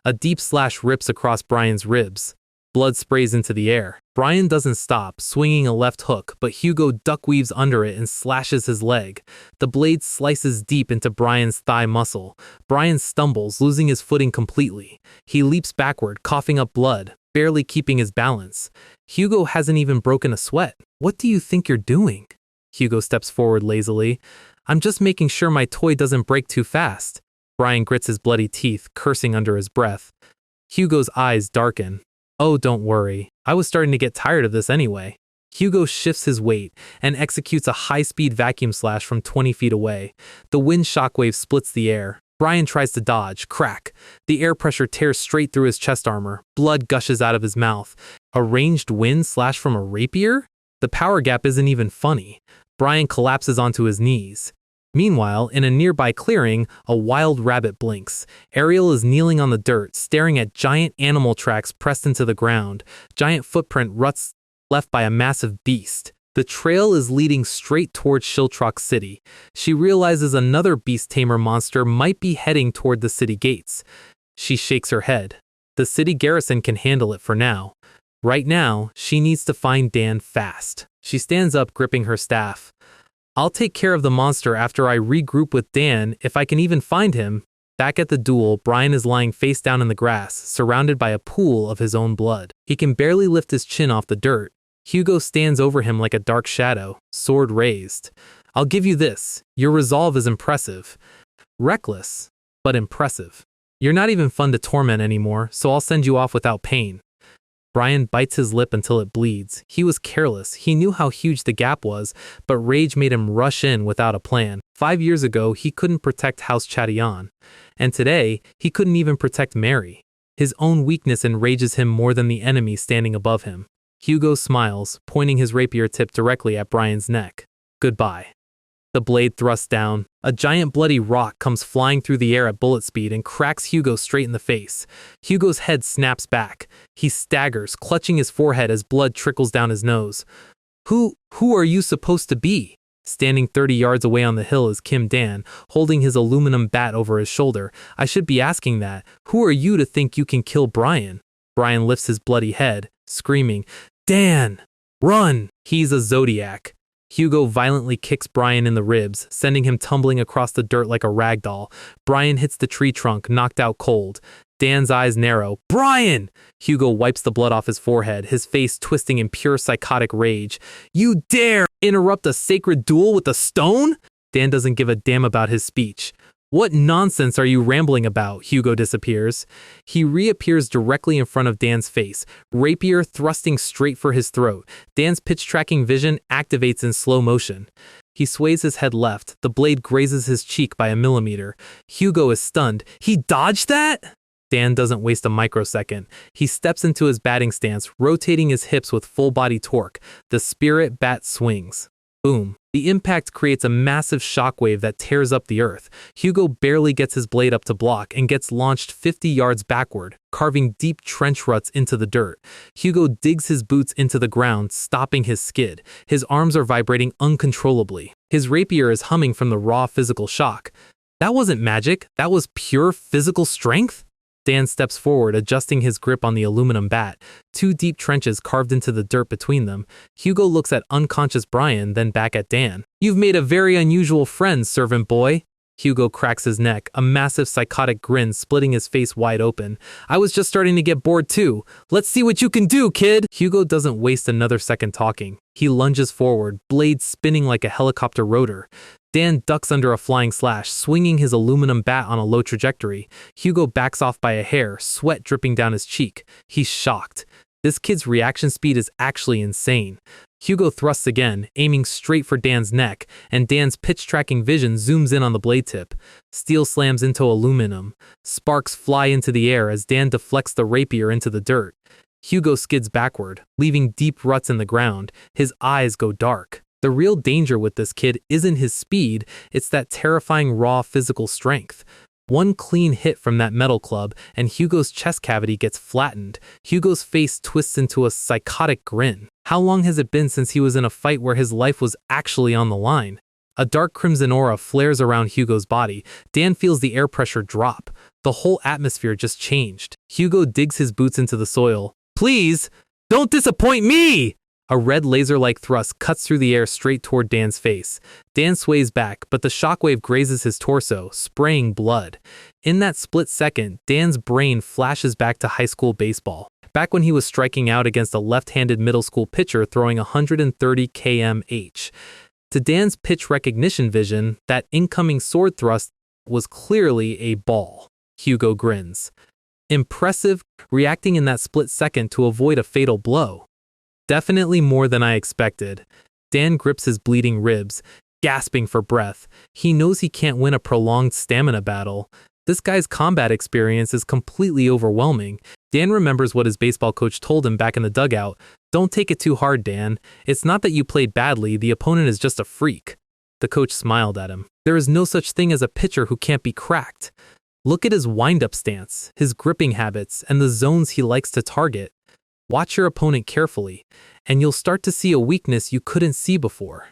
A deep slash rips across Brian's ribs. Blood sprays into the air. Brian doesn't stop, swinging a left hook, but Hugo duckweaves under it and slashes his leg. The blade slices deep into Brian's thigh muscle. Brian stumbles, losing his footing completely. He leaps backward, coughing up blood, barely keeping his balance. Hugo hasn't even broken a sweat. What do you think you're doing? Hugo steps forward lazily. I'm just making sure my toy doesn't break too fast. Brian grits his bloody teeth, cursing under his breath. Hugo's eyes darken. Oh, don't worry. I was starting to get tired of this anyway. Hugo shifts his weight and executes a high-speed vacuum slash from 20 feet away. The wind shockwave splits the air. Brian tries to dodge. Crack. The air pressure tears straight through his chest armor. Blood gushes out of his mouth. A ranged wind slash from a rapier? The power gap isn't even funny. Brian collapses onto his knees. Meanwhile, in a nearby clearing, a wild rabbit blinks. Ariel is kneeling on the dirt, staring at giant animal tracks pressed into the ground. Giant footprint ruts left by a massive beast. The trail is leading straight towards Shiltrock City. She realizes another beast tamer monster might be heading toward the city gates. She shakes her head. The city garrison can handle it for now. Right now, she needs to find Dan fast. She stands up, gripping her staff. I'll take care of the monster after I regroup with Dan, if I can even find him. Back at the duel, Brian is lying face down in the grass, surrounded by a pool of his own blood. He can barely lift his chin off the dirt. Hugo stands over him like a dark shadow, sword raised. I'll give you this. Your resolve is impressive. Reckless, but impressive. You're not even fun to torment anymore, so I'll send you off without pain. Brian bites his lip until it bleeds. He was careless. He knew how huge the gap was, but rage made him rush in without a plan. 5 years ago, he couldn't protect House Chadian. And today, he couldn't even protect Mary. His own weakness enrages him more than the enemy standing above him. Hugo smiles, pointing his rapier tip directly at Brian's neck. Goodbye. The blade thrusts down. A giant bloody rock comes flying through the air at bullet speed and cracks Hugo straight in the face. Hugo's head snaps back. He staggers, clutching his forehead as blood trickles down his nose. Who are you supposed to be? Standing 30 yards away on the hill is Kim Dan, holding his aluminum bat over his shoulder. I should be asking that. Who are you to think you can kill Brian? Brian lifts his bloody head, screaming, Dan! Run! He's a Zodiac. Hugo violently kicks Brian in the ribs, sending him tumbling across the dirt like a rag doll. Brian hits the tree trunk, knocked out cold. Dan's eyes narrow. Brian! Hugo wipes the blood off his forehead, his face twisting in pure psychotic rage. You dare interrupt a sacred duel with a stone? Dan doesn't give a damn about his speech. What nonsense are you rambling about? Hugo disappears. He reappears directly in front of Dan's face, rapier thrusting straight for his throat. Dan's pitch-tracking vision activates in slow motion. He sways his head left. The blade grazes his cheek by a millimeter. Hugo is stunned. He dodged that? Dan doesn't waste a microsecond. He steps into his batting stance, rotating his hips with full-body torque. The spirit bat swings. Boom. The impact creates a massive shockwave that tears up the earth. Hugo barely gets his blade up to block and gets launched 50 yards backward, carving deep trench ruts into the dirt. Hugo digs his boots into the ground, stopping his skid. His arms are vibrating uncontrollably. His rapier is humming from the raw physical shock. That wasn't magic. That was pure physical strength? Dan steps forward, adjusting his grip on the aluminum bat. 2 deep trenches carved into the dirt between them. Hugo looks at unconscious Brian, then back at Dan. You've made a very unusual friend, servant boy. Hugo cracks his neck, a massive psychotic grin splitting his face wide open. I was just starting to get bored too. Let's see what you can do, kid! Hugo doesn't waste another second talking. He lunges forward, blade spinning like a helicopter rotor. Dan ducks under a flying slash, swinging his aluminum bat on a low trajectory. Hugo backs off by a hair, sweat dripping down his cheek. He's shocked. This kid's reaction speed is actually insane. Hugo thrusts again, aiming straight for Dan's neck, and Dan's pitch-tracking vision zooms in on the blade tip. Steel slams into aluminum. Sparks fly into the air as Dan deflects the rapier into the dirt. Hugo skids backward, leaving deep ruts in the ground. His eyes go dark. The real danger with this kid isn't his speed, it's that terrifying raw physical strength. One clean hit from that metal club, and Hugo's chest cavity gets flattened. Hugo's face twists into a psychotic grin. How long has it been since he was in a fight where his life was actually on the line? A dark crimson aura flares around Hugo's body. Dan feels the air pressure drop. The whole atmosphere just changed. Hugo digs his boots into the soil. Please, don't disappoint me! A red laser-like thrust cuts through the air straight toward Dan's face. Dan sways back, but the shockwave grazes his torso, spraying blood. In that split second, Dan's brain flashes back to high school baseball. Back when he was striking out against a left-handed middle school pitcher throwing 130 km/h. To Dan's pitch recognition vision, that incoming sword thrust was clearly a ball. Hugo grins. Impressive, reacting in that split second to avoid a fatal blow. Definitely more than I expected. Dan grips his bleeding ribs, gasping for breath. He knows he can't win a prolonged stamina battle. This guy's combat experience is completely overwhelming. Dan remembers what his baseball coach told him back in the dugout. Don't take it too hard, Dan. It's not that you played badly, the opponent is just a freak. The coach smiled at him. There is no such thing as a pitcher who can't be cracked. Look at his wind-up stance, his gripping habits, and the zones he likes to target. Watch your opponent carefully, and you'll start to see a weakness you couldn't see before.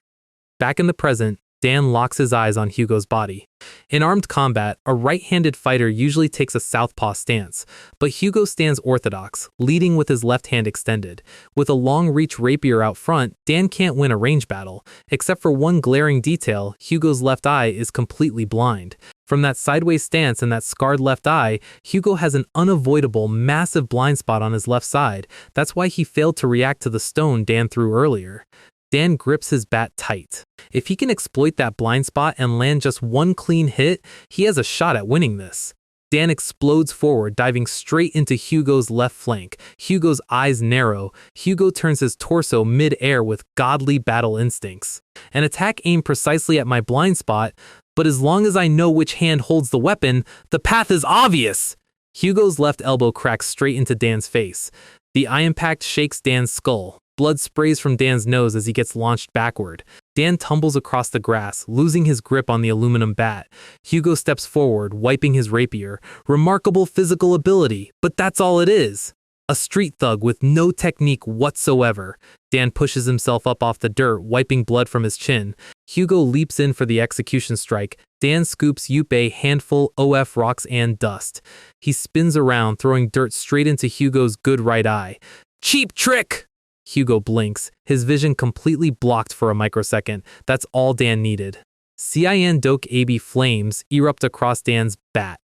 Back in the present, Dan locks his eyes on Hugo's body. In armed combat, a right-handed fighter usually takes a southpaw stance, but Hugo stands orthodox, leading with his left hand extended. With a long-reach rapier out front, Dan can't win a range battle. Except for one glaring detail, Hugo's left eye is completely blind. From that sideways stance and that scarred left eye, Hugo has an unavoidable, massive blind spot on his left side. That's why he failed to react to the stone Dan threw earlier. Dan grips his bat tight. If he can exploit that blind spot and land just one clean hit, he has a shot at winning this. Dan explodes forward, diving straight into Hugo's left flank. Hugo's eyes narrow. Hugo turns his torso mid-air with godly battle instincts. An attack aimed precisely at my blind spot, but as long as I know which hand holds the weapon, the path is obvious. Hugo's left elbow cracks straight into Dan's face. The eye impact shakes Dan's skull. Blood sprays from Dan's nose as he gets launched backward. Dan tumbles across the grass, losing his grip on the aluminum bat. Hugo steps forward, wiping his rapier. Remarkable physical ability, but that's all it is. A street thug with no technique whatsoever. Dan pushes himself up off the dirt, wiping blood from his chin. Hugo leaps in for the execution strike. Dan scoops Yupe a handful of rocks and dust. He spins around, throwing dirt straight into Hugo's good right eye. Cheap trick! Hugo blinks, his vision completely blocked for a microsecond. That's all Dan needed. Cyan dokkaebi flames erupt across Dan's bat.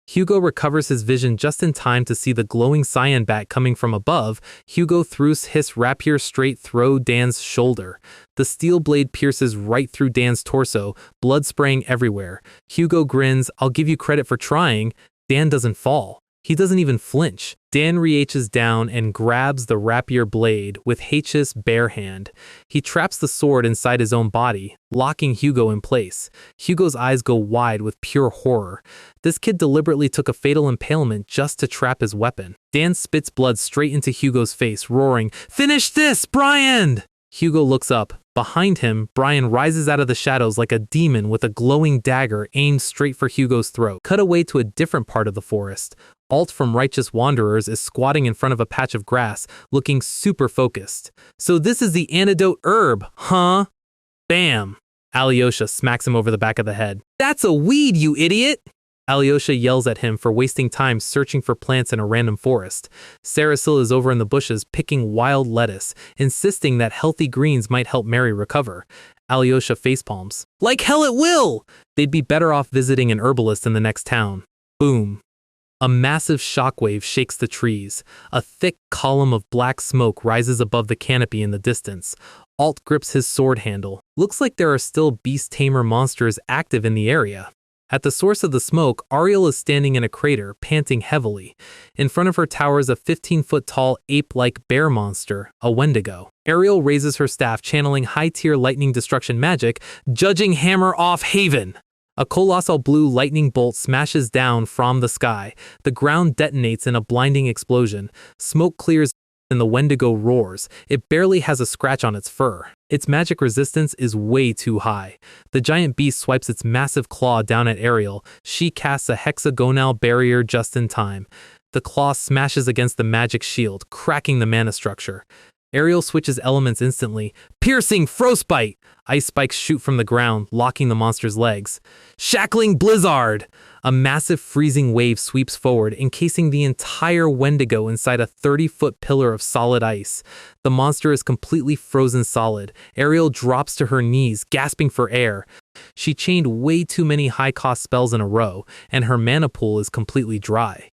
Hugo recovers his vision just in time to see the glowing cyan bat coming from above. Hugo throws his rapier straight through Dan's shoulder. The steel blade pierces right through Dan's torso, blood spraying everywhere. Hugo grins, "I'll give you credit for trying." Dan doesn't fall. He doesn't even flinch. Dan reaches down and grabs the rapier blade with H's bare hand. He traps the sword inside his own body, locking Hugo in place. Hugo's eyes go wide with pure horror. This kid deliberately took a fatal impalement just to trap his weapon. Dan spits blood straight into Hugo's face, roaring, "Finish this, Brian!" Hugo looks up. Behind him, Brian rises out of the shadows like a demon with a glowing dagger aimed straight for Hugo's throat. Cut away to a different part of the forest. Alt from Righteous Wanderers is squatting in front of a patch of grass, looking super focused. "So this is the antidote herb, huh?" Bam! Alyosha smacks him over the back of the head. "That's a weed, you idiot!" Alyosha yells at him for wasting time searching for plants in a random forest. Sarasil is over in the bushes picking wild lettuce, insisting that healthy greens might help Mary recover. Alyosha facepalms. "Like hell it will! They'd be better off visiting an herbalist in the next town." Boom. A massive shockwave shakes the trees. A thick column of black smoke rises above the canopy in the distance. Alt grips his sword handle. Looks like there are still beast tamer monsters active in the area. At the source of the smoke, Ariel is standing in a crater, panting heavily. In front of her towers a 15-foot-tall ape-like bear monster, a Wendigo. Ariel raises her staff, channeling high-tier lightning destruction magic, judging hammer off Haven. A colossal blue lightning bolt smashes down from the sky. The ground detonates in a blinding explosion. Smoke clears and the Wendigo roars. It barely has a scratch on its fur. Its magic resistance is way too high. The giant beast swipes its massive claw down at Ariel. She casts a hexagonal barrier just in time. The claw smashes against the magic shield, cracking the mana structure. Ariel switches elements instantly. Piercing frostbite! Ice spikes shoot from the ground, locking the monster's legs. Shackling blizzard! A massive freezing wave sweeps forward, encasing the entire Wendigo inside a 30-foot pillar of solid ice. The monster is completely frozen solid. Ariel drops to her knees, gasping for air. She chained way too many high-cost spells in a row, and her mana pool is completely dry.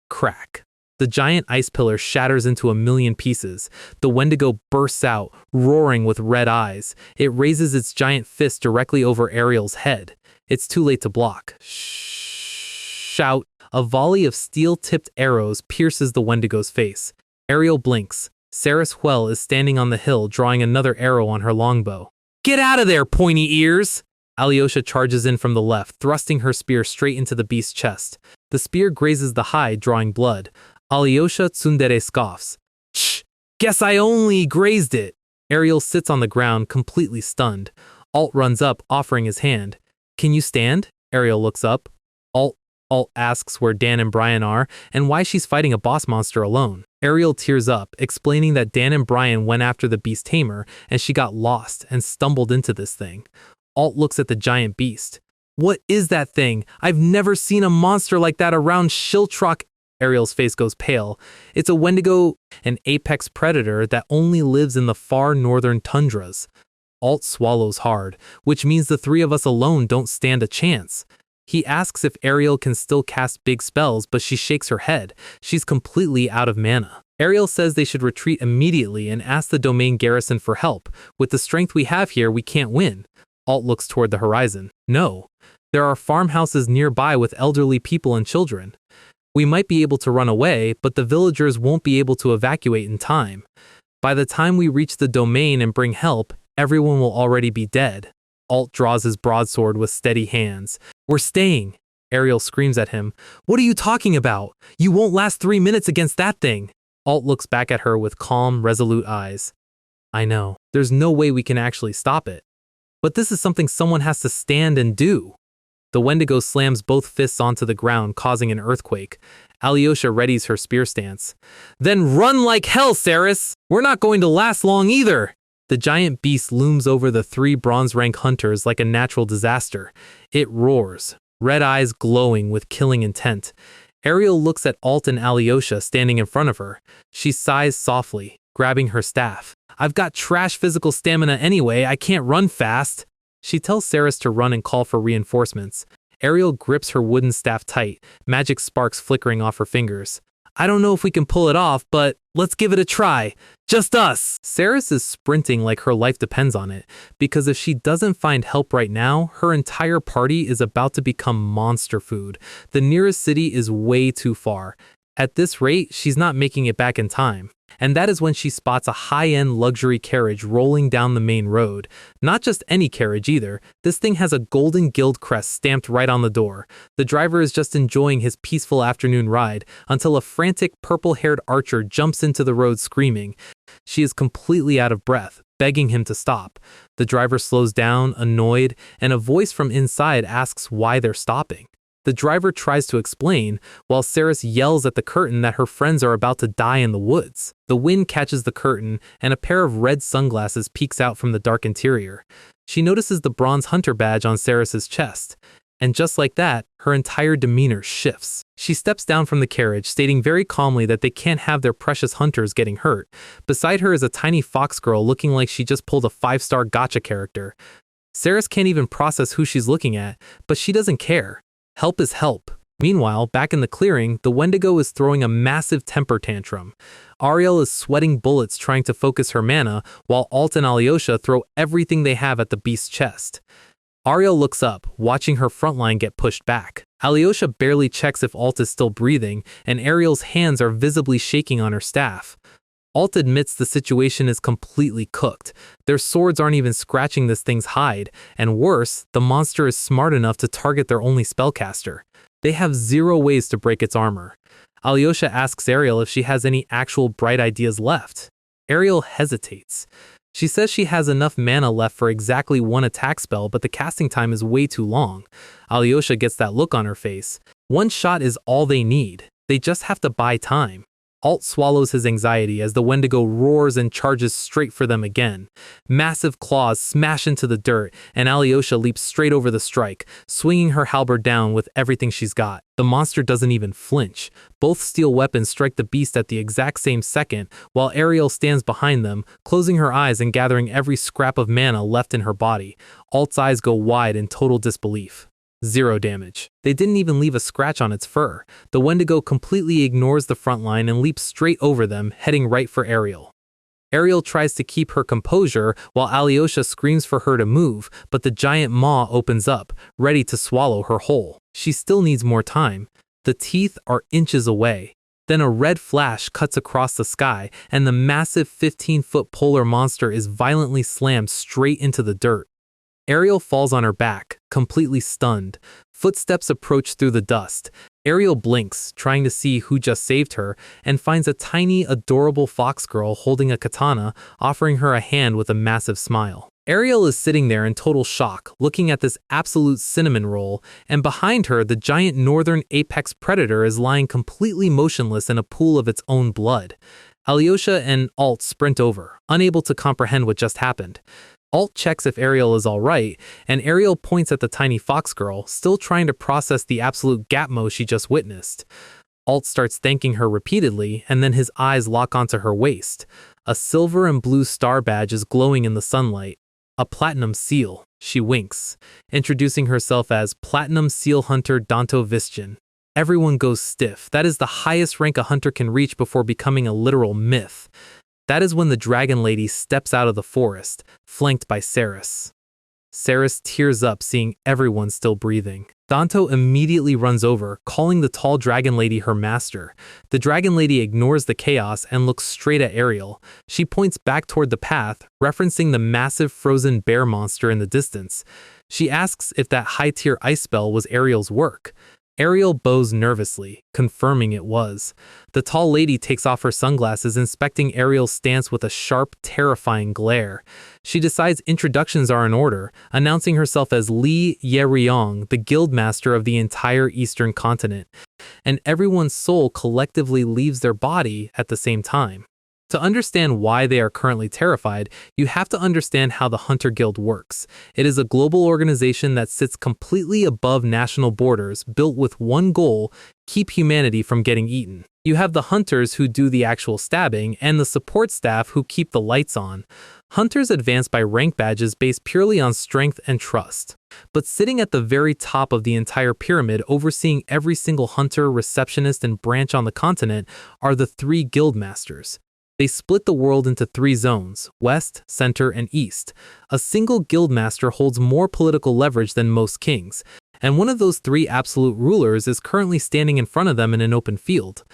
Crack. The giant ice pillar shatters into a million pieces. The Wendigo bursts out, roaring with red eyes. It raises its giant fist directly over Ariel's head. It's too late to block. Shout! A volley of steel-tipped arrows pierces the Wendigo's face. Ariel blinks. Saraswell is standing on the hill, drawing another arrow on her longbow. "Get out of there, pointy ears!" Alyosha charges in from the left, thrusting her spear straight into the beast's chest. The spear grazes the hide, drawing blood. Alyosha Tsundere scoffs. "Shh! Guess I only grazed it!" Ariel sits on the ground, completely stunned. Alt runs up, offering his hand. "Can you stand?" Ariel looks up. Alt asks where Dan and Brian are, and why she's fighting a boss monster alone. Ariel tears up, explaining that Dan and Brian went after the beast tamer, and she got lost and stumbled into this thing. Alt looks at the giant beast. "What is that thing? I've never seen a monster like that around Shiltrock." Ariel's face goes pale. "It's a Wendigo, an apex predator that only lives in the far northern tundras." Alt swallows hard, which means the three of us alone don't stand a chance. He asks if Ariel can still cast big spells, but she shakes her head. She's completely out of mana. Ariel says they should retreat immediately and ask the domain garrison for help. "With the strength we have here, we can't win." Alt looks toward the horizon. "No." There are farmhouses nearby with elderly people and children. We might be able to run away, but the villagers won't be able to evacuate in time. By the time we reach the domain and bring help, everyone will already be dead. Alt draws his broadsword with steady hands. We're staying. Ariel screams at him. What are you talking about? You won't last 3 minutes against that thing. Alt looks back at her with calm, resolute eyes. I know. There's no way we can actually stop it. But this is something someone has to stand and do. The Wendigo slams both fists onto the ground, causing an earthquake. Alyosha readies her spear stance. Then run like hell, Saris! We're not going to last long either! The giant beast looms over the 3 bronze rank hunters like a natural disaster. It roars, red eyes glowing with killing intent. Ariel looks at Alt and Alyosha standing in front of her. She sighs softly, grabbing her staff. I've got trash physical stamina anyway, I can't run fast. She tells Saris to run and call for reinforcements. Ariel grips her wooden staff tight, magic sparks flickering off her fingers. I don't know if we can pull it off, but let's give it a try. Just us! Saris is sprinting like her life depends on it, because if she doesn't find help right now, her entire party is about to become monster food. The nearest city is way too far. At this rate, she's not making it back in time. And that is when she spots a high-end luxury carriage rolling down the main road. Not just any carriage either. This thing has a golden guild crest stamped right on the door. The driver is just enjoying his peaceful afternoon ride until a frantic purple-haired archer jumps into the road screaming. She is completely out of breath, begging him to stop. The driver slows down, annoyed, and a voice from inside asks why they're stopping. The driver tries to explain, while Saris yells at the curtain that her friends are about to die in the woods. The wind catches the curtain, and a pair of red sunglasses peeks out from the dark interior. She notices the bronze hunter badge on Saris's chest, and just like that, her entire demeanor shifts. She steps down from the carriage, stating very calmly that they can't have their precious hunters getting hurt. Beside her is a tiny fox girl looking like she just pulled a 5-star gacha character. Saris can't even process who she's looking at, but she doesn't care. Help is help. Meanwhile, back in the clearing, the Wendigo is throwing a massive temper tantrum. Ariel is sweating bullets trying to focus her mana, while Alt and Alyosha throw everything they have at the beast's chest. Ariel looks up, watching her frontline get pushed back. Alyosha barely checks if Alt is still breathing, and Ariel's hands are visibly shaking on her staff. Alt admits the situation is completely cooked. Their swords aren't even scratching this thing's hide, and worse, the monster is smart enough to target their only spellcaster. They have 0 ways to break its armor. Alyosha asks Ariel if she has any actual bright ideas left. Ariel hesitates. She says she has enough mana left for exactly 1 attack spell, but the casting time is way too long. Alyosha gets that look on her face. 1 shot is all they need. They just have to buy time. Alt swallows his anxiety as the Wendigo roars and charges straight for them again. Massive claws smash into the dirt, and Alyosha leaps straight over the strike, swinging her halberd down with everything she's got. The monster doesn't even flinch. Both steel weapons strike the beast at the exact same second, while Ariel stands behind them, closing her eyes and gathering every scrap of mana left in her body. Alt's eyes go wide in total disbelief. 0 damage. They didn't even leave a scratch on its fur. The Wendigo completely ignores the front line and leaps straight over them, heading right for Ariel. Ariel tries to keep her composure while Alyosha screams for her to move, but the giant maw opens up, ready to swallow her whole. She still needs more time. The teeth are inches away. Then a red flash cuts across the sky, and the massive 15-foot polar monster is violently slammed straight into the dirt. Ariel falls on her back, completely stunned. Footsteps approach through the dust. Ariel blinks, trying to see who just saved her, and finds a tiny, adorable fox girl holding a katana, offering her a hand with a massive smile. Ariel is sitting there in total shock, looking at this absolute cinnamon roll, and behind her, the giant northern apex predator is lying completely motionless in a pool of its own blood. Alyosha and Alt sprint over, unable to comprehend what just happened. Alt checks if Ariel is alright, and Ariel points at the tiny fox girl, still trying to process the absolute gapmo she just witnessed. Alt starts thanking her repeatedly, and then his eyes lock onto her waist. A silver and blue star badge is glowing in the sunlight. A platinum seal. She winks, introducing herself as Platinum Seal Hunter Danto Vistjan. Everyone goes stiff. That is the highest rank a hunter can reach before becoming a literal myth. That is when the dragon lady steps out of the forest, flanked by Saris. Saris tears up seeing everyone still breathing. Danto immediately runs over, calling the tall dragon lady her master. The dragon lady ignores the chaos and looks straight at Ariel. She points back toward the path, referencing the massive frozen bear monster in the distance. She asks if that high-tier ice spell was Ariel's work. Ariel bows nervously, confirming it was. The tall lady takes off her sunglasses, inspecting Ariel's stance with a sharp, terrifying glare. She decides introductions are in order, announcing herself as Li Yeryong, the guildmaster of the entire eastern continent. And everyone's soul collectively leaves their body at the same time. To understand why they are currently terrified, you have to understand how the Hunter Guild works. It is a global organization that sits completely above national borders, built with one goal: keep humanity from getting eaten. You have the hunters who do the actual stabbing, and the support staff who keep the lights on. Hunters advance by rank badges based purely on strength and trust. But sitting at the very top of the entire pyramid, overseeing every single hunter, receptionist, and branch on the continent, are the 3 guildmasters. They split the world into 3 zones: west, center, and east. A single guildmaster holds more political leverage than most kings, and one of those 3 absolute rulers is currently standing in front of them in an open field.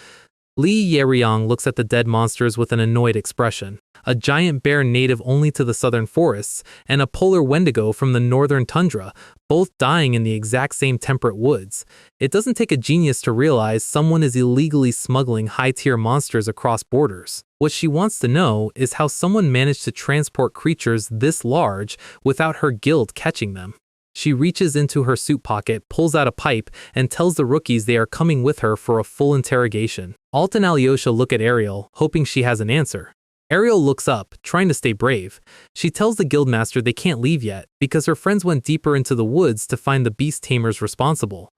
Li Yeryong looks at the dead monsters with an annoyed expression. A giant bear native only to the southern forests, and a polar wendigo from the northern tundra, both dying in the exact same temperate woods. It doesn't take a genius to realize someone is illegally smuggling high-tier monsters across borders. What she wants to know is how someone managed to transport creatures this large without her guild catching them. She reaches into her suit pocket, pulls out a pipe, and tells the rookies they are coming with her for a full interrogation. Alt and Alyosha look at Ariel, hoping she has an answer. Ariel looks up, trying to stay brave. She tells the guildmaster they can't leave yet, because her friends went deeper into the woods to find the beast tamers responsible.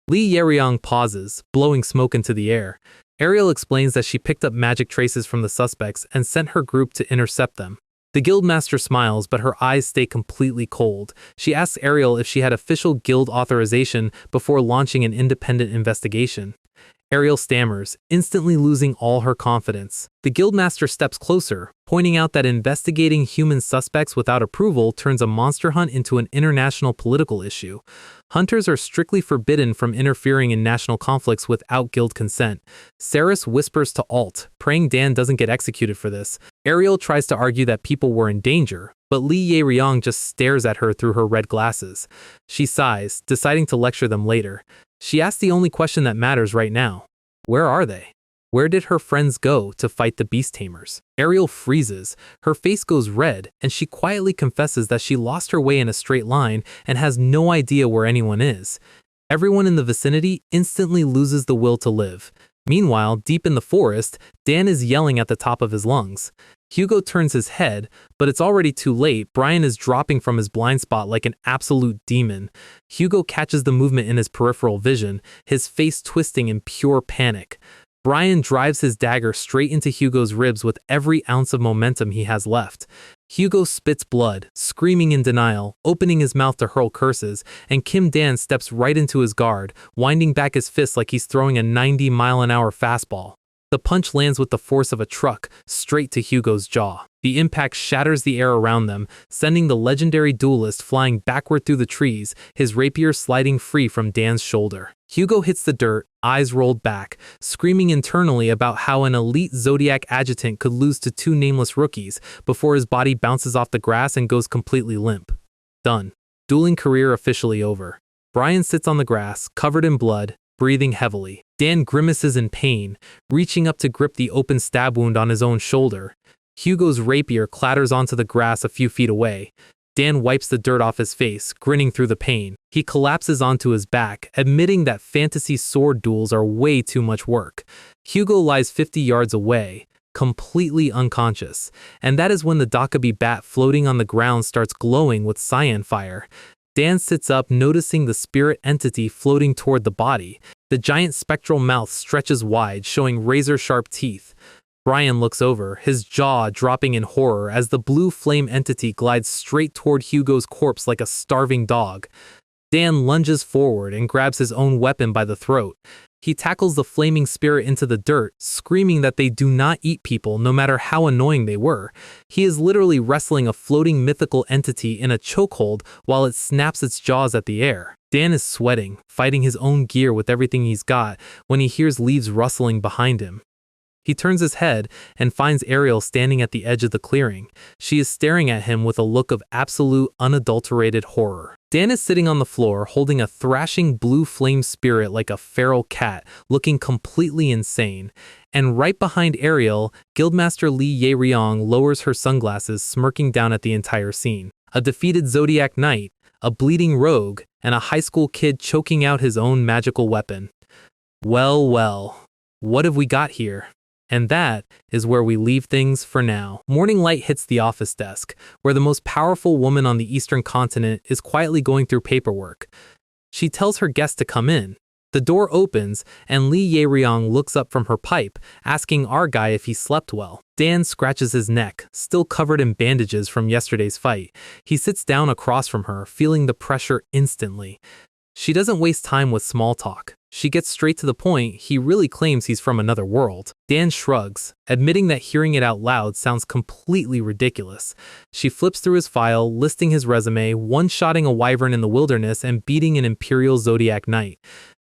Li Yeryong pauses, blowing smoke into the air. Ariel explains that she picked up magic traces from the suspects and sent her group to intercept them. The guildmaster smiles, but her eyes stay completely cold. She asks Ariel if she had official guild authorization before launching an independent investigation. Ariel stammers, instantly losing all her confidence. The guildmaster steps closer, pointing out that investigating human suspects without approval turns a monster hunt into an international political issue. Hunters are strictly forbidden from interfering in national conflicts without guild consent. Saris whispers to Alt, praying Dan doesn't get executed for this. Ariel tries to argue that people were in danger, but Li Yeryong just stares at her through her red glasses. She sighs, deciding to lecture them later. She asks the only question that matters right now. Where are they? Where did her friends go to fight the beast tamers? Ariel freezes, her face goes red, and she quietly confesses that she lost her way in a straight line and has no idea where anyone is. Everyone in the vicinity instantly loses the will to live. Meanwhile, deep in the forest, Dan is yelling at the top of his lungs. Hugo turns his head, but it's already too late. Brian is dropping from his blind spot like an absolute demon. Hugo catches the movement in his peripheral vision, his face twisting in pure panic. Brian drives his dagger straight into Hugo's ribs with every ounce of momentum he has left. Hugo spits blood, screaming in denial, opening his mouth to hurl curses, and Kim Dan steps right into his guard, winding back his fist like he's throwing a 90-mile-an-hour fastball. The punch lands with the force of a truck, straight to Hugo's jaw. The impact shatters the air around them, sending the legendary duelist flying backward through the trees, his rapier sliding free from Dan's shoulder. Hugo hits the dirt, eyes rolled back, screaming internally about how an elite Zodiac adjutant could lose to 2 nameless rookies before his body bounces off the grass and goes completely limp. Done. Dueling career officially over. Brian sits on the grass, covered in blood, breathing heavily. Dan grimaces in pain, reaching up to grip the open stab wound on his own shoulder. Hugo's rapier clatters onto the grass a few feet away. Dan wipes the dirt off his face, grinning through the pain. He collapses onto his back, admitting that fantasy sword duels are way too much work. Hugo lies 50 yards away, completely unconscious, and that is when the dokkaebi bat floating on the ground starts glowing with cyan fire. Dan sits up, noticing the spirit entity floating toward the body. The giant spectral mouth stretches wide, showing razor-sharp teeth. Brian looks over, his jaw dropping in horror as the blue flame entity glides straight toward Hugo's corpse like a starving dog. Dan lunges forward and grabs his own weapon by the throat. He tackles the flaming spirit into the dirt, screaming that they do not eat people no matter how annoying they were. He is literally wrestling a floating mythical entity in a chokehold while it snaps its jaws at the air. Dan is sweating, fighting his own gear with everything he's got when he hears leaves rustling behind him. He turns his head and finds Ariel standing at the edge of the clearing. She is staring at him with a look of absolute, unadulterated horror. Dan is sitting on the floor holding a thrashing blue flame spirit like a feral cat, looking completely insane. And right behind Ariel, Guildmaster Lee Ye-ryong lowers her sunglasses, smirking down at the entire scene. A defeated Zodiac Knight, a bleeding rogue, and a high school kid choking out his own magical weapon. Well, what have we got here? And that is where we leave things for now. Morning light hits the office desk, where the most powerful woman on the Eastern continent is quietly going through paperwork. She tells her guest to come in. The door opens, and Lee Ye-ryong looks up from her pipe, asking our guy if he slept well. Dan scratches his neck, still covered in bandages from yesterday's fight. He sits down across from her, feeling the pressure instantly. She doesn't waste time with small talk. She gets straight to the point. He really claims he's from another world. Dan shrugs, admitting that hearing it out loud sounds completely ridiculous. She flips through his file, listing his resume, one-shotting a wyvern in the wilderness and beating an Imperial Zodiac Knight.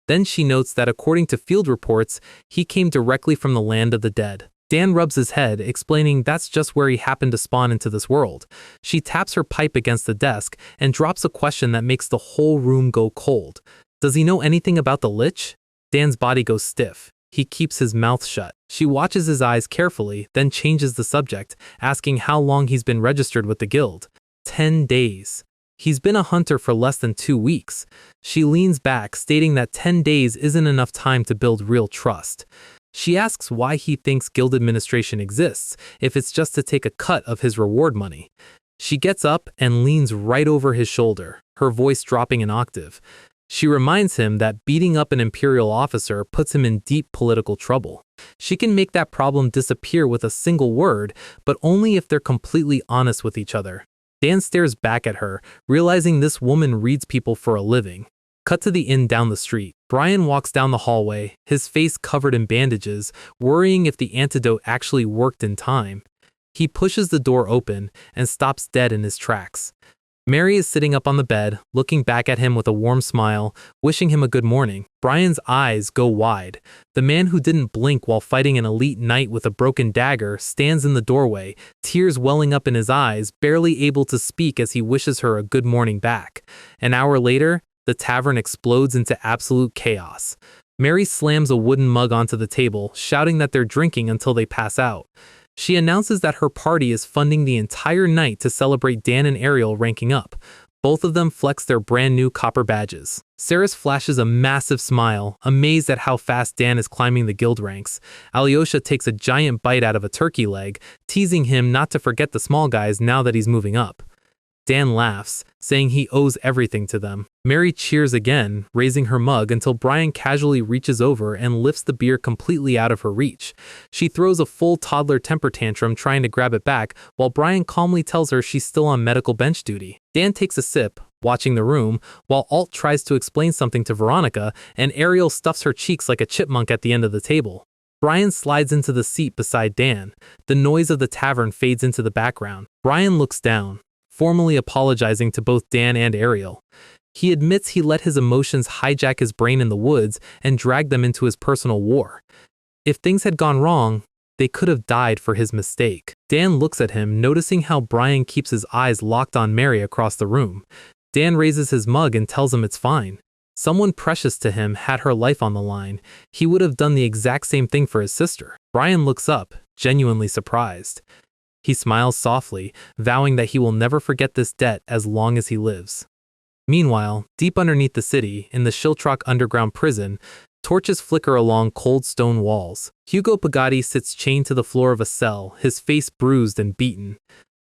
Then she notes that according to field reports, he came directly from the land of the dead. Dan rubs his head, explaining that's just where he happened to spawn into this world. She taps her pipe against the desk and drops a question that makes the whole room go cold. Does he know anything about the Lich? Dan's body goes stiff. He keeps his mouth shut. She watches his eyes carefully, then changes the subject, asking how long he's been registered with the guild. 10 days. He's been a hunter for less than 2 weeks. She leans back, stating that 10 days isn't enough time to build real trust. She asks why he thinks guild administration exists, if it's just to take a cut of his reward money. She gets up and leans right over his shoulder, her voice dropping an octave. She reminds him that beating up an imperial officer puts him in deep political trouble. She can make that problem disappear with a single word, but only if they're completely honest with each other. Dan stares back at her, realizing this woman reads people for a living. Cut to the inn down the street. Brian walks down the hallway, his face covered in bandages, worrying if the antidote actually worked in time. He pushes the door open and stops dead in his tracks. Mary is sitting up on the bed, looking back at him with a warm smile, wishing him a good morning. Brian's eyes go wide. The man who didn't blink while fighting an elite knight with a broken dagger stands in the doorway, tears welling up in his eyes, barely able to speak as he wishes her a good morning back. An hour later, the tavern explodes into absolute chaos. Mary slams a wooden mug onto the table, shouting that they're drinking until they pass out. She announces that her party is funding the entire night to celebrate Dan and Ariel ranking up. Both of them flex their brand new copper badges. Saris flashes a massive smile, amazed at how fast Dan is climbing the guild ranks. Alyosha takes a giant bite out of a turkey leg, teasing him not to forget the small guys now that he's moving up. Dan laughs, saying he owes everything to them. Mary cheers again, raising her mug until Brian casually reaches over and lifts the beer completely out of her reach. She throws a full toddler temper tantrum trying to grab it back, while Brian calmly tells her she's still on medical bench duty. Dan takes a sip, watching the room, while Alt tries to explain something to Veronica, and Ariel stuffs her cheeks like a chipmunk at the end of the table. Brian slides into the seat beside Dan. The noise of the tavern fades into the background. Brian looks down, formally apologizing to both Dan and Ariel. He admits he let his emotions hijack his brain in the woods and drag them into his personal war. If things had gone wrong, they could have died for his mistake. Dan looks at him, noticing how Brian keeps his eyes locked on Mary across the room. Dan raises his mug and tells him it's fine. Someone precious to him had her life on the line. He would have done the exact same thing for his sister. Brian looks up, genuinely surprised. He smiles softly, vowing that he will never forget this debt as long as he lives. Meanwhile, deep underneath the city, in the Shiltrock underground prison, torches flicker along cold stone walls. Hugo Pagati sits chained to the floor of a cell, his face bruised and beaten.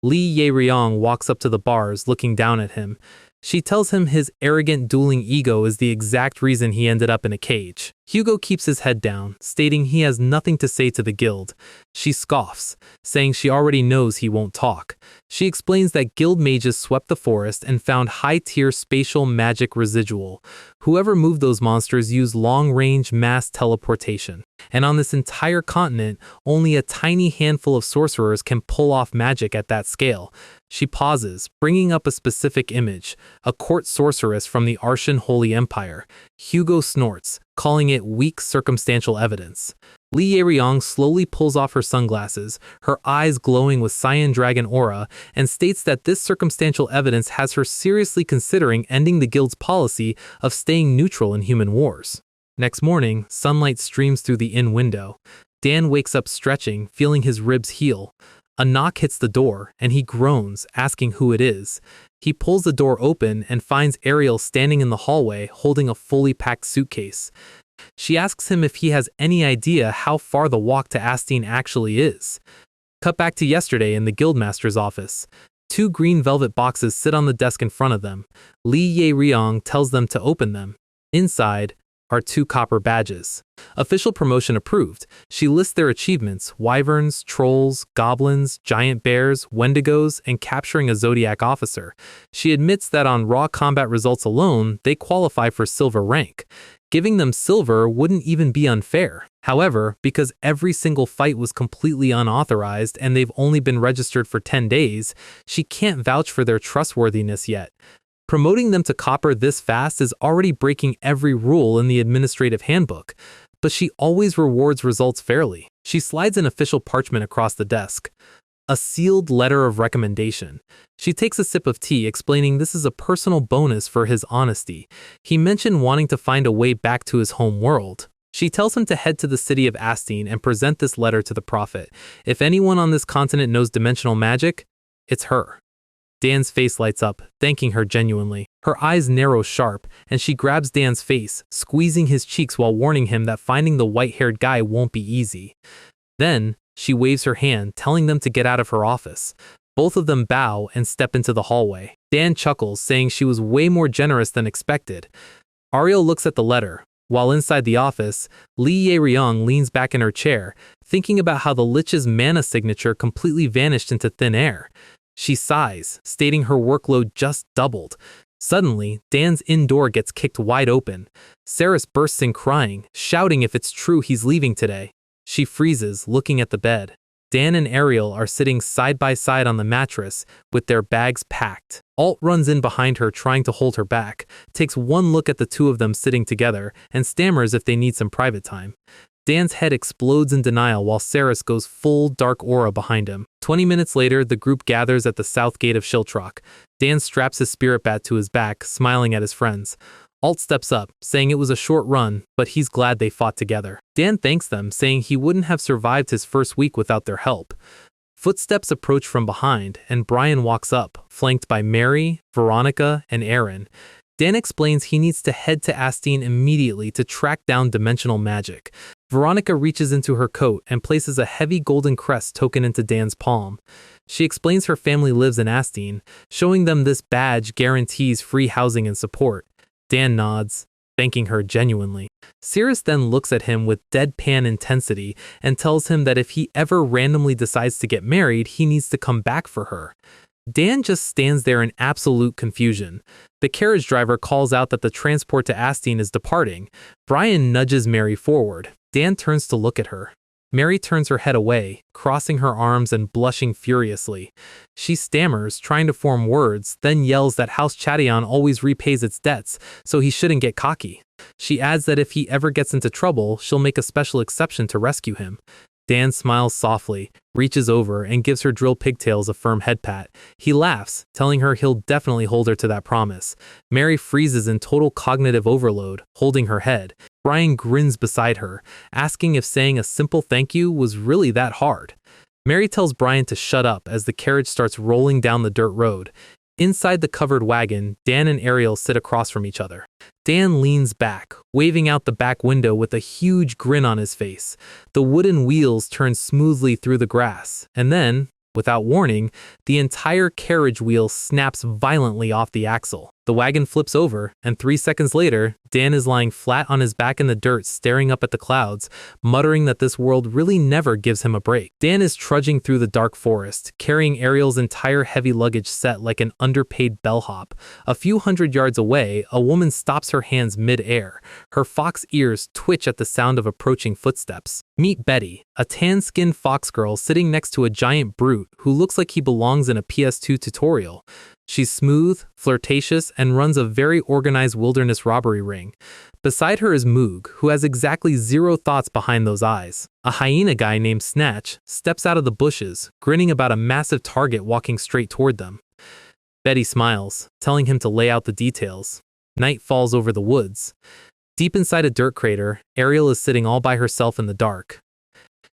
Lee Ye-ryong walks up to the bars, looking down at him. She tells him his arrogant dueling ego is the exact reason he ended up in a cage. Hugo keeps his head down, stating he has nothing to say to the guild. She scoffs, saying she already knows he won't talk. She explains that guild mages swept the forest and found high-tier spatial magic residual. Whoever moved those monsters used long-range mass teleportation. And on this entire continent, only a tiny handful of sorcerers can pull off magic at that scale. She pauses, bringing up a specific image, a court sorceress from the Arshan Holy Empire. Hugo snorts, calling it weak circumstantial evidence. Li Yeryong slowly pulls off her sunglasses, her eyes glowing with cyan dragon aura, and states that this circumstantial evidence has her seriously considering ending the guild's policy of staying neutral in human wars. Next morning, sunlight streams through the inn window. Dan wakes up stretching, feeling his ribs heal. A knock hits the door, and he groans, asking who it is. He pulls the door open and finds Ariel standing in the hallway holding a fully packed suitcase. She asks him if he has any idea how far the walk to Astine actually is. Cut back to yesterday in the guildmaster's office. 2 green velvet boxes sit on the desk in front of them. Li Yeryong tells them to open them. Inside are 2 copper badges. Official promotion approved. She lists their achievements: wyverns, trolls, goblins, giant bears, wendigos, and capturing a zodiac officer. She admits that on raw combat results alone, they qualify for silver rank. Giving them silver wouldn't even be unfair. However, because every single fight was completely unauthorized and they've only been registered for 10 days, she can't vouch for their trustworthiness yet. Promoting them to copper this fast is already breaking every rule in the administrative handbook, but she always rewards results fairly. She slides an official parchment across the desk. A sealed letter of recommendation. She takes a sip of tea, explaining this is a personal bonus for his honesty. He mentioned wanting to find a way back to his home world. She tells him to head to the city of Astine and present this letter to the prophet. If anyone on this continent knows dimensional magic, it's her. Dan's face lights up, thanking her genuinely. Her eyes narrow sharp, and she grabs Dan's face, squeezing his cheeks while warning him that finding the white-haired guy won't be easy. Then, she waves her hand, telling them to get out of her office. Both of them bow and step into the hallway. Dan chuckles, saying she was way more generous than expected. Ariel looks at the letter. While inside the office, Li Yeryong leans back in her chair, thinking about how the Lich's mana signature completely vanished into thin air. She sighs, stating her workload just doubled. Suddenly, Dan's inn door gets kicked wide open. Saris bursts in crying, shouting if it's true he's leaving today. She freezes, looking at the bed. Dan and Ariel are sitting side by side on the mattress, with their bags packed. Alt runs in behind her, trying to hold her back, takes one look at the 2 of them sitting together, and stammers if they need some private time. Dan's head explodes in denial while Saris goes full dark aura behind him. 20 minutes later, the group gathers at the south gate of Shiltrock. Dan straps his spirit bat to his back, smiling at his friends. Alt steps up, saying it was a short run, but he's glad they fought together. Dan thanks them, saying he wouldn't have survived his first week without their help. Footsteps approach from behind, and Brian walks up, flanked by Mary, Veronica, and Aaron. Dan explains he needs to head to Astine immediately to track down dimensional magic. Veronica reaches into her coat and places a heavy golden crest token into Dan's palm. She explains her family lives in Astine, showing them this badge guarantees free housing and support. Dan nods, thanking her genuinely. Saris then looks at him with deadpan intensity and tells him that if he ever randomly decides to get married, he needs to come back for her. Dan just stands there in absolute confusion. The carriage driver calls out that the transport to Astine is departing. Brian nudges Mary forward. Dan turns to look at her. Mary turns her head away, crossing her arms and blushing furiously. She stammers, trying to form words, then yells that House Chadion always repays its debts, so he shouldn't get cocky. She adds that if he ever gets into trouble, she'll make a special exception to rescue him. Dan smiles softly, reaches over, and gives her drill pigtails a firm head pat. He laughs, telling her he'll definitely hold her to that promise. Mary freezes in total cognitive overload, holding her head. Brian grins beside her, asking if saying a simple thank you was really that hard. Mary tells Brian to shut up as the carriage starts rolling down the dirt road. Inside the covered wagon, Dan and Ariel sit across from each other. Dan leans back, waving out the back window with a huge grin on his face. The wooden wheels turn smoothly through the grass, and then, without warning, the entire carriage wheel snaps violently off the axle. The wagon flips over, and 3 seconds later, Dan is lying flat on his back in the dirt staring up at the clouds, muttering that this world really never gives him a break. Dan is trudging through the dark forest, carrying Ariel's entire heavy luggage set like an underpaid bellhop. A few hundred yards away, a woman stops her hands mid-air. Her fox ears twitch at the sound of approaching footsteps. Meet Betty, a tan-skinned fox girl sitting next to a giant brute who looks like he belongs in a PS2 tutorial. She's smooth, flirtatious, and runs a very organized wilderness robbery ring. Beside her is Moog, who has exactly 0 thoughts behind those eyes. A hyena guy named Snatch steps out of the bushes, grinning about a massive target walking straight toward them. Betty smiles, telling him to lay out the details. Night falls over the woods. Deep inside a dirt crater, Ariel is sitting all by herself in the dark.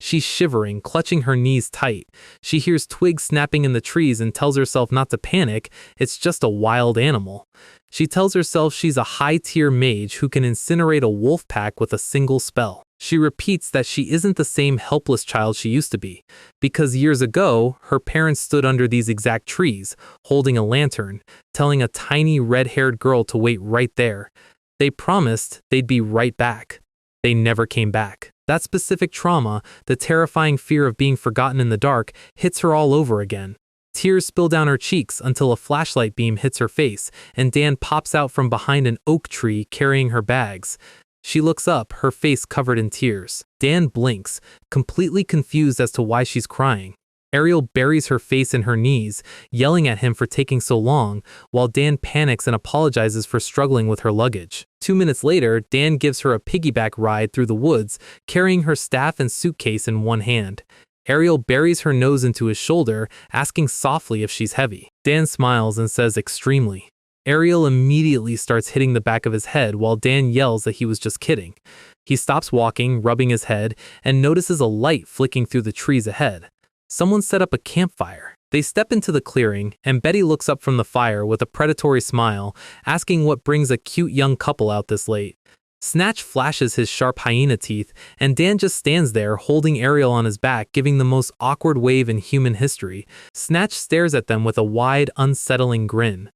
She's shivering, clutching her knees tight. She hears twigs snapping in the trees and tells herself not to panic, it's just a wild animal. She tells herself she's a high-tier mage who can incinerate a wolf pack with a single spell. She repeats that she isn't the same helpless child she used to be, because years ago, her parents stood under these exact trees, holding a lantern, telling a tiny red-haired girl to wait right there. They promised they'd be right back. They never came back. That specific trauma, the terrifying fear of being forgotten in the dark, hits her all over again. Tears spill down her cheeks until a flashlight beam hits her face, and Dan pops out from behind an oak tree carrying her bags. She looks up, her face covered in tears. Dan blinks, completely confused as to why she's crying. Ariel buries her face in her knees, yelling at him for taking so long, while Dan panics and apologizes for struggling with her luggage. 2 minutes later, Dan gives her a piggyback ride through the woods, carrying her staff and suitcase in one hand. Ariel buries her nose into his shoulder, asking softly if she's heavy. Dan smiles and says extremely. Ariel immediately starts hitting the back of his head while Dan yells that he was just kidding. He stops walking, rubbing his head, and notices a light flicking through the trees ahead. Someone set up a campfire. They step into the clearing, and Betty looks up from the fire with a predatory smile, asking what brings a cute young couple out this late. Snatch flashes his sharp hyena teeth, and Dan just stands there holding Ariel on his back, giving the most awkward wave in human history. Snatch stares at them with a wide, unsettling grin.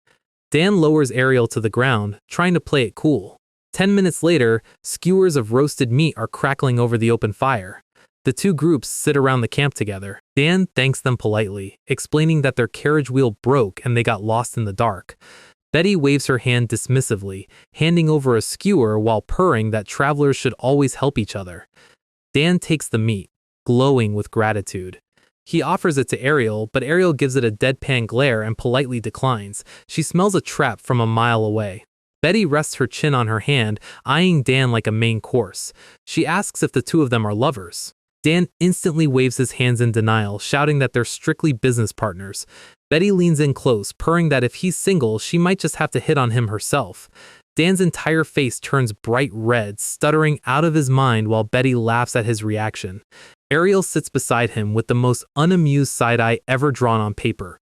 Dan lowers Ariel to the ground, trying to play it cool. 10 minutes later, skewers of roasted meat are crackling over the open fire. The two groups sit around the camp together. Dan thanks them politely, explaining that their carriage wheel broke and they got lost in the dark. Betty waves her hand dismissively, handing over a skewer while purring that travelers should always help each other. Dan takes the meat, glowing with gratitude. He offers it to Ariel, but Ariel gives it a deadpan glare and politely declines. She smells a trap from a mile away. Betty rests her chin on her hand, eyeing Dan like a main course. She asks if the two of them are lovers. Dan instantly waves his hands in denial, shouting that they're strictly business partners. Betty leans in close, purring that if he's single, she might just have to hit on him herself. Dan's entire face turns bright red, stuttering out of his mind while Betty laughs at his reaction. Ariel sits beside him with the most unamused side-eye ever drawn on paper.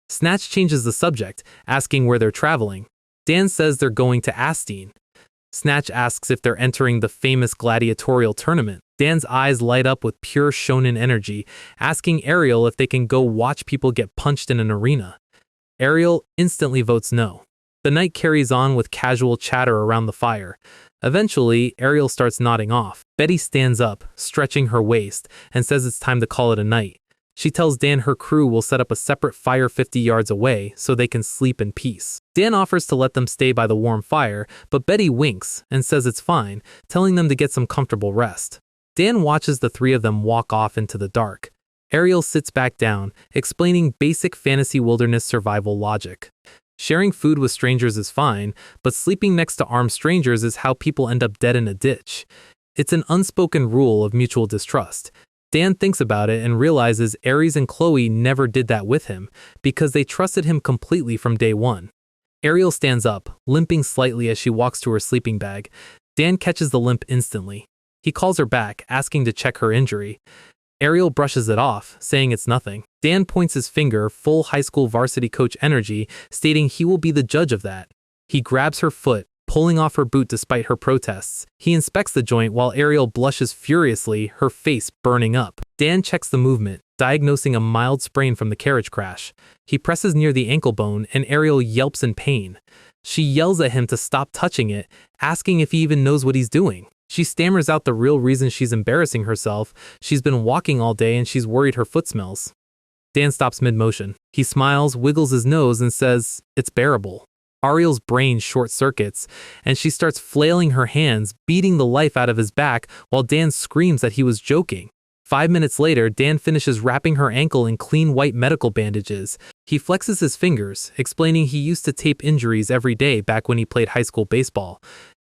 Snatch changes the subject, asking where they're traveling. Dan says they're going to Astine. Snatch asks if they're entering the famous gladiatorial tournament. Dan's eyes light up with pure shonen energy, asking Ariel if they can go watch people get punched in an arena. Ariel instantly votes no. The night carries on with casual chatter around the fire. Eventually, Ariel starts nodding off. Betty stands up, stretching her waist, and says it's time to call it a night. She tells Dan her crew will set up a separate fire 50 yards away so they can sleep in peace. Dan offers to let them stay by the warm fire, but Betty winks and says it's fine, telling them to get some comfortable rest. Dan watches the three of them walk off into the dark. Ariel sits back down, explaining basic fantasy wilderness survival logic. Sharing food with strangers is fine, but sleeping next to armed strangers is how people end up dead in a ditch. It's an unspoken rule of mutual distrust. Dan thinks about it and realizes Aries and Chloe never did that with him because they trusted him completely from day one. Ariel stands up, limping slightly as she walks to her sleeping bag. Dan catches the limp instantly. He calls her back, asking to check her injury. Ariel brushes it off, saying it's nothing. Dan points his finger, full high school varsity coach energy, stating he will be the judge of that. He grabs her foot, pulling off her boot despite her protests. He inspects the joint while Ariel blushes furiously, her face burning up. Dan checks the movement, diagnosing a mild sprain from the carriage crash. He presses near the ankle bone and Ariel yelps in pain. She yells at him to stop touching it, asking if he even knows what he's doing. She stammers out the real reason she's embarrassing herself. She's been walking all day and she's worried her foot smells. Dan stops mid-motion. He smiles, wiggles his nose, and says, "It's bearable." Ariel's brain short-circuits, and she starts flailing her hands, beating the life out of his back, while Dan screams that he was joking. 5 minutes later, Dan finishes wrapping her ankle in clean white medical bandages. He flexes his fingers, explaining he used to tape injuries every day back when he played high school baseball.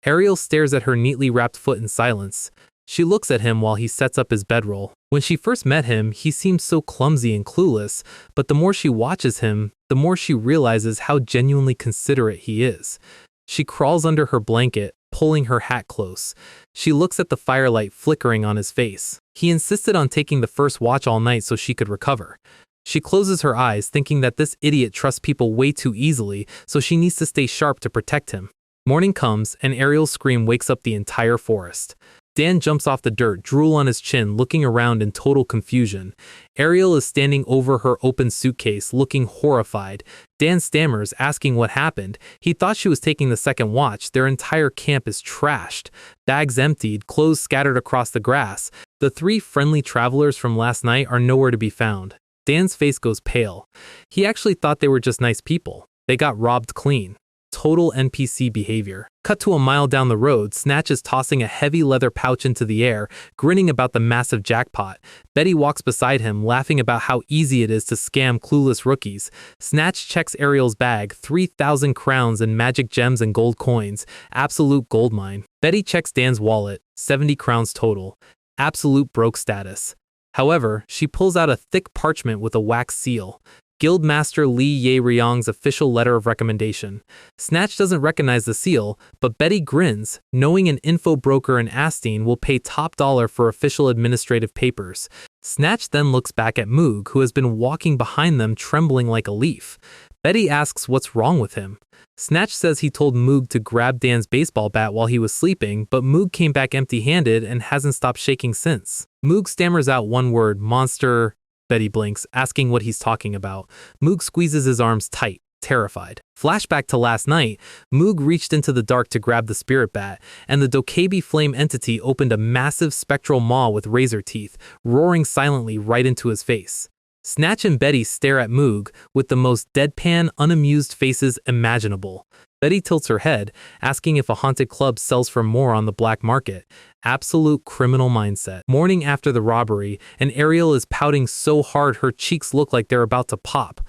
Ariel stares at her neatly wrapped foot in silence. She looks at him while he sets up his bedroll. When she first met him, he seemed so clumsy and clueless, but the more she watches him, the more she realizes how genuinely considerate he is. She crawls under her blanket, pulling her hat close. She looks at the firelight flickering on his face. He insisted on taking the first watch all night so she could recover. She closes her eyes, thinking that this idiot trusts people way too easily, so she needs to stay sharp to protect him. Morning comes, and Ariel's scream wakes up the entire forest. Dan jumps off the dirt, drool on his chin, looking around in total confusion. Ariel is standing over her open suitcase, looking horrified. Dan stammers, asking what happened. He thought she was taking the second watch. Their entire camp is trashed. Bags emptied, clothes scattered across the grass. The 3 friendly travelers from last night are nowhere to be found. Dan's face goes pale. He actually thought they were just nice people. They got robbed clean. Total NPC behavior. Cut to a mile down the road, Snatch is tossing a heavy leather pouch into the air, grinning about the massive jackpot. Betty walks beside him, laughing about how easy it is to scam clueless rookies. Snatch checks Ariel's bag, 3,000 crowns in magic gems and gold coins. Absolute goldmine. Betty checks Dan's wallet, 70 crowns total. Absolute broke status. However, she pulls out a thick parchment with a wax seal. Guildmaster Li Ye-ryong's official letter of recommendation. Snatch doesn't recognize the seal, but Betty grins, knowing an info broker in Asteen will pay top dollar for official administrative papers. Snatch then looks back at Moog, who has been walking behind them trembling like a leaf. Betty asks what's wrong with him. Snatch says he told Moog to grab Dan's baseball bat while he was sleeping, but Moog came back empty-handed and hasn't stopped shaking since. Moog stammers out one word, monster. Betty blinks, asking what he's talking about. Moog squeezes his arms tight, terrified. Flashback to last night, Moog reached into the dark to grab the spirit bat, and the dokkaebi flame entity opened a massive spectral maw with razor teeth, roaring silently right into his face. Snatch and Betty stare at Moog with the most deadpan, unamused faces imaginable. Betty tilts her head, asking if a haunted club sells for more on the black market. Absolute criminal mindset. Morning after the robbery, and Ariel is pouting so hard her cheeks look like they're about to pop.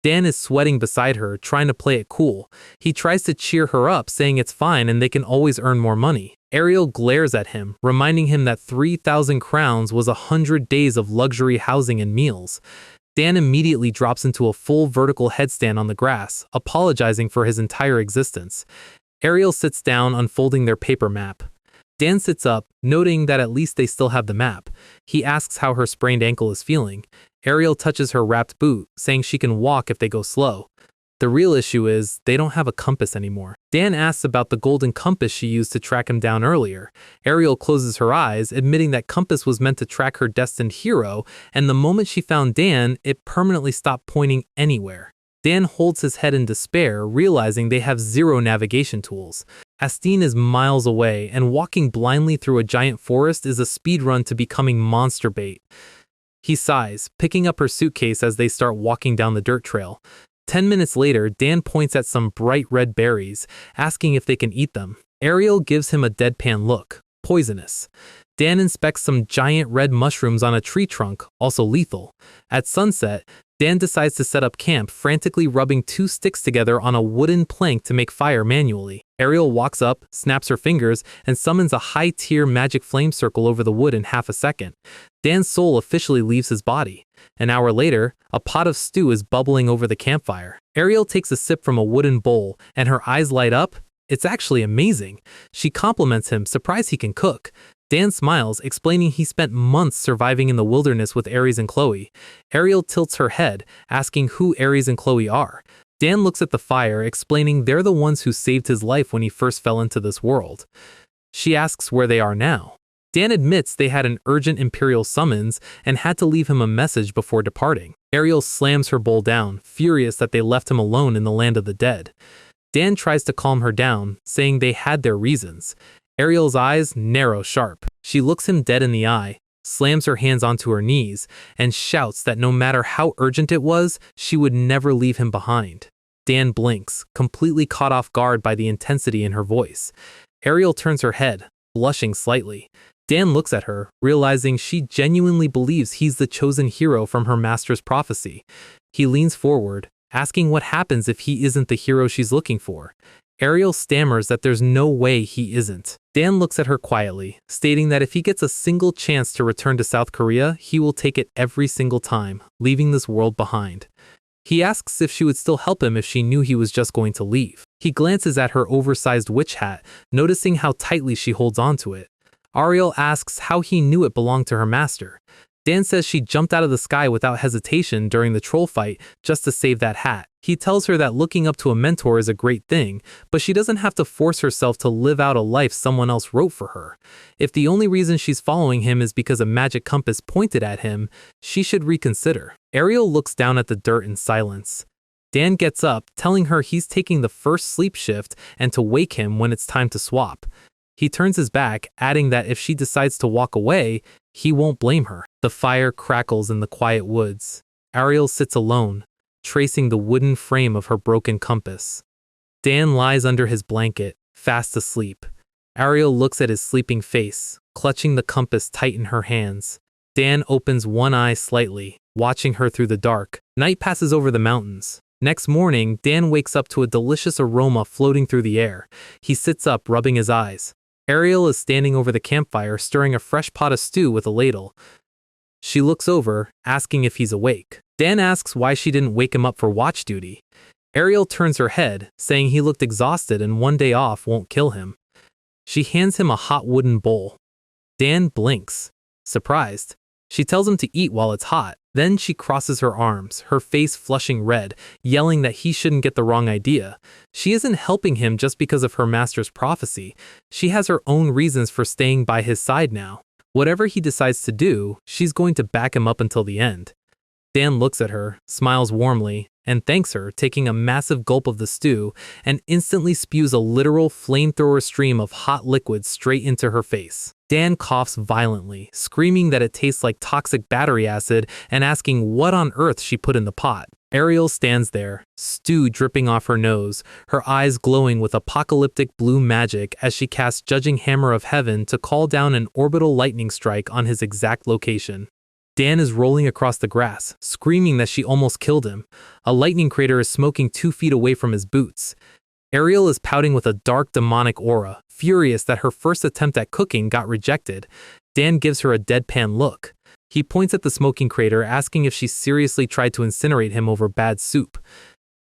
Dan is sweating beside her, trying to play it cool. He tries to cheer her up, saying it's fine and they can always earn more money. Ariel glares at him, reminding him that 3,000 crowns was 100 days of luxury housing and meals. Dan immediately drops into a full vertical headstand on the grass, apologizing for his entire existence. Ariel sits down, unfolding their paper map. Dan sits up, noting that at least they still have the map. He asks how her sprained ankle is feeling. Ariel touches her wrapped boot, saying she can walk if they go slow. The real issue is, they don't have a compass anymore. Dan asks about the golden compass she used to track him down earlier. Ariel closes her eyes, admitting that compass was meant to track her destined hero, and the moment she found Dan, it permanently stopped pointing anywhere. Dan holds his head in despair, realizing they have zero navigation tools. Asteen is miles away, and walking blindly through a giant forest is a speedrun to becoming monster bait. He sighs, picking up her suitcase as they start walking down the dirt trail. 10 minutes later, Dan points at some bright red berries, asking if they can eat them. Ariel gives him a deadpan look, poisonous. Dan inspects some giant red mushrooms on a tree trunk, also lethal. At sunset, Dan decides to set up camp, frantically rubbing 2 sticks together on a wooden plank to make fire manually. Ariel walks up, snaps her fingers, and summons a high-tier magic flame circle over the wood in half a second. Dan's soul officially leaves his body. An hour later, a pot of stew is bubbling over the campfire. Ariel takes a sip from a wooden bowl, and her eyes light up. It's actually amazing. She compliments him, surprised he can cook. Dan smiles, explaining he spent months surviving in the wilderness with Aries and Chloe. Ariel tilts her head, asking who Aries and Chloe are. Dan looks at the fire, explaining they're the ones who saved his life when he first fell into this world. She asks where they are now. Dan admits they had an urgent imperial summons and had to leave him a message before departing. Ariel slams her bowl down, furious that they left him alone in the land of the dead. Dan tries to calm her down, saying they had their reasons. Ariel's eyes narrow sharp. She looks him dead in the eye, slams her hands onto her knees, and shouts that no matter how urgent it was, she would never leave him behind. Dan blinks, completely caught off guard by the intensity in her voice. Ariel turns her head, blushing slightly. Dan looks at her, realizing she genuinely believes he's the chosen hero from her master's prophecy. He leans forward, asking what happens if he isn't the hero she's looking for. Ariel stammers that there's no way he isn't. Dan looks at her quietly, stating that if he gets a single chance to return to South Korea, he will take it every single time, leaving this world behind. He asks if she would still help him if she knew he was just going to leave. He glances at her oversized witch hat, noticing how tightly she holds onto it. Ariel asks how he knew it belonged to her master. Dan says she jumped out of the sky without hesitation during the troll fight just to save that hat. He tells her that looking up to a mentor is a great thing, but she doesn't have to force herself to live out a life someone else wrote for her. If the only reason she's following him is because a magic compass pointed at him, she should reconsider. Ariel looks down at the dirt in silence. Dan gets up, telling her he's taking the first sleep shift and to wake him when it's time to swap. He turns his back, adding that if she decides to walk away, he won't blame her. The fire crackles in the quiet woods. Ariel sits alone, tracing the wooden frame of her broken compass. Dan lies under his blanket, fast asleep. Ariel looks at his sleeping face, clutching the compass tight in her hands. Dan opens one eye slightly, watching her through the dark. Night passes over the mountains. Next morning, Dan wakes up to a delicious aroma floating through the air. He sits up, rubbing his eyes. Ariel is standing over the campfire, stirring a fresh pot of stew with a ladle. She looks over, asking if he's awake. Dan asks why she didn't wake him up for watch duty. Ariel turns her head, saying he looked exhausted and one day off won't kill him. She hands him a hot wooden bowl. Dan blinks, surprised. She tells him to eat while it's hot. Then she crosses her arms, her face flushing red, yelling that he shouldn't get the wrong idea. She isn't helping him just because of her master's prophecy. She has her own reasons for staying by his side now. Whatever he decides to do, she's going to back him up until the end. Dan looks at her, smiles warmly, and thanks her, taking a massive gulp of the stew, and instantly spews a literal flamethrower stream of hot liquid straight into her face. Dan coughs violently, screaming that it tastes like toxic battery acid and asking what on earth she put in the pot. Ariel stands there, stew dripping off her nose, her eyes glowing with apocalyptic blue magic as she casts Judging Hammer of Heaven to call down an orbital lightning strike on his exact location. Dan is rolling across the grass, screaming that she almost killed him. A lightning crater is smoking 2 feet away from his boots. Ariel is pouting with a dark demonic aura, furious that her first attempt at cooking got rejected. Dan gives her a deadpan look. He points at the smoking crater, asking if she seriously tried to incinerate him over bad soup.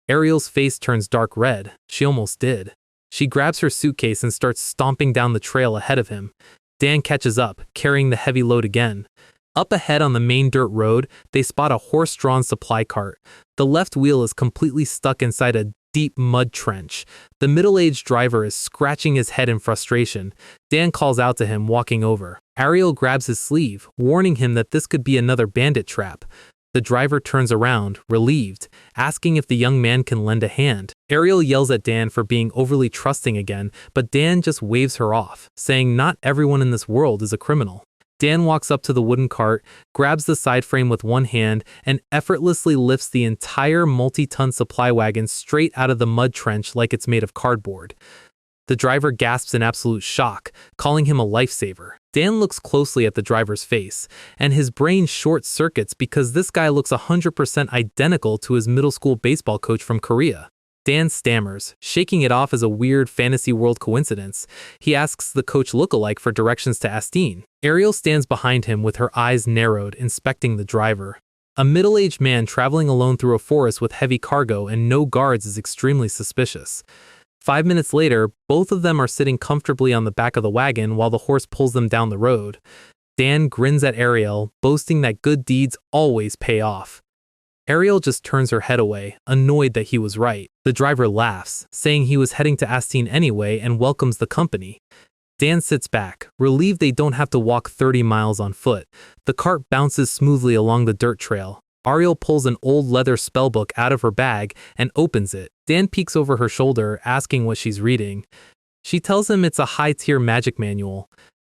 Ariel's face turns dark red. She almost did. She grabs her suitcase and starts stomping down the trail ahead of him. Dan catches up, carrying the heavy load again. Up ahead on the main dirt road, they spot a horse-drawn supply cart. The left wheel is completely stuck inside a deep mud trench. The middle-aged driver is scratching his head in frustration. Dan calls out to him, walking over. Ariel grabs his sleeve, warning him that this could be another bandit trap. The driver turns around, relieved, asking if the young man can lend a hand. Ariel yells at Dan for being overly trusting again, but Dan just waves her off, saying not everyone in this world is a criminal. Dan walks up to the wooden cart, grabs the side frame with one hand, and effortlessly lifts the entire multi-ton supply wagon straight out of the mud trench like it's made of cardboard. The driver gasps in absolute shock, calling him a lifesaver. Dan looks closely at the driver's face, and his brain short-circuits because this guy looks 100% identical to his middle school baseball coach from Korea. Dan stammers, shaking it off as a weird fantasy world coincidence. He asks the coach lookalike for directions to Astine. Ariel stands behind him with her eyes narrowed, inspecting the driver. A middle-aged man traveling alone through a forest with heavy cargo and no guards is extremely suspicious. 5 minutes later, both of them are sitting comfortably on the back of the wagon while the horse pulls them down the road. Dan grins at Ariel, boasting that good deeds always pay off. Ariel just turns her head away, annoyed that he was right. The driver laughs, saying he was heading to Astine anyway and welcomes the company. Dan sits back, relieved they don't have to walk 30 miles on foot. The cart bounces smoothly along the dirt trail. Ariel pulls an old leather spellbook out of her bag and opens it. Dan peeks over her shoulder, asking what she's reading. She tells him it's a high-tier magic manual.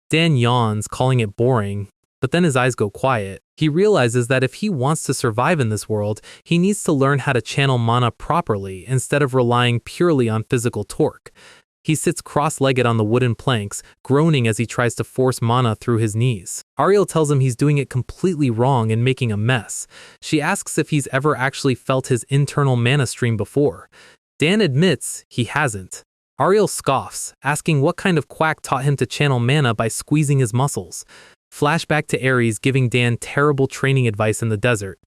Dan yawns, calling it boring, but then his eyes go quiet. He realizes that if he wants to survive in this world, he needs to learn how to channel mana properly instead of relying purely on physical torque. He sits cross-legged on the wooden planks, groaning as he tries to force mana through his knees. Ariel tells him he's doing it completely wrong and making a mess. She asks if he's ever actually felt his internal mana stream before. Dan admits he hasn't. Ariel scoffs, asking what kind of quack taught him to channel mana by squeezing his muscles. Flashback to Ares giving Dan terrible training advice in the desert.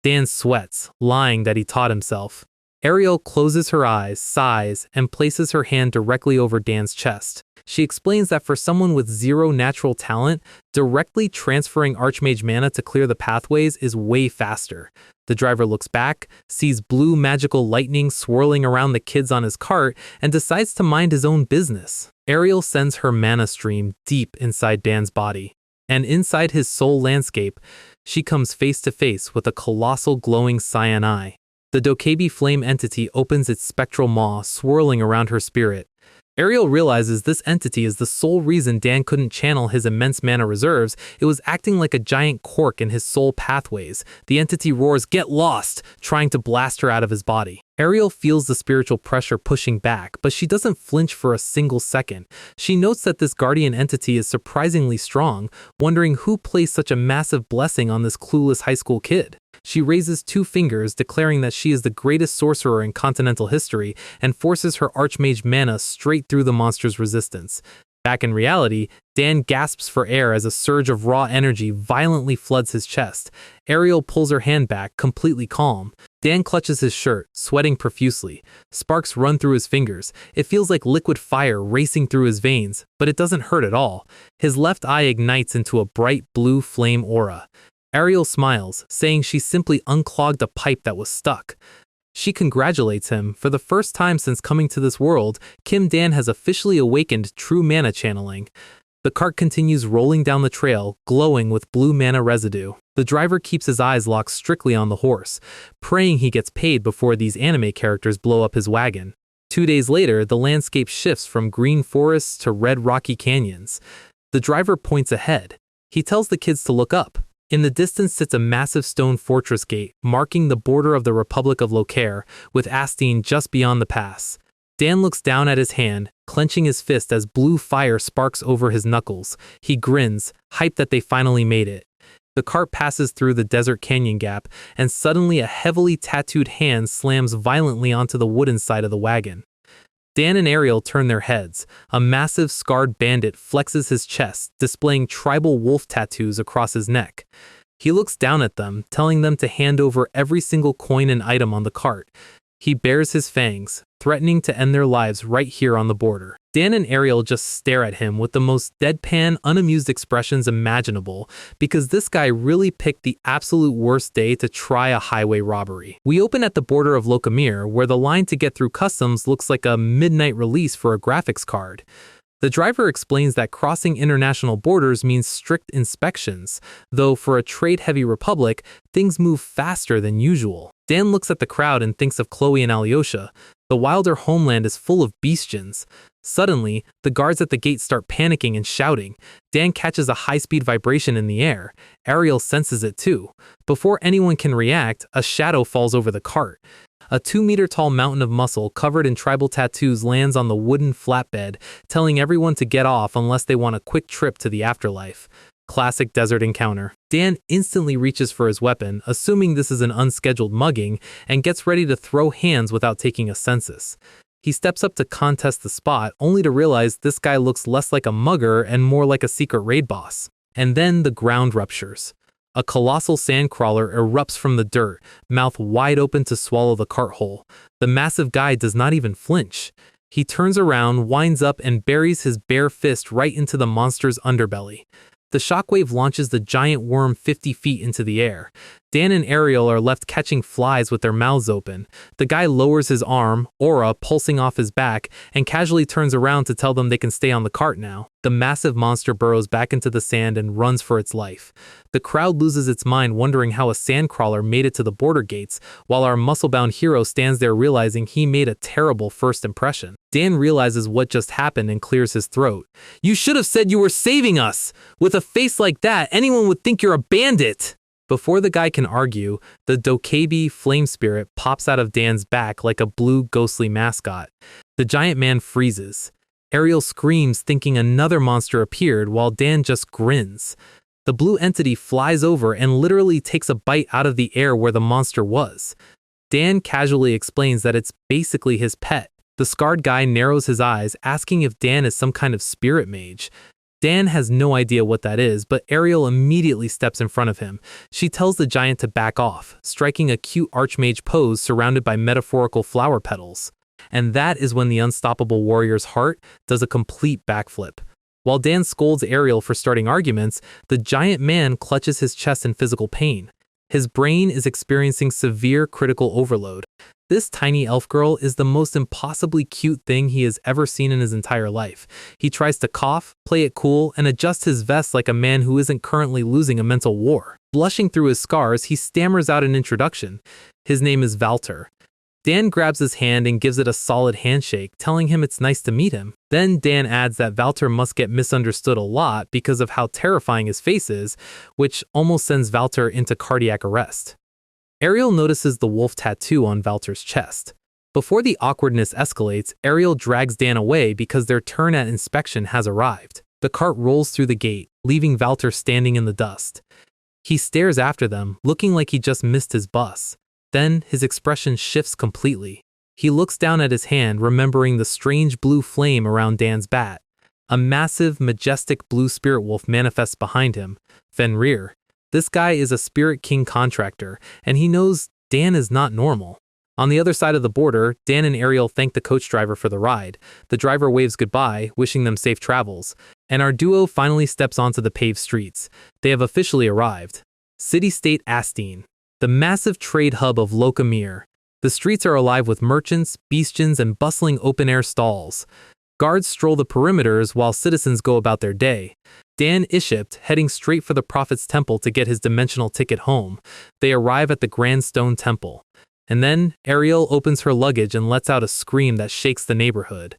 Dan sweats, lying that he taught himself. Ariel closes her eyes, sighs, and places her hand directly over Dan's chest. She explains that for someone with zero natural talent, directly transferring Archmage mana to clear the pathways is way faster. The driver looks back, sees blue magical lightning swirling around the kids on his cart, and decides to mind his own business. Ariel sends her mana stream deep inside Dan's body. And inside his soul landscape, she comes face to face with a colossal glowing cyan eye. The dokkaebi flame entity opens its spectral maw, swirling around her spirit. Ariel realizes this entity is the sole reason Dan couldn't channel his immense mana reserves. It was acting like a giant cork in his soul pathways. The entity roars, "Get lost!" trying to blast her out of his body. Ariel feels the spiritual pressure pushing back, but she doesn't flinch for a single second. She notes that this guardian entity is surprisingly strong, wondering who placed such a massive blessing on this clueless high school kid. She raises 2 fingers, declaring that she is the greatest sorcerer in continental history, and forces her Archmage mana straight through the monster's resistance. Back in reality, Dan gasps for air as a surge of raw energy violently floods his chest. Ariel pulls her hand back, completely calm. Dan clutches his shirt, sweating profusely. Sparks run through his fingers. It feels like liquid fire racing through his veins, but it doesn't hurt at all. His left eye ignites into a bright blue flame aura. Ariel smiles, saying she simply unclogged a pipe that was stuck. She congratulates him. For the first time since coming to this world, Kim Dan has officially awakened true mana channeling. The cart continues rolling down the trail, glowing with blue mana residue. The driver keeps his eyes locked strictly on the horse, praying he gets paid before these anime characters blow up his wagon. 2 days later, the landscape shifts from green forests to red rocky canyons. The driver points ahead. He tells the kids to look up. In the distance sits a massive stone fortress gate, marking the border of the Republic of Locaire, with Astine just beyond the pass. Dan looks down at his hand, clenching his fist as blue fire sparks over his knuckles. He grins, hyped that they finally made it. The cart passes through the desert canyon gap, and suddenly a heavily tattooed hand slams violently onto the wooden side of the wagon. Dan and Ariel turn their heads. A massive scarred bandit flexes his chest, displaying tribal wolf tattoos across his neck. He looks down at them, telling them to hand over every single coin and item on the cart. He bares his fangs, threatening to end their lives right here on the border. Dan and Ariel just stare at him with the most deadpan, unamused expressions imaginable, because this guy really picked the absolute worst day to try a highway robbery. We open at the border of Locamere, where the line to get through customs looks like a midnight release for a graphics card. The driver explains that crossing international borders means strict inspections, though for a trade-heavy republic, things move faster than usual. Dan looks at the crowd and thinks of Chloe and Alyosha. The wilder homeland is full of bestians. Suddenly, the guards at the gate start panicking and shouting. Dan catches a high-speed vibration in the air. Ariel senses it too. Before anyone can react, a shadow falls over the cart. A 2-meter-tall mountain of muscle covered in tribal tattoos lands on the wooden flatbed, telling everyone to get off unless they want a quick trip to the afterlife. Classic desert encounter. Dan instantly reaches for his weapon, assuming this is an unscheduled mugging, and gets ready to throw hands without taking a census. He steps up to contest the spot, only to realize this guy looks less like a mugger and more like a secret raid boss. And then the ground ruptures. A colossal sandcrawler erupts from the dirt, mouth wide open to swallow the cart whole. The massive guy does not even flinch. He turns around, winds up, and buries his bare fist right into the monster's underbelly. The shockwave launches the giant worm 50 feet into the air. Dan and Ariel are left catching flies with their mouths open. The guy lowers his arm, aura pulsing off his back, and casually turns around to tell them they can stay on the cart now. The massive monster burrows back into the sand and runs for its life. The crowd loses its mind wondering how a sandcrawler made it to the border gates, while our muscle-bound hero stands there realizing he made a terrible first impression. Dan realizes what just happened and clears his throat. "You should have said you were saving us! With a face like that, anyone would think you're a bandit!" Before the guy can argue, the dokkaebi flame spirit pops out of Dan's back like a blue ghostly mascot. The giant man freezes. Ariel screams thinking another monster appeared while Dan just grins. The blue entity flies over and literally takes a bite out of the air where the monster was. Dan casually explains that it's basically his pet. The scarred guy narrows his eyes, asking if Dan is some kind of spirit mage. Dan has no idea what that is, but Ariel immediately steps in front of him. She tells the giant to back off, striking a cute archmage pose surrounded by metaphorical flower petals. And that is when the unstoppable warrior's heart does a complete backflip. While Dan scolds Ariel for starting arguments, the giant man clutches his chest in physical pain. His brain is experiencing severe critical overload. This tiny elf girl is the most impossibly cute thing he has ever seen in his entire life. He tries to cough, play it cool, and adjust his vest like a man who isn't currently losing a mental war. Blushing through his scars, he stammers out an introduction. His name is Valter. Dan grabs his hand and gives it a solid handshake, telling him it's nice to meet him. Then Dan adds that Valter must get misunderstood a lot because of how terrifying his face is, which almost sends Valter into cardiac arrest. Ariel notices the wolf tattoo on Valter's chest. Before the awkwardness escalates, Ariel drags Dan away because their turn at inspection has arrived. The cart rolls through the gate, leaving Valter standing in the dust. He stares after them, looking like he just missed his bus. Then his expression shifts completely. He looks down at his hand, remembering the strange blue flame around Dan's bat. A massive, majestic blue spirit wolf manifests behind him, Fenrir. This guy is a Spirit King contractor, and he knows Dan is not normal. On the other side of the border, Dan and Ariel thank the coach driver for the ride. The driver waves goodbye, wishing them safe travels, and our duo finally steps onto the paved streets. They have officially arrived. City-state Asteen, the massive trade hub of Lokamir. The streets are alive with merchants, bestians, and bustling open-air stalls. Guards stroll the perimeters while citizens go about their day. Dan Ishipt heading straight for the Prophet's Temple to get his dimensional ticket home. They arrive at the Grand Stone Temple. And then Ariel opens her luggage and lets out a scream that shakes the neighborhood.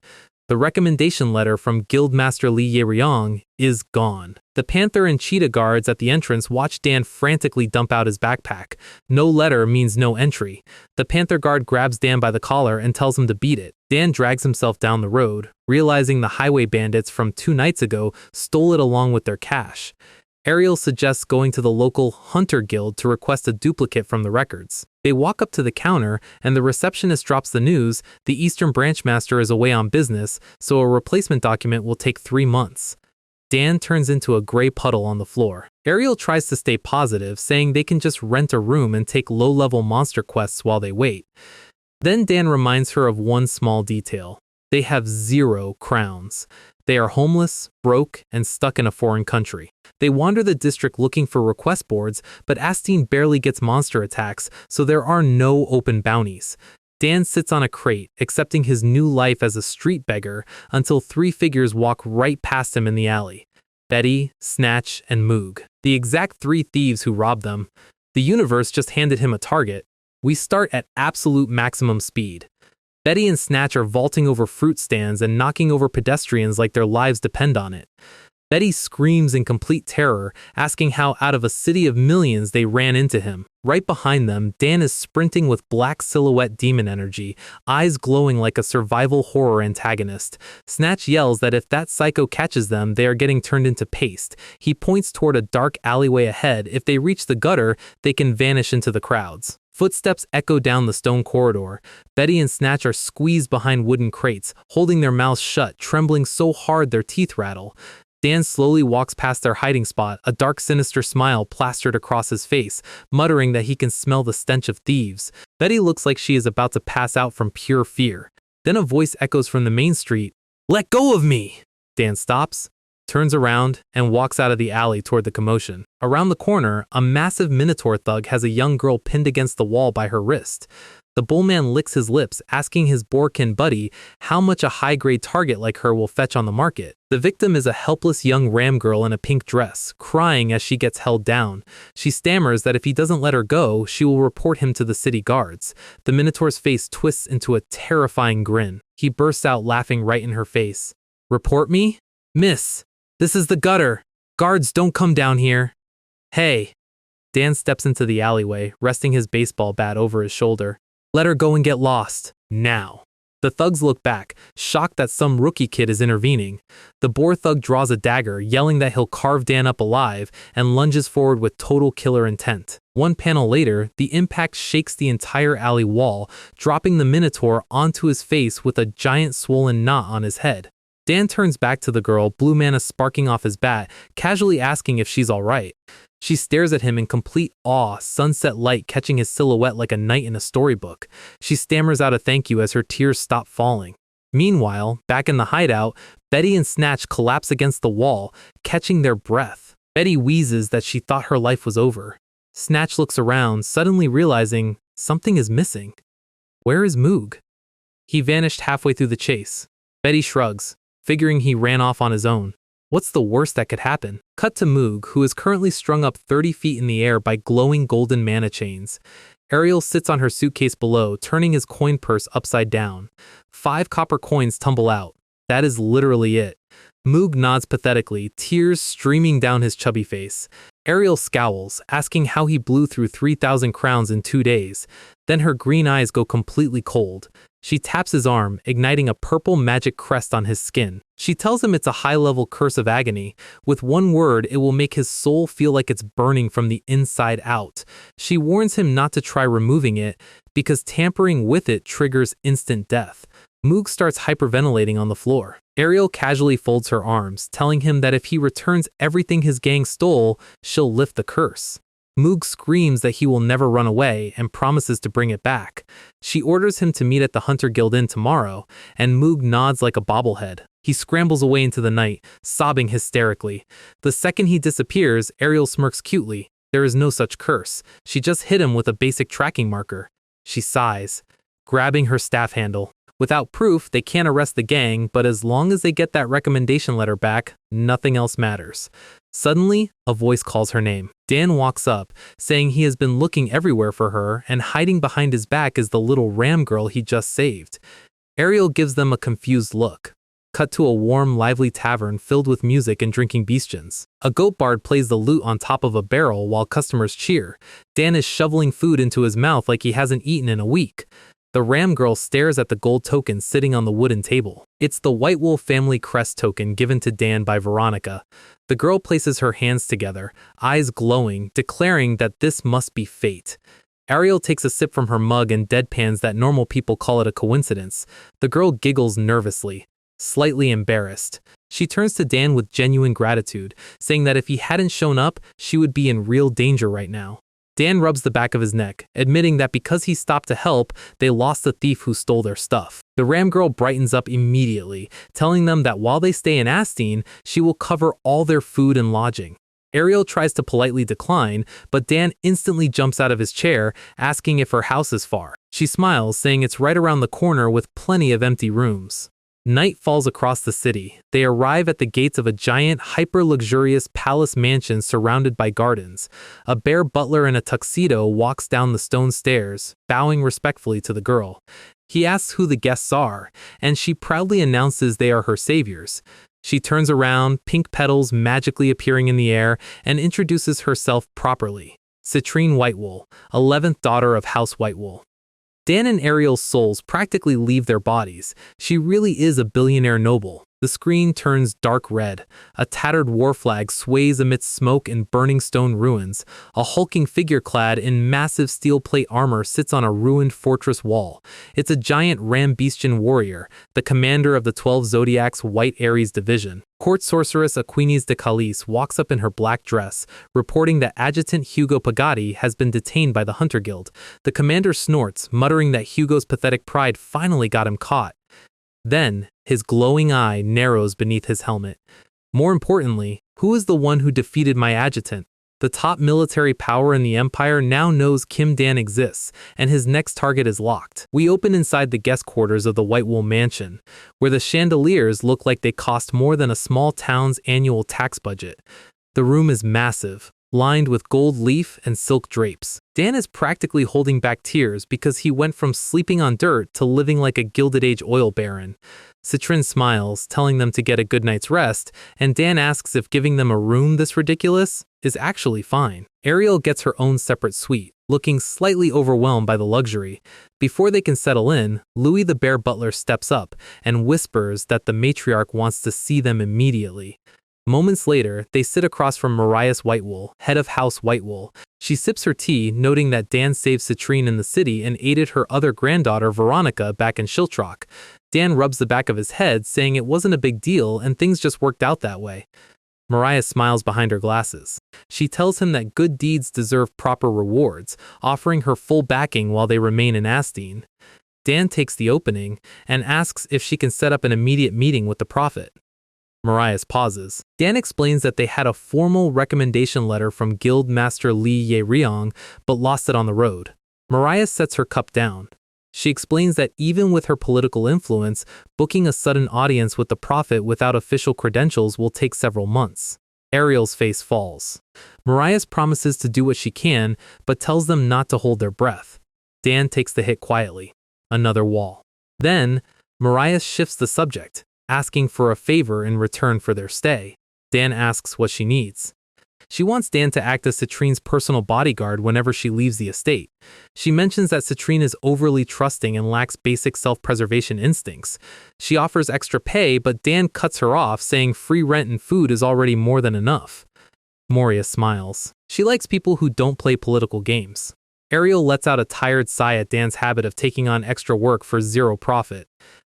The recommendation letter from Guildmaster Li Yeryong is gone. The panther and cheetah guards at the entrance watch Dan frantically dump out his backpack. No letter means no entry. The panther guard grabs Dan by the collar and tells him to beat it. Dan drags himself down the road, realizing the highway bandits from 2 nights ago stole it along with their cash. Ariel suggests going to the local Hunter Guild to request a duplicate from the records. They walk up to the counter, and the receptionist drops the news the Eastern Branch Master is away on business, so a replacement document will take 3 months. Dan turns into a gray puddle on the floor. Ariel tries to stay positive, saying they can just rent a room and take low-level monster quests while they wait. Then Dan reminds her of one small detail. They have 0 crowns. They are homeless, broke, and stuck in a foreign country. They wander the district looking for request boards, but Asteen barely gets monster attacks, so there are no open bounties. Dan sits on a crate, accepting his new life as a street beggar, until 3 figures walk right past him in the alley. Betty, Snatch, and Moog. The exact 3 thieves who robbed them. The universe just handed him a target. We start at absolute maximum speed. Betty and Snatch are vaulting over fruit stands and knocking over pedestrians like their lives depend on it. Betty screams in complete terror, asking how out of a city of millions they ran into him. Right behind them, Dan is sprinting with black silhouette demon energy, eyes glowing like a survival horror antagonist. Snatch yells that if that psycho catches them, they are getting turned into paste. He points toward a dark alleyway ahead. If they reach the gutter, they can vanish into the crowds. Footsteps echo down the stone corridor. Betty and Snatch are squeezed behind wooden crates, holding their mouths shut, trembling so hard their teeth rattle. Dan slowly walks past their hiding spot, a dark sinister smile plastered across his face, muttering that he can smell the stench of thieves. Betty looks like she is about to pass out from pure fear. Then a voice echoes from the main street. "Let go of me!" Dan stops. turns around, and walks out of the alley toward the commotion. Around the corner, a massive minotaur thug has a young girl pinned against the wall by her wrist. The bullman licks his lips, asking his boarkin buddy how much a high-grade target like her will fetch on the market. The victim is a helpless young ram girl in a pink dress, crying as she gets held down. She stammers that if he doesn't let her go, she will report him to the city guards. The minotaur's face twists into a terrifying grin. He bursts out laughing right in her face. "Report me? Miss, this is the gutter. Guards don't come down here." "Hey." Dan steps into the alleyway, resting his baseball bat over his shoulder. "Let her go and get lost. Now." The thugs look back, shocked that some rookie kid is intervening. The boar thug draws a dagger, yelling that he'll carve Dan up alive, and lunges forward with total killer intent. One panel later, the impact shakes the entire alley wall, dropping the minotaur onto his face with a giant swollen knot on his head. Dan turns back to the girl, blue mana sparking off his bat, casually asking if she's alright. She stares at him in complete awe, sunset light catching his silhouette like a knight in a storybook. She stammers out a thank you as her tears stop falling. Meanwhile, back in the hideout, Betty and Snatch collapse against the wall, catching their breath. Betty wheezes that she thought her life was over. Snatch looks around, suddenly realizing something is missing. Where is Moog? He vanished halfway through the chase. Betty shrugs, figuring he ran off on his own. What's the worst that could happen? Cut to Moog, who is currently strung up 30 feet in the air by glowing golden mana chains. Ariel sits on her suitcase below, turning his coin purse upside down. 5 copper coins tumble out. That is literally it. Moog nods pathetically, tears streaming down his chubby face. Ariel scowls, asking how he blew through 3,000 crowns in 2 days. Then her green eyes go completely cold. She taps his arm, igniting a purple magic crest on his skin. She tells him it's a high-level curse of agony. With one word, it will make his soul feel like it's burning from the inside out. She warns him not to try removing it, because tampering with it triggers instant death. Moog starts hyperventilating on the floor. Ariel casually folds her arms, telling him that if he returns everything his gang stole, she'll lift the curse. Moog screams that he will never run away and promises to bring it back. She orders him to meet at the Hunter Guild Inn tomorrow, and Moog nods like a bobblehead. He scrambles away into the night, sobbing hysterically. The second he disappears, Ariel smirks cutely. There is no such curse. She just hit him with a basic tracking marker. She sighs, grabbing her staff handle. Without proof, they can't arrest the gang, but as long as they get that recommendation letter back, nothing else matters. Suddenly, a voice calls her name. Dan walks up, saying he has been looking everywhere for her, and hiding behind his back is the little ram girl he just saved. Ariel gives them a confused look. Cut to a warm, lively tavern filled with music and drinking bestians. A goat bard plays the lute on top of a barrel while customers cheer. Dan is shoveling food into his mouth like he hasn't eaten in a week. The ram girl stares at the gold token sitting on the wooden table. It's the White Wolf family crest token given to Dan by Veronica. The girl places her hands together, eyes glowing, declaring that this must be fate. Ariel takes a sip from her mug and deadpans that normal people call it a coincidence. The girl giggles nervously, slightly embarrassed. She turns to Dan with genuine gratitude, saying that if he hadn't shown up, she would be in real danger right now. Dan rubs the back of his neck, admitting that because he stopped to help, they lost the thief who stole their stuff. The ram girl brightens up immediately, telling them that while they stay in Astine, she will cover all their food and lodging. Ariel tries to politely decline, but Dan instantly jumps out of his chair, asking if her house is far. She smiles, saying it's right around the corner with plenty of empty rooms. Night falls across the city. They arrive at the gates of a giant, hyper-luxurious palace mansion surrounded by gardens. A bare butler in a tuxedo walks down the stone stairs, bowing respectfully to the girl. He asks who the guests are, and she proudly announces they are her saviors. She turns around, pink petals magically appearing in the air, and introduces herself properly. Citrine Whitewool, 11th daughter of House Whitewool. Dan and Ariel's souls practically leave their bodies. She really is a billionaire noble. The screen turns dark red. A tattered war flag sways amidst smoke and burning stone ruins. A hulking figure clad in massive steel plate armor sits on a ruined fortress wall. It's a giant Rambestian warrior, the commander of the 12 Zodiac's White Aries division. Court sorceress Aquinas de Calice walks up in her black dress, reporting that Adjutant Hugo Pagati has been detained by the Hunter Guild. The commander snorts, muttering that Hugo's pathetic pride finally got him caught. Then, his glowing eye narrows beneath his helmet. More importantly, who is the one who defeated my adjutant? The top military power in the empire now knows Kim Dan exists, and his next target is locked. We open inside the guest quarters of the White Wool Mansion, where the chandeliers look like they cost more than a small town's annual tax budget. The room is massive, lined with gold leaf and silk drapes. Dan is practically holding back tears because he went from sleeping on dirt to living like a Gilded Age oil baron. Citrin smiles, telling them to get a good night's rest, and Dan asks if giving them a room this ridiculous is actually fine. Ariel gets her own separate suite, looking slightly overwhelmed by the luxury. Before they can settle in, Louis the Bear Butler steps up and whispers that the matriarch wants to see them immediately. Moments later, they sit across from Marias Whitewool, head of House Whitewool. She sips her tea, noting that Dan saved Citrine in the city and aided her other granddaughter, Veronica, back in Shiltrock. Dan rubs the back of his head, saying it wasn't a big deal and things just worked out that way. Mariah smiles behind her glasses. She tells him that good deeds deserve proper rewards, offering her full backing while they remain in Astine. Dan takes the opening and asks if she can set up an immediate meeting with the prophet. Mariah pauses. Dan explains that they had a formal recommendation letter from Guild Master Li Ye-ryong, but lost it on the road. Mariah sets her cup down. She explains that even with her political influence, booking a sudden audience with the prophet without official credentials will take several months. Ariel's face falls. Mariah promises to do what she can, but tells them not to hold their breath. Dan takes the hit quietly. Another wall. Then, Mariah shifts the subject, asking for a favor in return for their stay. Dan asks what she needs. She wants Dan to act as Citrine's personal bodyguard whenever she leaves the estate. She mentions that Citrine is overly trusting and lacks basic self-preservation instincts. She offers extra pay, but Dan cuts her off, saying free rent and food is already more than enough. Moria smiles. She likes people who don't play political games. Ariel lets out a tired sigh at Dan's habit of taking on extra work for zero profit.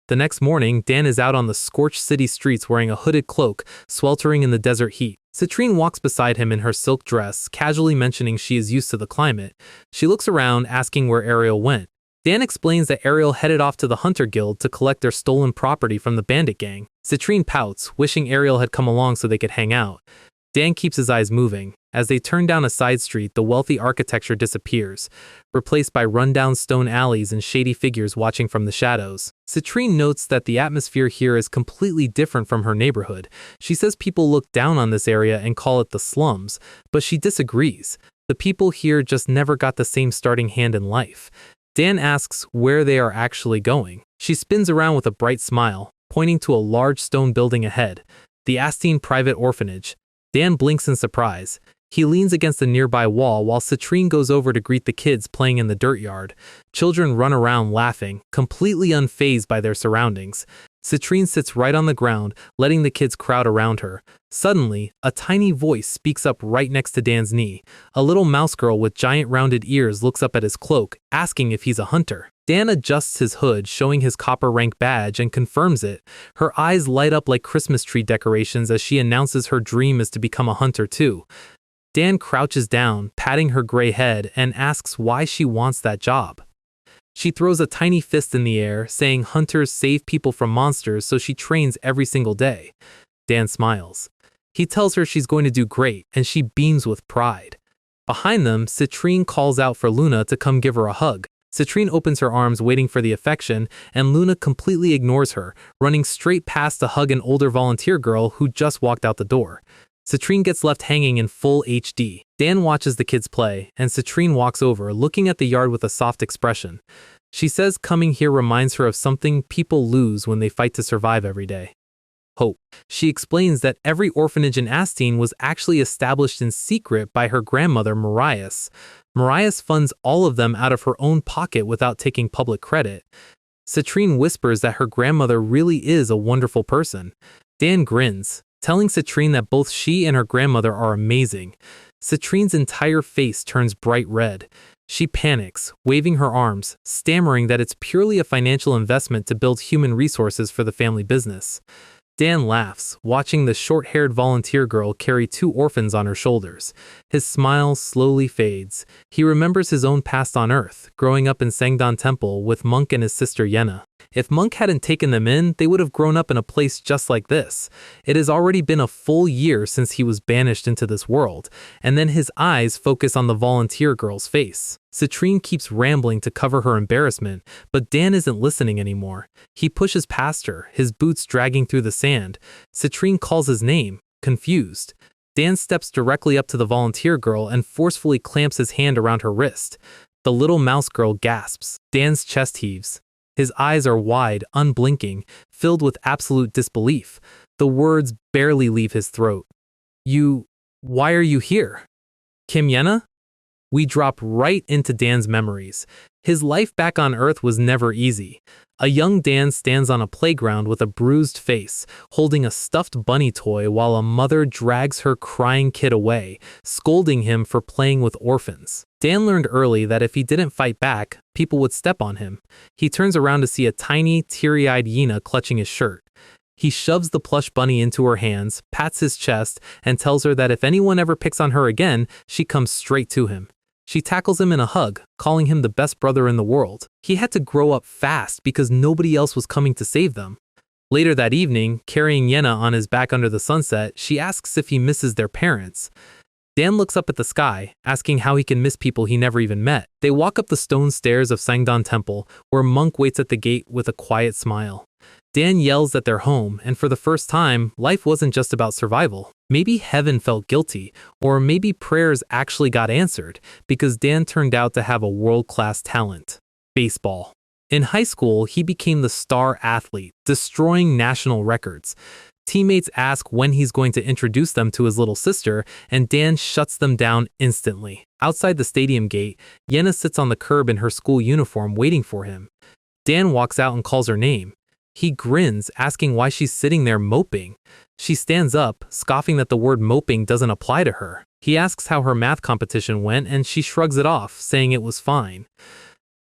The next morning, Dan is out on the scorched city streets wearing a hooded cloak, sweltering in the desert heat. Citrine walks beside him in her silk dress, casually mentioning she is used to the climate. She looks around, asking where Ariel went. Dan explains that Ariel headed off to the Hunter Guild to collect their stolen property from the bandit gang. Citrine pouts, wishing Ariel had come along so they could hang out. Dan keeps his eyes moving. As they turn down a side street, the wealthy architecture disappears, replaced by run-down stone alleys and shady figures watching from the shadows. Citrine notes that the atmosphere here is completely different from her neighborhood. She says people look down on this area and call it the slums, but she disagrees. The people here just never got the same starting hand in life. Dan asks where they are actually going. She spins around with a bright smile, pointing to a large stone building ahead, the Astine Private Orphanage. Dan blinks in surprise. He leans against a nearby wall while Citrine goes over to greet the kids playing in the dirt yard. Children run around laughing, completely unfazed by their surroundings. Citrine sits right on the ground, letting the kids crowd around her. Suddenly, a tiny voice speaks up right next to Dan's knee. A little mouse girl with giant rounded ears looks up at his cloak, asking if he's a hunter. Dan adjusts his hood, showing his copper rank badge, and confirms it. Her eyes light up like Christmas tree decorations as she announces her dream is to become a hunter too. Dan crouches down, patting her gray head, and asks why she wants that job. She throws a tiny fist in the air, saying hunters save people from monsters, so she trains every single day. Dan smiles. He tells her she's going to do great, and she beams with pride. Behind them, Citrine calls out for Luna to come give her a hug. Citrine opens her arms waiting for the affection, and Luna completely ignores her, running straight past to hug an older volunteer girl who just walked out the door. Citrine gets left hanging in full HD. Dan watches the kids play, and Citrine walks over, looking at the yard with a soft expression. She says coming here reminds her of something people lose when they fight to survive every day. Hope. She explains that every orphanage in Astine was actually established in secret by her grandmother, Marias. Marias funds all of them out of her own pocket without taking public credit. Citrine whispers that her grandmother really is a wonderful person. Dan grins, telling Citrine that both she and her grandmother are amazing. Citrine's entire face turns bright red. She panics, waving her arms, stammering that it's purely a financial investment to build human resources for the family business. Dan laughs, watching the short-haired volunteer girl carry 2 orphans on her shoulders. His smile slowly fades. He remembers his own past on Earth, growing up in Sangdon Temple with Monk and his sister Yenna. If Monk hadn't taken them in, they would have grown up in a place just like this. It has already been a full year since he was banished into this world, and then his eyes focus on the volunteer girl's face. Citrine keeps rambling to cover her embarrassment, but Dan isn't listening anymore. He pushes past her, his boots dragging through the sand. Citrine calls his name, confused. Dan steps directly up to the volunteer girl and forcefully clamps his hand around her wrist. The little mouse girl gasps. Dan's chest heaves. His eyes are wide, unblinking, filled with absolute disbelief. The words barely leave his throat. Why are you here? Kim Yena? We drop right into Dan's memories. His life back on Earth was never easy. A young Dan stands on a playground with a bruised face, holding a stuffed bunny toy while a mother drags her crying kid away, scolding him for playing with orphans. Dan learned early that if he didn't fight back, people would step on him. He turns around to see a tiny, teary-eyed Yena clutching his shirt. He shoves the plush bunny into her hands, pats his chest, and tells her that if anyone ever picks on her again, she comes straight to him. She tackles him in a hug, calling him the best brother in the world. He had to grow up fast because nobody else was coming to save them. Later that evening, carrying Yena on his back under the sunset, she asks if he misses their parents. Dan looks up at the sky, asking how he can miss people he never even met. They walk up the stone stairs of Sangdon Temple, where Monk waits at the gate with a quiet smile. Dan yells that they're home, and for the first time, life wasn't just about survival. Maybe heaven felt guilty, or maybe prayers actually got answered, because Dan turned out to have a world-class talent: baseball. In high school, he became the star athlete, destroying national records. Teammates ask when he's going to introduce them to his little sister, and Dan shuts them down instantly. Outside the stadium gate, Yena sits on the curb in her school uniform waiting for him. Dan walks out and calls her name. He grins, asking why she's sitting there moping. She stands up, scoffing that the word moping doesn't apply to her. He asks how her math competition went, and she shrugs it off, saying it was fine.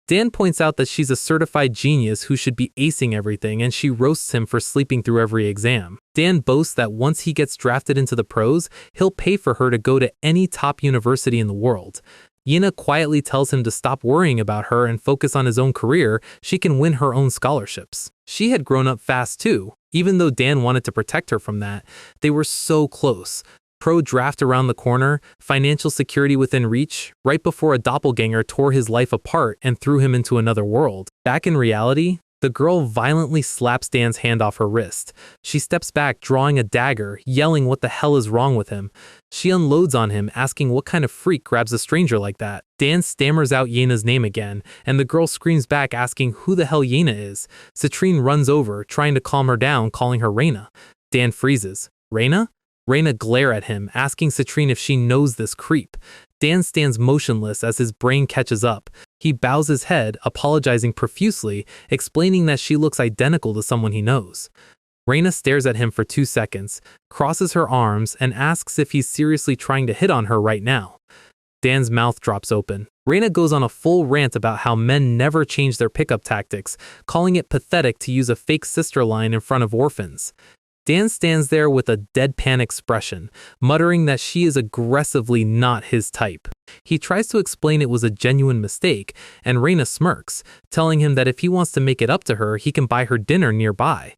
Dan points out that she's a certified genius who should be acing everything, and she roasts him for sleeping through every exam. Dan boasts that once he gets drafted into the pros, he'll pay for her to go to any top university in the world. Yena quietly tells him to stop worrying about her and focus on his own career. She can win her own scholarships. She had grown up fast too, even though Dan wanted to protect her from that. They were so close. Pro draft around the corner, financial security within reach, right before a doppelganger tore his life apart and threw him into another world. Back in reality, the girl violently slaps Dan's hand off her wrist. She steps back, drawing a dagger, yelling what the hell is wrong with him. She unloads on him, asking what kind of freak grabs a stranger like that. Dan stammers out Yena's name again, and the girl screams back, asking who the hell Yena is. Citrine runs over, trying to calm her down, calling her Reina. Dan freezes. Reina? Reina glare at him, asking Citrine if she knows this creep. Dan stands motionless as his brain catches up. He bows his head, apologizing profusely, explaining that she looks identical to someone he knows. Reina stares at him for 2 seconds, crosses her arms, and asks if he's seriously trying to hit on her right now. Dan's mouth drops open. Reina goes on a full rant about how men never change their pickup tactics, calling it pathetic to use a fake sister line in front of orphans. Dan stands there with a deadpan expression, muttering that she is aggressively not his type. He tries to explain it was a genuine mistake, and Reina smirks, telling him that if he wants to make it up to her, he can buy her dinner nearby.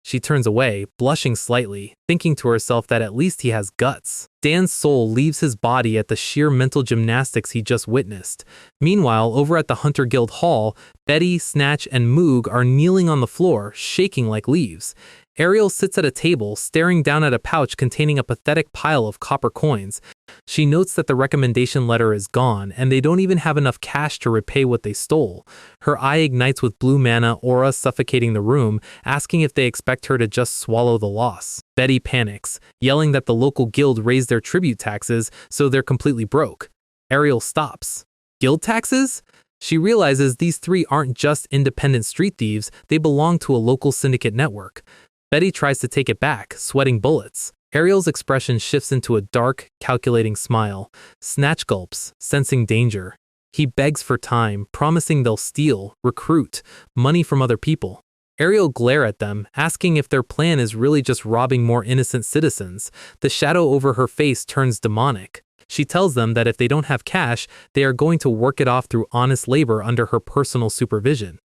She turns away, blushing slightly, thinking to herself that at least he has guts. Dan's soul leaves his body at the sheer mental gymnastics he just witnessed. Meanwhile, over at the Hunter Guild Hall, Betty, Snatch, and Moog are kneeling on the floor, shaking like leaves. Ariel sits at a table, staring down at a pouch containing a pathetic pile of copper coins. She notes that the recommendation letter is gone, and they don't even have enough cash to repay what they stole. Her eye ignites with blue mana aura suffocating the room, asking if they expect her to just swallow the loss. Betty panics, yelling that the local guild raised their tribute taxes, so they're completely broke. Ariel stops. Guild taxes? She realizes these three aren't just independent street thieves, they belong to a local syndicate network. Betty tries to take it back, sweating bullets. Ariel's expression shifts into a dark, calculating smile. Snatch gulps, sensing danger. He begs for time, promising they'll steal, recruit, money from other people. Ariel glare at them, asking if their plan is really just robbing more innocent citizens. The shadow over her face turns demonic. She tells them that if they don't have cash, they are going to work it off through honest labor under her personal supervision.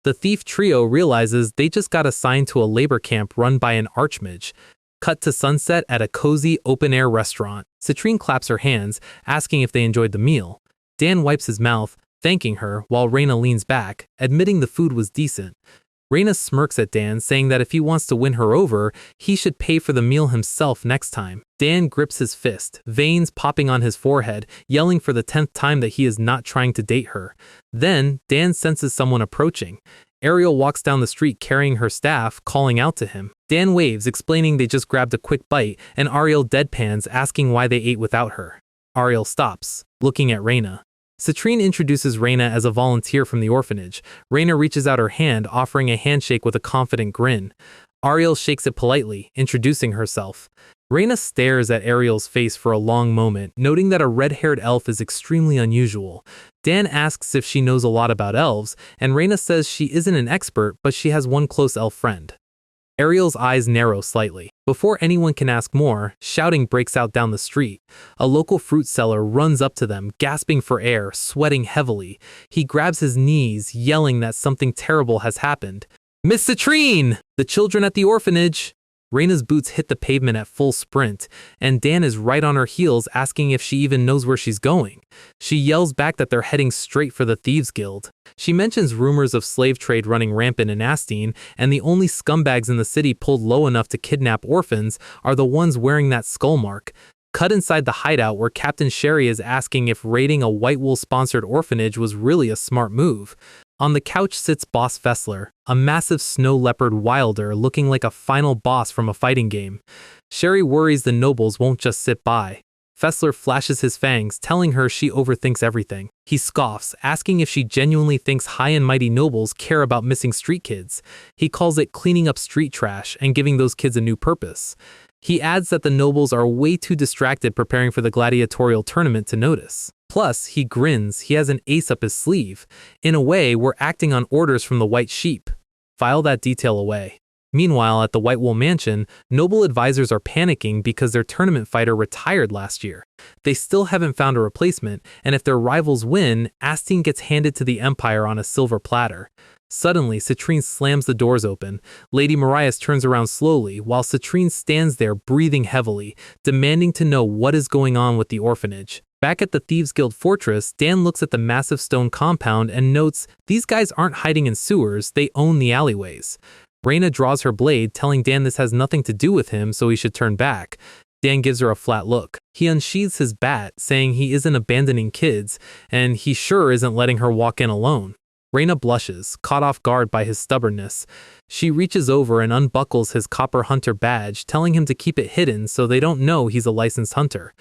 The thief trio realizes they just got assigned to a labor camp run by an archmage. Cut to sunset at a cozy open-air restaurant. Citrine claps her hands, asking if they enjoyed the meal. Dan wipes his mouth, thanking her, while Reina leans back, admitting the food was decent. Reina smirks at Dan, saying that if he wants to win her over, he should pay for the meal himself next time. Dan grips his fist, veins popping on his forehead, yelling for the 10th time that he is not trying to date her. Then, Dan senses someone approaching. Ariel walks down the street carrying her staff, calling out to him. Dan waves, explaining they just grabbed a quick bite, and Ariel deadpans, asking why they ate without her. Ariel stops, looking at Reina. Citrine introduces Reina as a volunteer from the orphanage. Reina reaches out her hand, offering a handshake with a confident grin. Ariel shakes it politely, introducing herself. Reina stares at Ariel's face for a long moment, noting that a red-haired elf is extremely unusual. Dan asks if she knows a lot about elves, and Reina says she isn't an expert, but she has one close elf friend. Ariel's eyes narrow slightly. Before anyone can ask more, shouting breaks out down the street. A local fruit seller runs up to them, gasping for air, sweating heavily. He grabs his knees, yelling that something terrible has happened. "Miss Citrine! The children at the orphanage!" Reina's boots hit the pavement at full sprint, and Dan is right on her heels asking if she even knows where she's going. She yells back that they're heading straight for the Thieves Guild. She mentions rumors of slave trade running rampant in Astine, and the only scumbags in the city pulled low enough to kidnap orphans are the ones wearing that skull mark. Cut inside the hideout where Captain Sherry is asking if raiding a White Wool-sponsored orphanage was really a smart move. On the couch sits Boss Fessler, a massive snow leopard wilder looking like a final boss from a fighting game. Sherry worries the nobles won't just sit by. Fessler flashes his fangs, telling her she overthinks everything. He scoffs, asking if she genuinely thinks high and mighty nobles care about missing street kids. He calls it cleaning up street trash and giving those kids a new purpose. He adds that the nobles are way too distracted preparing for the gladiatorial tournament to notice. Plus, he grins, he has an ace up his sleeve. In a way, we're acting on orders from the White Sheep. File that detail away. Meanwhile, at the White Wool Mansion, noble advisors are panicking because their tournament fighter retired last year. They still haven't found a replacement, and if their rivals win, Astine gets handed to the Empire on a silver platter. Suddenly, Citrine slams the doors open. Lady Marias turns around slowly, while Citrine stands there breathing heavily, demanding to know what is going on with the orphanage. Back at the Thieves Guild fortress, Dan looks at the massive stone compound and notes these guys aren't hiding in sewers, they own the alleyways. Reina draws her blade, telling Dan this has nothing to do with him, so he should turn back. Dan gives her a flat look. He unsheathes his bat, saying he isn't abandoning kids, and he sure isn't letting her walk in alone. Reina blushes, caught off guard by his stubbornness. She reaches over and unbuckles his copper hunter badge, telling him to keep it hidden so they don't know he's a licensed hunter.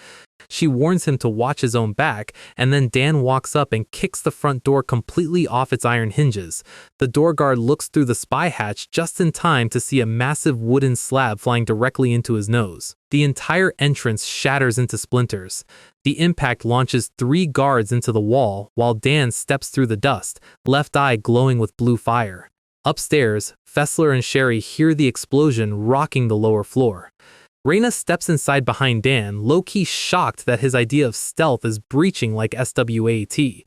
She warns him to watch his own back, and then Dan walks up and kicks the front door completely off its iron hinges. The door guard looks through the spy hatch just in time to see a massive wooden slab flying directly into his nose. The entire entrance shatters into splinters. The impact launches 3 guards into the wall, while Dan steps through the dust, left eye glowing with blue fire. Upstairs, Fessler and Sherry hear the explosion rocking the lower floor. Reina steps inside behind Dan, low-key shocked that his idea of stealth is breaching like SWAT.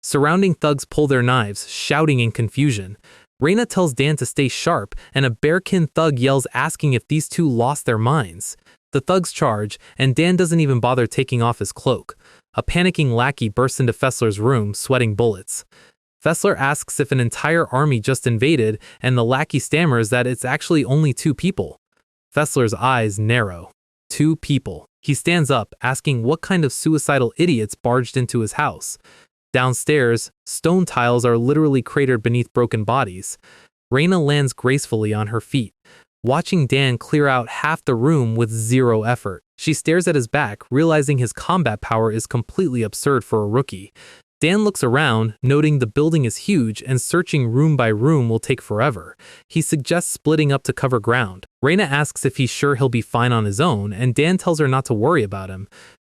Surrounding thugs pull their knives, shouting in confusion. Reina tells Dan to stay sharp, and a bearkin thug yells asking if these two lost their minds. The thugs charge, and Dan doesn't even bother taking off his cloak. A panicking lackey bursts into Fessler's room, sweating bullets. Fessler asks if an entire army just invaded, and the lackey stammers that it's actually only 2 people. Fessler's eyes narrow. 2 people. He stands up, asking what kind of suicidal idiots barged into his house. Downstairs, stone tiles are literally cratered beneath broken bodies. Reina lands gracefully on her feet, watching Dan clear out half the room with 0 effort. She stares at his back, realizing his combat power is completely absurd for a rookie. Dan looks around, noting the building is huge and searching room by room will take forever. He suggests splitting up to cover ground. Reina asks if he's sure he'll be fine on his own, and Dan tells her not to worry about him.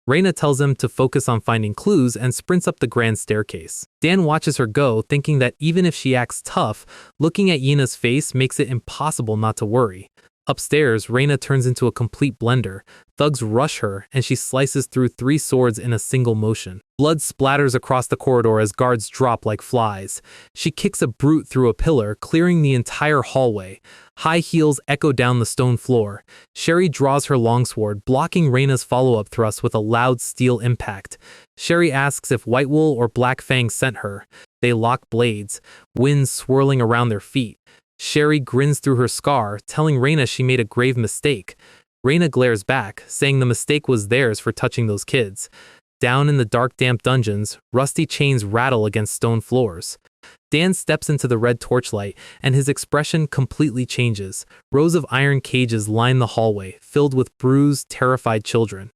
Reina tells him to focus on finding clues and sprints up the grand staircase. Dan watches her go, thinking that even if she acts tough, looking at Yina's face makes it impossible not to worry. Upstairs, Reina turns into a complete blender. Thugs rush her, and she slices through 3 swords in a single motion. Blood splatters across the corridor as guards drop like flies. She kicks a brute through a pillar, clearing the entire hallway. High heels echo down the stone floor. Sherry draws her longsword, blocking Reina's follow-up thrust with a loud steel impact. Sherry asks if White Wool or Black Fang sent her. They lock blades, wind swirling around their feet. Sherry grins through her scar, telling Reina she made a grave mistake. Reina glares back, saying the mistake was theirs for touching those kids. Down in the dark, damp dungeons, rusty chains rattle against stone floors. Dan steps into the red torchlight, and his expression completely changes. Rows of iron cages line the hallway, filled with bruised, terrified children.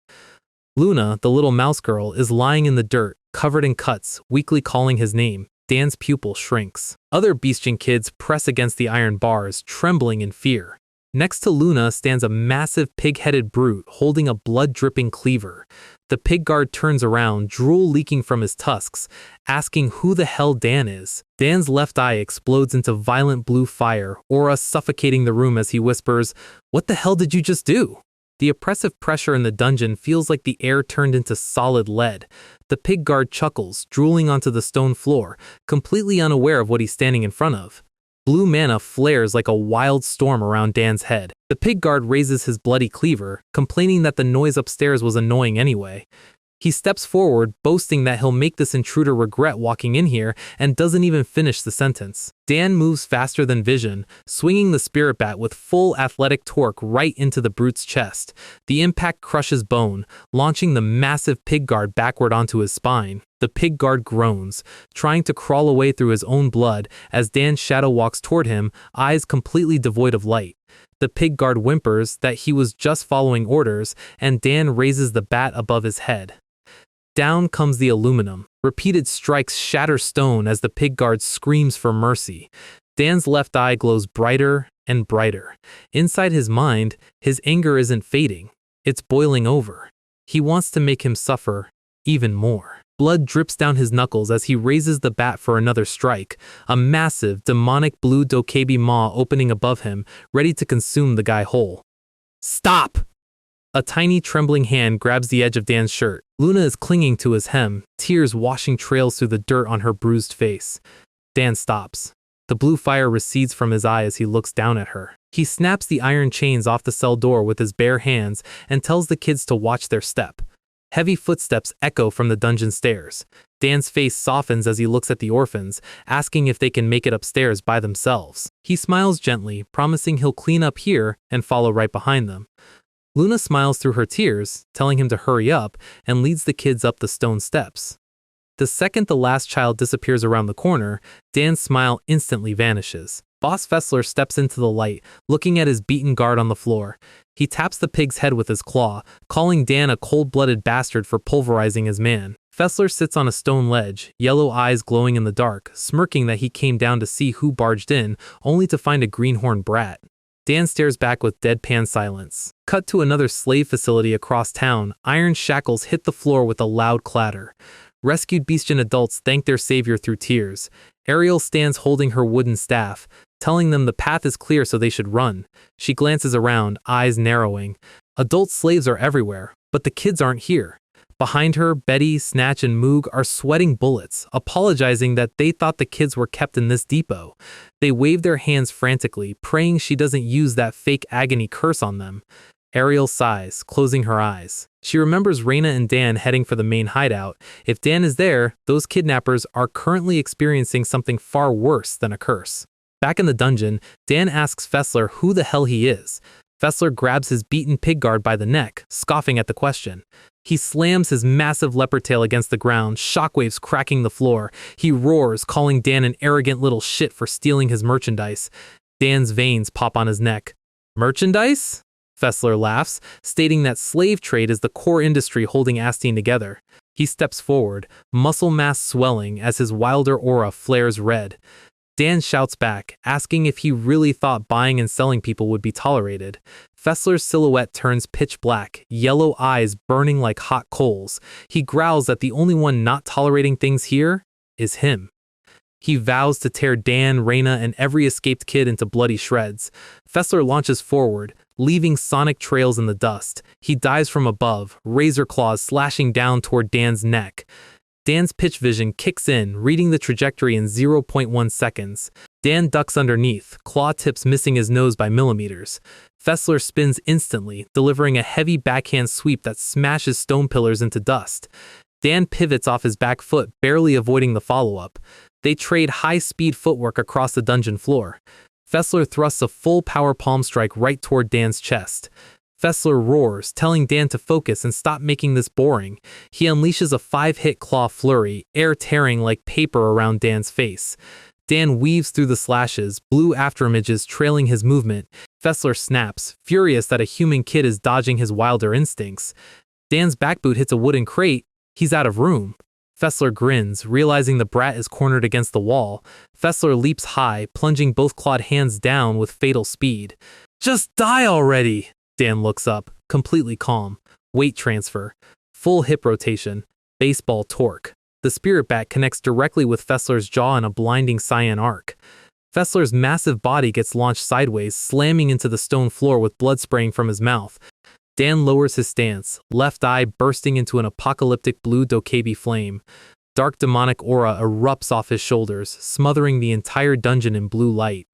Luna, the little mouse girl, is lying in the dirt, covered in cuts, weakly calling his name. Dan's pupil shrinks. Other Beastian kids press against the iron bars, trembling in fear. Next to Luna stands a massive pig-headed brute holding a blood-dripping cleaver. The pig guard turns around, drool leaking from his tusks, asking who the hell Dan is. Dan's left eye explodes into violent blue fire, aura suffocating the room as he whispers, "What the hell did you just do?" The oppressive pressure in the dungeon feels like the air turned into solid lead. The pig guard chuckles, drooling onto the stone floor, completely unaware of what he's standing in front of. Blue mana flares like a wild storm around Dan's head. The pig guard raises his bloody cleaver, complaining that the noise upstairs was annoying anyway. He steps forward, boasting that he'll make this intruder regret walking in here, and doesn't even finish the sentence. Dan moves faster than vision, swinging the spirit bat with full athletic torque right into the brute's chest. The impact crushes bone, launching the massive pig guard backward onto his spine. The pig guard groans, trying to crawl away through his own blood as Dan's shadow walks toward him, eyes completely devoid of light. The pig guard whimpers that he was just following orders, and Dan raises the bat above his head. Down comes the aluminum. Repeated strikes shatter stone as the pig guard screams for mercy. Dan's left eye glows brighter and brighter. Inside his mind, his anger isn't fading. It's boiling over. He wants to make him suffer even more. Blood drips down his knuckles as he raises the bat for another strike, a massive, demonic blue dokkaebi maw opening above him, ready to consume the guy whole. "Stop!" A tiny trembling hand grabs the edge of Dan's shirt. Luna is clinging to his hem, tears washing trails through the dirt on her bruised face. Dan stops. The blue fire recedes from his eye as he looks down at her. He snaps the iron chains off the cell door with his bare hands and tells the kids to watch their step. Heavy footsteps echo from the dungeon stairs. Dan's face softens as he looks at the orphans, asking if they can make it upstairs by themselves. He smiles gently, promising he'll clean up here and follow right behind them. Luna smiles through her tears, telling him to hurry up, and leads the kids up the stone steps. The second the last child disappears around the corner, Dan's smile instantly vanishes. Boss Fessler steps into the light, looking at his beaten guard on the floor. He taps the pig's head with his claw, calling Dan a cold-blooded bastard for pulverizing his man. Fessler sits on a stone ledge, yellow eyes glowing in the dark, smirking that he came down to see who barged in, only to find a greenhorn brat. Dan stares back with deadpan silence. Cut to another slave facility across town, iron shackles hit the floor with a loud clatter. Rescued Beastian adults thank their savior through tears. Ariel stands holding her wooden staff, telling them the path is clear so they should run. She glances around, eyes narrowing. Adult slaves are everywhere, but the kids aren't here. Behind her, Betty, Snatch, and Moog are sweating bullets, apologizing that they thought the kids were kept in this depot. They wave their hands frantically, praying she doesn't use that fake agony curse on them. Ariel sighs, closing her eyes. She remembers Reina and Dan heading for the main hideout. If Dan is there, those kidnappers are currently experiencing something far worse than a curse. Back in the dungeon, Dan asks Fessler who the hell he is. Fessler grabs his beaten pig guard by the neck, scoffing at the question. He slams his massive leopard tail against the ground, shockwaves cracking the floor. He roars, calling Dan an arrogant little shit for stealing his merchandise. Dan's veins pop on his neck. "Merchandise?" Fessler laughs, stating that slave trade is the core industry holding Astine together. He steps forward, muscle mass swelling as his wilder aura flares red. Dan shouts back, asking if he really thought buying and selling people would be tolerated. Fessler's silhouette turns pitch black, yellow eyes burning like hot coals. He growls that the only one not tolerating things here is him. He vows to tear Dan, Reina, and every escaped kid into bloody shreds. Fessler launches forward, leaving sonic trails in the dust. He dives from above, razor claws slashing down toward Dan's neck. Dan's pitch vision kicks in, reading the trajectory in 0.1 seconds. Dan ducks underneath, claw tips missing his nose by millimeters. Fessler spins instantly, delivering a heavy backhand sweep that smashes stone pillars into dust. Dan pivots off his back foot, barely avoiding the follow-up. They trade high-speed footwork across the dungeon floor. Fessler thrusts a full power palm strike right toward Dan's chest. Fessler roars, telling Dan to focus and stop making this boring. He unleashes a 5-hit claw flurry, air tearing like paper around Dan's face. Dan weaves through the slashes, blue afterimages trailing his movement. Fessler snaps, furious that a human kid is dodging his wilder instincts. Dan's backboot hits a wooden crate. He's out of room. Fessler grins, realizing the brat is cornered against the wall. Fessler leaps high, plunging both clawed hands down with fatal speed. "Just die already!" Dan looks up, completely calm. Weight transfer. Full hip rotation. Baseball torque. The spirit bat connects directly with Fessler's jaw in a blinding cyan arc. Fessler's massive body gets launched sideways, slamming into the stone floor with blood spraying from his mouth. Dan lowers his stance, left eye bursting into an apocalyptic blue dokkaebi flame. Dark demonic aura erupts off his shoulders, smothering the entire dungeon in blue light.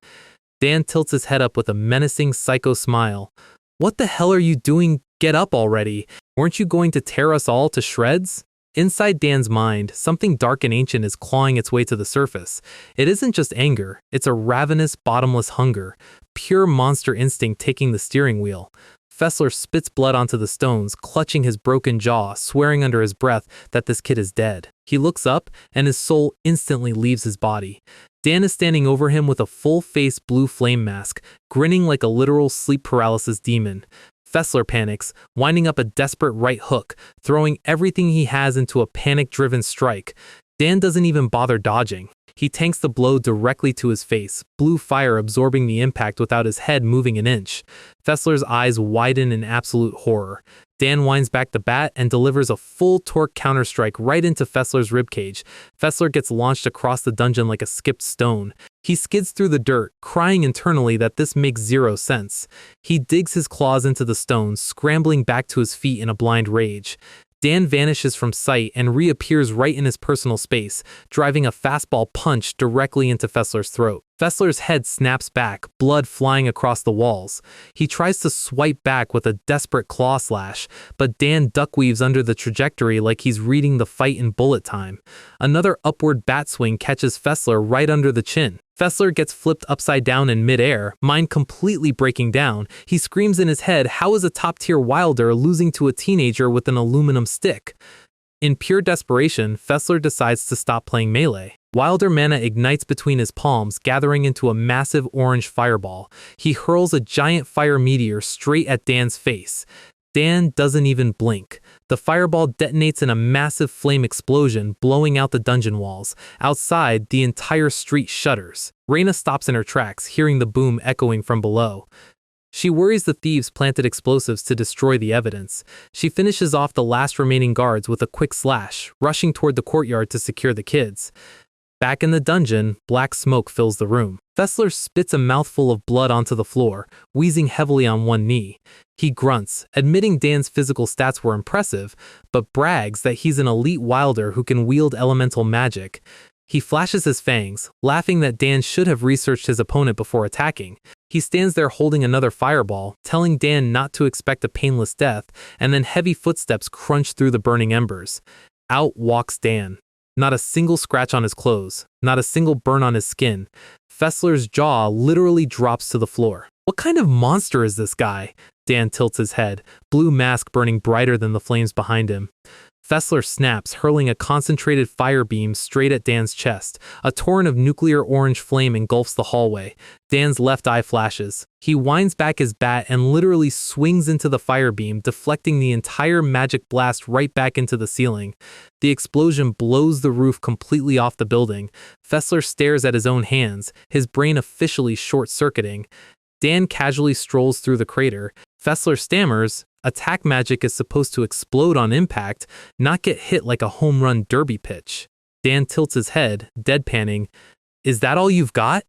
Dan tilts his head up with a menacing psycho smile. "What the hell are you doing? Get up already. Weren't you going to tear us all to shreds?" Inside Dan's mind, something dark and ancient is clawing its way to the surface. It isn't just anger, it's a ravenous, bottomless hunger. Pure monster instinct taking the steering wheel. Fessler spits blood onto the stones, clutching his broken jaw, swearing under his breath that this kid is dead. He looks up, and his soul instantly leaves his body. Dan is standing over him with a full-face blue flame mask, grinning like a literal sleep paralysis demon. Fessler panics, winding up a desperate right hook, throwing everything he has into a panic-driven strike. Dan doesn't even bother dodging. He tanks the blow directly to his face, blue fire absorbing the impact without his head moving an inch. Fessler's eyes widen in absolute horror. Dan winds back the bat and delivers a full torque counterstrike right into Fessler's ribcage. Fessler gets launched across the dungeon like a skipped stone. He skids through the dirt, crying internally that this makes zero sense. He digs his claws into the stones, scrambling back to his feet in a blind rage. Dan vanishes from sight and reappears right in his personal space, driving a fastball punch directly into Fessler's throat. Fessler's head snaps back, blood flying across the walls. He tries to swipe back with a desperate claw slash, but Dan duckweaves under the trajectory like he's reading the fight in bullet time. Another upward bat swing catches Fessler right under the chin. Fessler gets flipped upside down in midair, mind completely breaking down. He screams in his head, how is a top-tier wilder losing to a teenager with an aluminum stick? In pure desperation, Fessler decides to stop playing Melee. Wilder mana ignites between his palms, gathering into a massive orange fireball. He hurls a giant fire meteor straight at Dan's face. Dan doesn't even blink. The fireball detonates in a massive flame explosion, blowing out the dungeon walls. Outside, the entire street shudders. Reina stops in her tracks, hearing the boom echoing from below. She worries the thieves planted explosives to destroy the evidence. She finishes off the last remaining guards with a quick slash, rushing toward the courtyard to secure the kids. Back in the dungeon, black smoke fills the room. Fessler spits a mouthful of blood onto the floor, wheezing heavily on one knee. He grunts, admitting Dan's physical stats were impressive, but brags that he's an elite wilder who can wield elemental magic. He flashes his fangs, laughing that Dan should have researched his opponent before attacking. He stands there holding another fireball, telling Dan not to expect a painless death, and then heavy footsteps crunch through the burning embers. Out walks Dan. Not a single scratch on his clothes, not a single burn on his skin. Fessler's jaw literally drops to the floor. What kind of monster is this guy? Dan tilts his head, blue mask burning brighter than the flames behind him. Fessler snaps, hurling a concentrated fire beam straight at Dan's chest. A torrent of nuclear orange flame engulfs the hallway. Dan's left eye flashes. He winds back his bat and literally swings into the fire beam, deflecting the entire magic blast right back into the ceiling. The explosion blows the roof completely off the building. Fessler stares at his own hands, his brain officially short-circuiting. Dan casually strolls through the crater. Fessler stammers, attack magic is supposed to explode on impact, not get hit like a home run derby pitch. Dan tilts his head, deadpanning, Is that all you've got?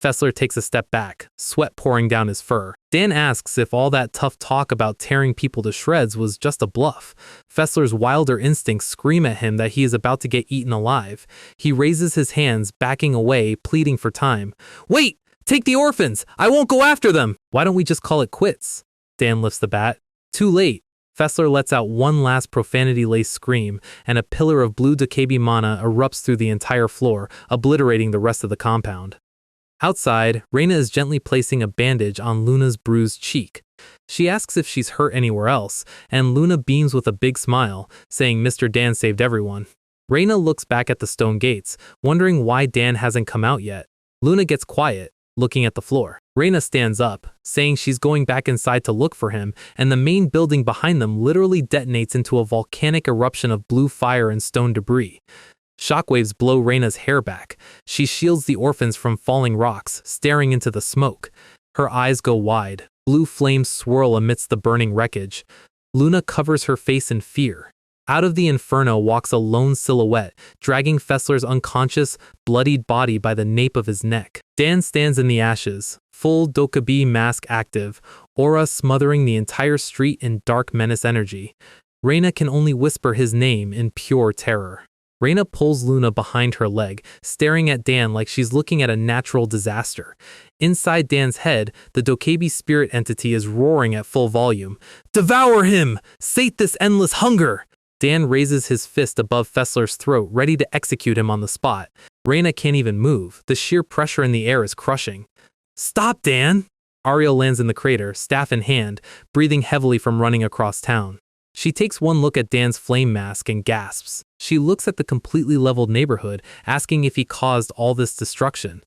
Fessler takes a step back, sweat pouring down his fur. Dan asks if all that tough talk about tearing people to shreds was just a bluff. Fessler's wilder instincts scream at him that he is about to get eaten alive. He raises his hands, backing away, pleading for time. Wait! Take the orphans! I won't go after them! Why don't we just call it quits? Dan lifts the bat. Too late. Fessler lets out one last profanity-laced scream, and a pillar of blue dokkaebi mana erupts through the entire floor, obliterating the rest of the compound. Outside, Reina is gently placing a bandage on Luna's bruised cheek. She asks if she's hurt anywhere else, and Luna beams with a big smile, saying Mr. Dan saved everyone. Reina looks back at the stone gates, wondering why Dan hasn't come out yet. Luna gets quiet, looking at the floor. Reina stands up, saying she's going back inside to look for him, and the main building behind them literally detonates into a volcanic eruption of blue fire and stone debris. Shockwaves blow Reina's hair back. She shields the orphans from falling rocks, staring into the smoke. Her eyes go wide. Blue flames swirl amidst the burning wreckage. Luna covers her face in fear. Out of the inferno walks a lone silhouette, dragging Fessler's unconscious, bloodied body by the nape of his neck. Dan stands in the ashes, full dokkaebi mask active, aura smothering the entire street in dark menace energy. Reina can only whisper his name in pure terror. Reina pulls Luna behind her leg, staring at Dan like she's looking at a natural disaster. Inside Dan's head, the dokkaebi spirit entity is roaring at full volume. Devour him! Sate this endless hunger! Dan raises his fist above Fessler's throat, ready to execute him on the spot. Reina can't even move. The sheer pressure in the air is crushing. Stop, Dan! Ariel lands in the crater, staff in hand, breathing heavily from running across town. She takes one look at Dan's flame mask and gasps. She looks at the completely leveled neighborhood, asking if he caused all this destruction.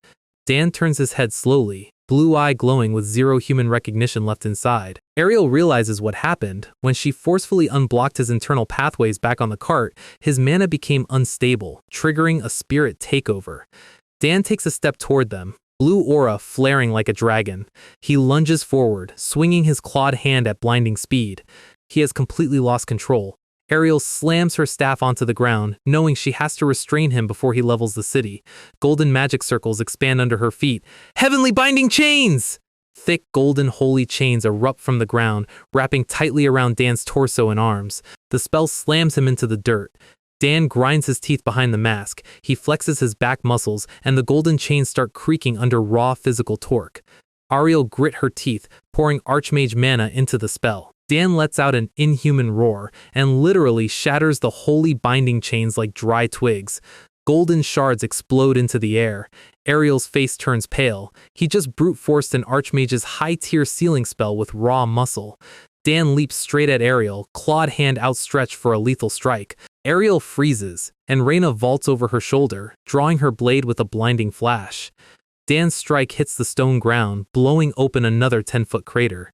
Dan turns his head slowly, blue eye glowing with zero human recognition left inside. Ariel realizes what happened. When she forcefully unblocked his internal pathways back on the cart, his mana became unstable, triggering a spirit takeover. Dan takes a step toward them, blue aura flaring like a dragon. He lunges forward, swinging his clawed hand at blinding speed. He has completely lost control. Ariel slams her staff onto the ground, knowing she has to restrain him before he levels the city. Golden magic circles expand under her feet. Heavenly binding chains! Thick golden holy chains erupt from the ground, wrapping tightly around Dan's torso and arms. The spell slams him into the dirt. Dan grinds his teeth behind the mask. He flexes his back muscles, and the golden chains start creaking under raw physical torque. Ariel grit her teeth, pouring Archmage mana into the spell. Dan lets out an inhuman roar and literally shatters the holy binding chains like dry twigs. Golden shards explode into the air. Ariel's face turns pale. He just brute forced an Archmage's high-tier sealing spell with raw muscle. Dan leaps straight at Ariel, clawed hand outstretched for a lethal strike. Ariel freezes, and Reina vaults over her shoulder, drawing her blade with a blinding flash. Dan's strike hits the stone ground, blowing open another 10-foot crater.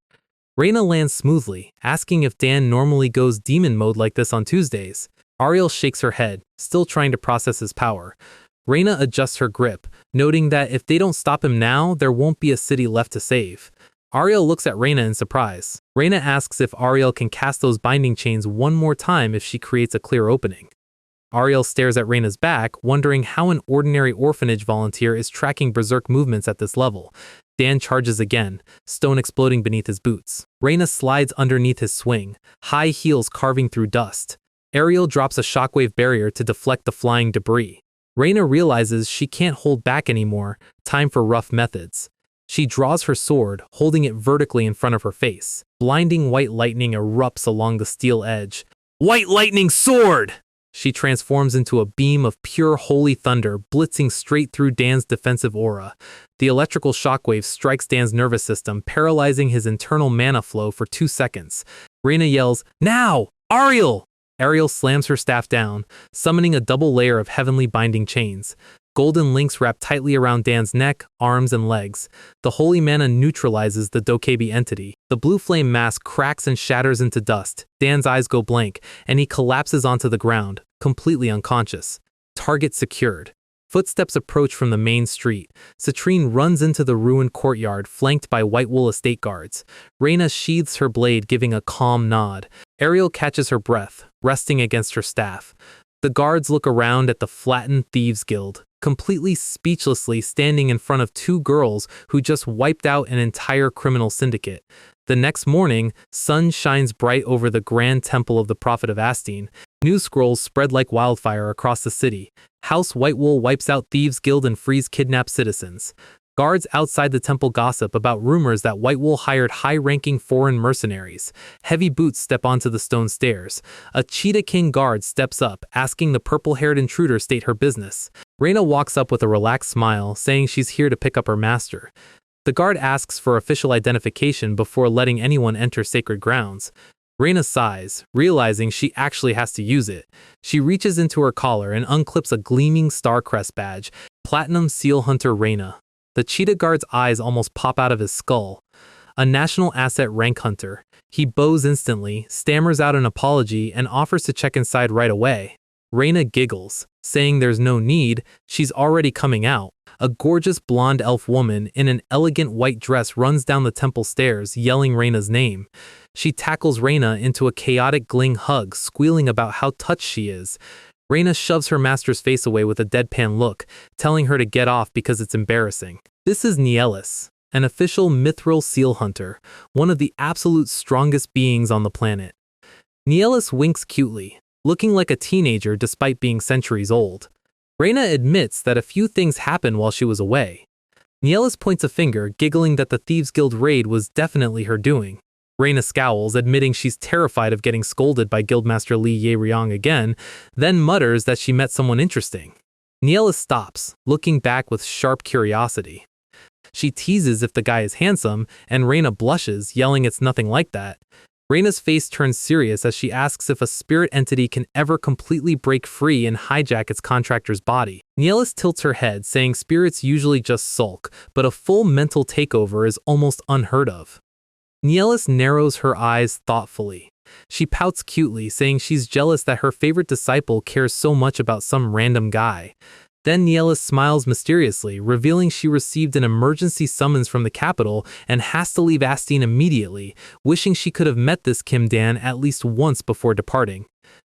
Reina lands smoothly, asking if Dan normally goes demon mode like this on Tuesdays. Ariel shakes her head, still trying to process his power. Reina adjusts her grip, noting that if they don't stop him now, there won't be a city left to save. Ariel looks at Reina in surprise. Reina asks if Ariel can cast those binding chains one more time if she creates a clear opening. Ariel stares at Reina's back, wondering how an ordinary orphanage volunteer is tracking berserk movements at this level. Dan charges again, stone exploding beneath his boots. Reina slides underneath his swing, high heels carving through dust. Ariel drops a shockwave barrier to deflect the flying debris. Reina realizes she can't hold back anymore, time for rough methods. She draws her sword, holding it vertically in front of her face. Blinding white lightning erupts along the steel edge. White lightning sword! She transforms into a beam of pure holy thunder, blitzing straight through Dan's defensive aura. The electrical shockwave strikes Dan's nervous system, paralyzing his internal mana flow for 2 seconds. Reina yells, "Now! Ariel!" Ariel slams her staff down, summoning a double layer of heavenly binding chains. Golden links wrap tightly around Dan's neck, arms, and legs. The holy mana neutralizes the dokkaebi entity. The blue flame mask cracks and shatters into dust. Dan's eyes go blank, and he collapses onto the ground, completely unconscious. Target secured. Footsteps approach from the main street. Citrine runs into the ruined courtyard, flanked by white wool estate guards. Reina sheathes her blade, giving a calm nod. Ariel catches her breath, resting against her staff. The guards look around at the flattened Thieves' Guild. completely speechlessly standing in front of two girls who just wiped out an entire criminal syndicate. The next morning, sun shines bright over the grand temple of the Prophet of Astine. News scrolls spread like wildfire across the city. House Whitewool wipes out Thieves Guild and frees kidnapped citizens. Guards outside the temple gossip about rumors that Whitewool hired high-ranking foreign mercenaries. Heavy boots step onto the stone stairs. A Cheetah King guard steps up, asking the purple-haired intruder state her business. Reina walks up with a relaxed smile, saying she's here to pick up her master. The guard asks for official identification before letting anyone enter sacred grounds. Reina sighs, realizing she actually has to use it. She reaches into her collar and unclips a gleaming star crest badge. Platinum Seal Hunter Reina. The cheetah guard's eyes almost pop out of his skull. A national asset rank hunter. He bows instantly, stammers out an apology, and offers to check inside right away. Reina giggles, saying there's no need, she's already coming out. A gorgeous blonde elf woman in an elegant white dress runs down the temple stairs, yelling Reina's name. She tackles Reina into a chaotic gling hug, squealing about how touched she is. Reina shoves her master's face away with a deadpan look, telling her to get off because it's embarrassing. This is Nielis, an official mithril seal hunter, one of the absolute strongest beings on the planet. Nielis winks cutely, looking like a teenager despite being centuries old. Reina admits that a few things happened while she was away. Nielis points a finger, giggling that the Thieves Guild raid was definitely her doing. Reina scowls, admitting she's terrified of getting scolded by Guildmaster Li Yeryong again, then mutters that she met someone interesting. Nielis stops, looking back with sharp curiosity. She teases if the guy is handsome, and Reina blushes, yelling it's nothing like that. Reina's face turns serious as she asks if a spirit entity can ever completely break free and hijack its contractor's body. Nielis tilts her head, saying spirits usually just sulk, but a full mental takeover is almost unheard of. Nielis narrows her eyes thoughtfully. She pouts cutely, saying she's jealous that her favorite disciple cares so much about some random guy. Then Nielis smiles mysteriously, revealing she received an emergency summons from the capital and has to leave Astine immediately, wishing she could have met this Kim Dan at least once before departing.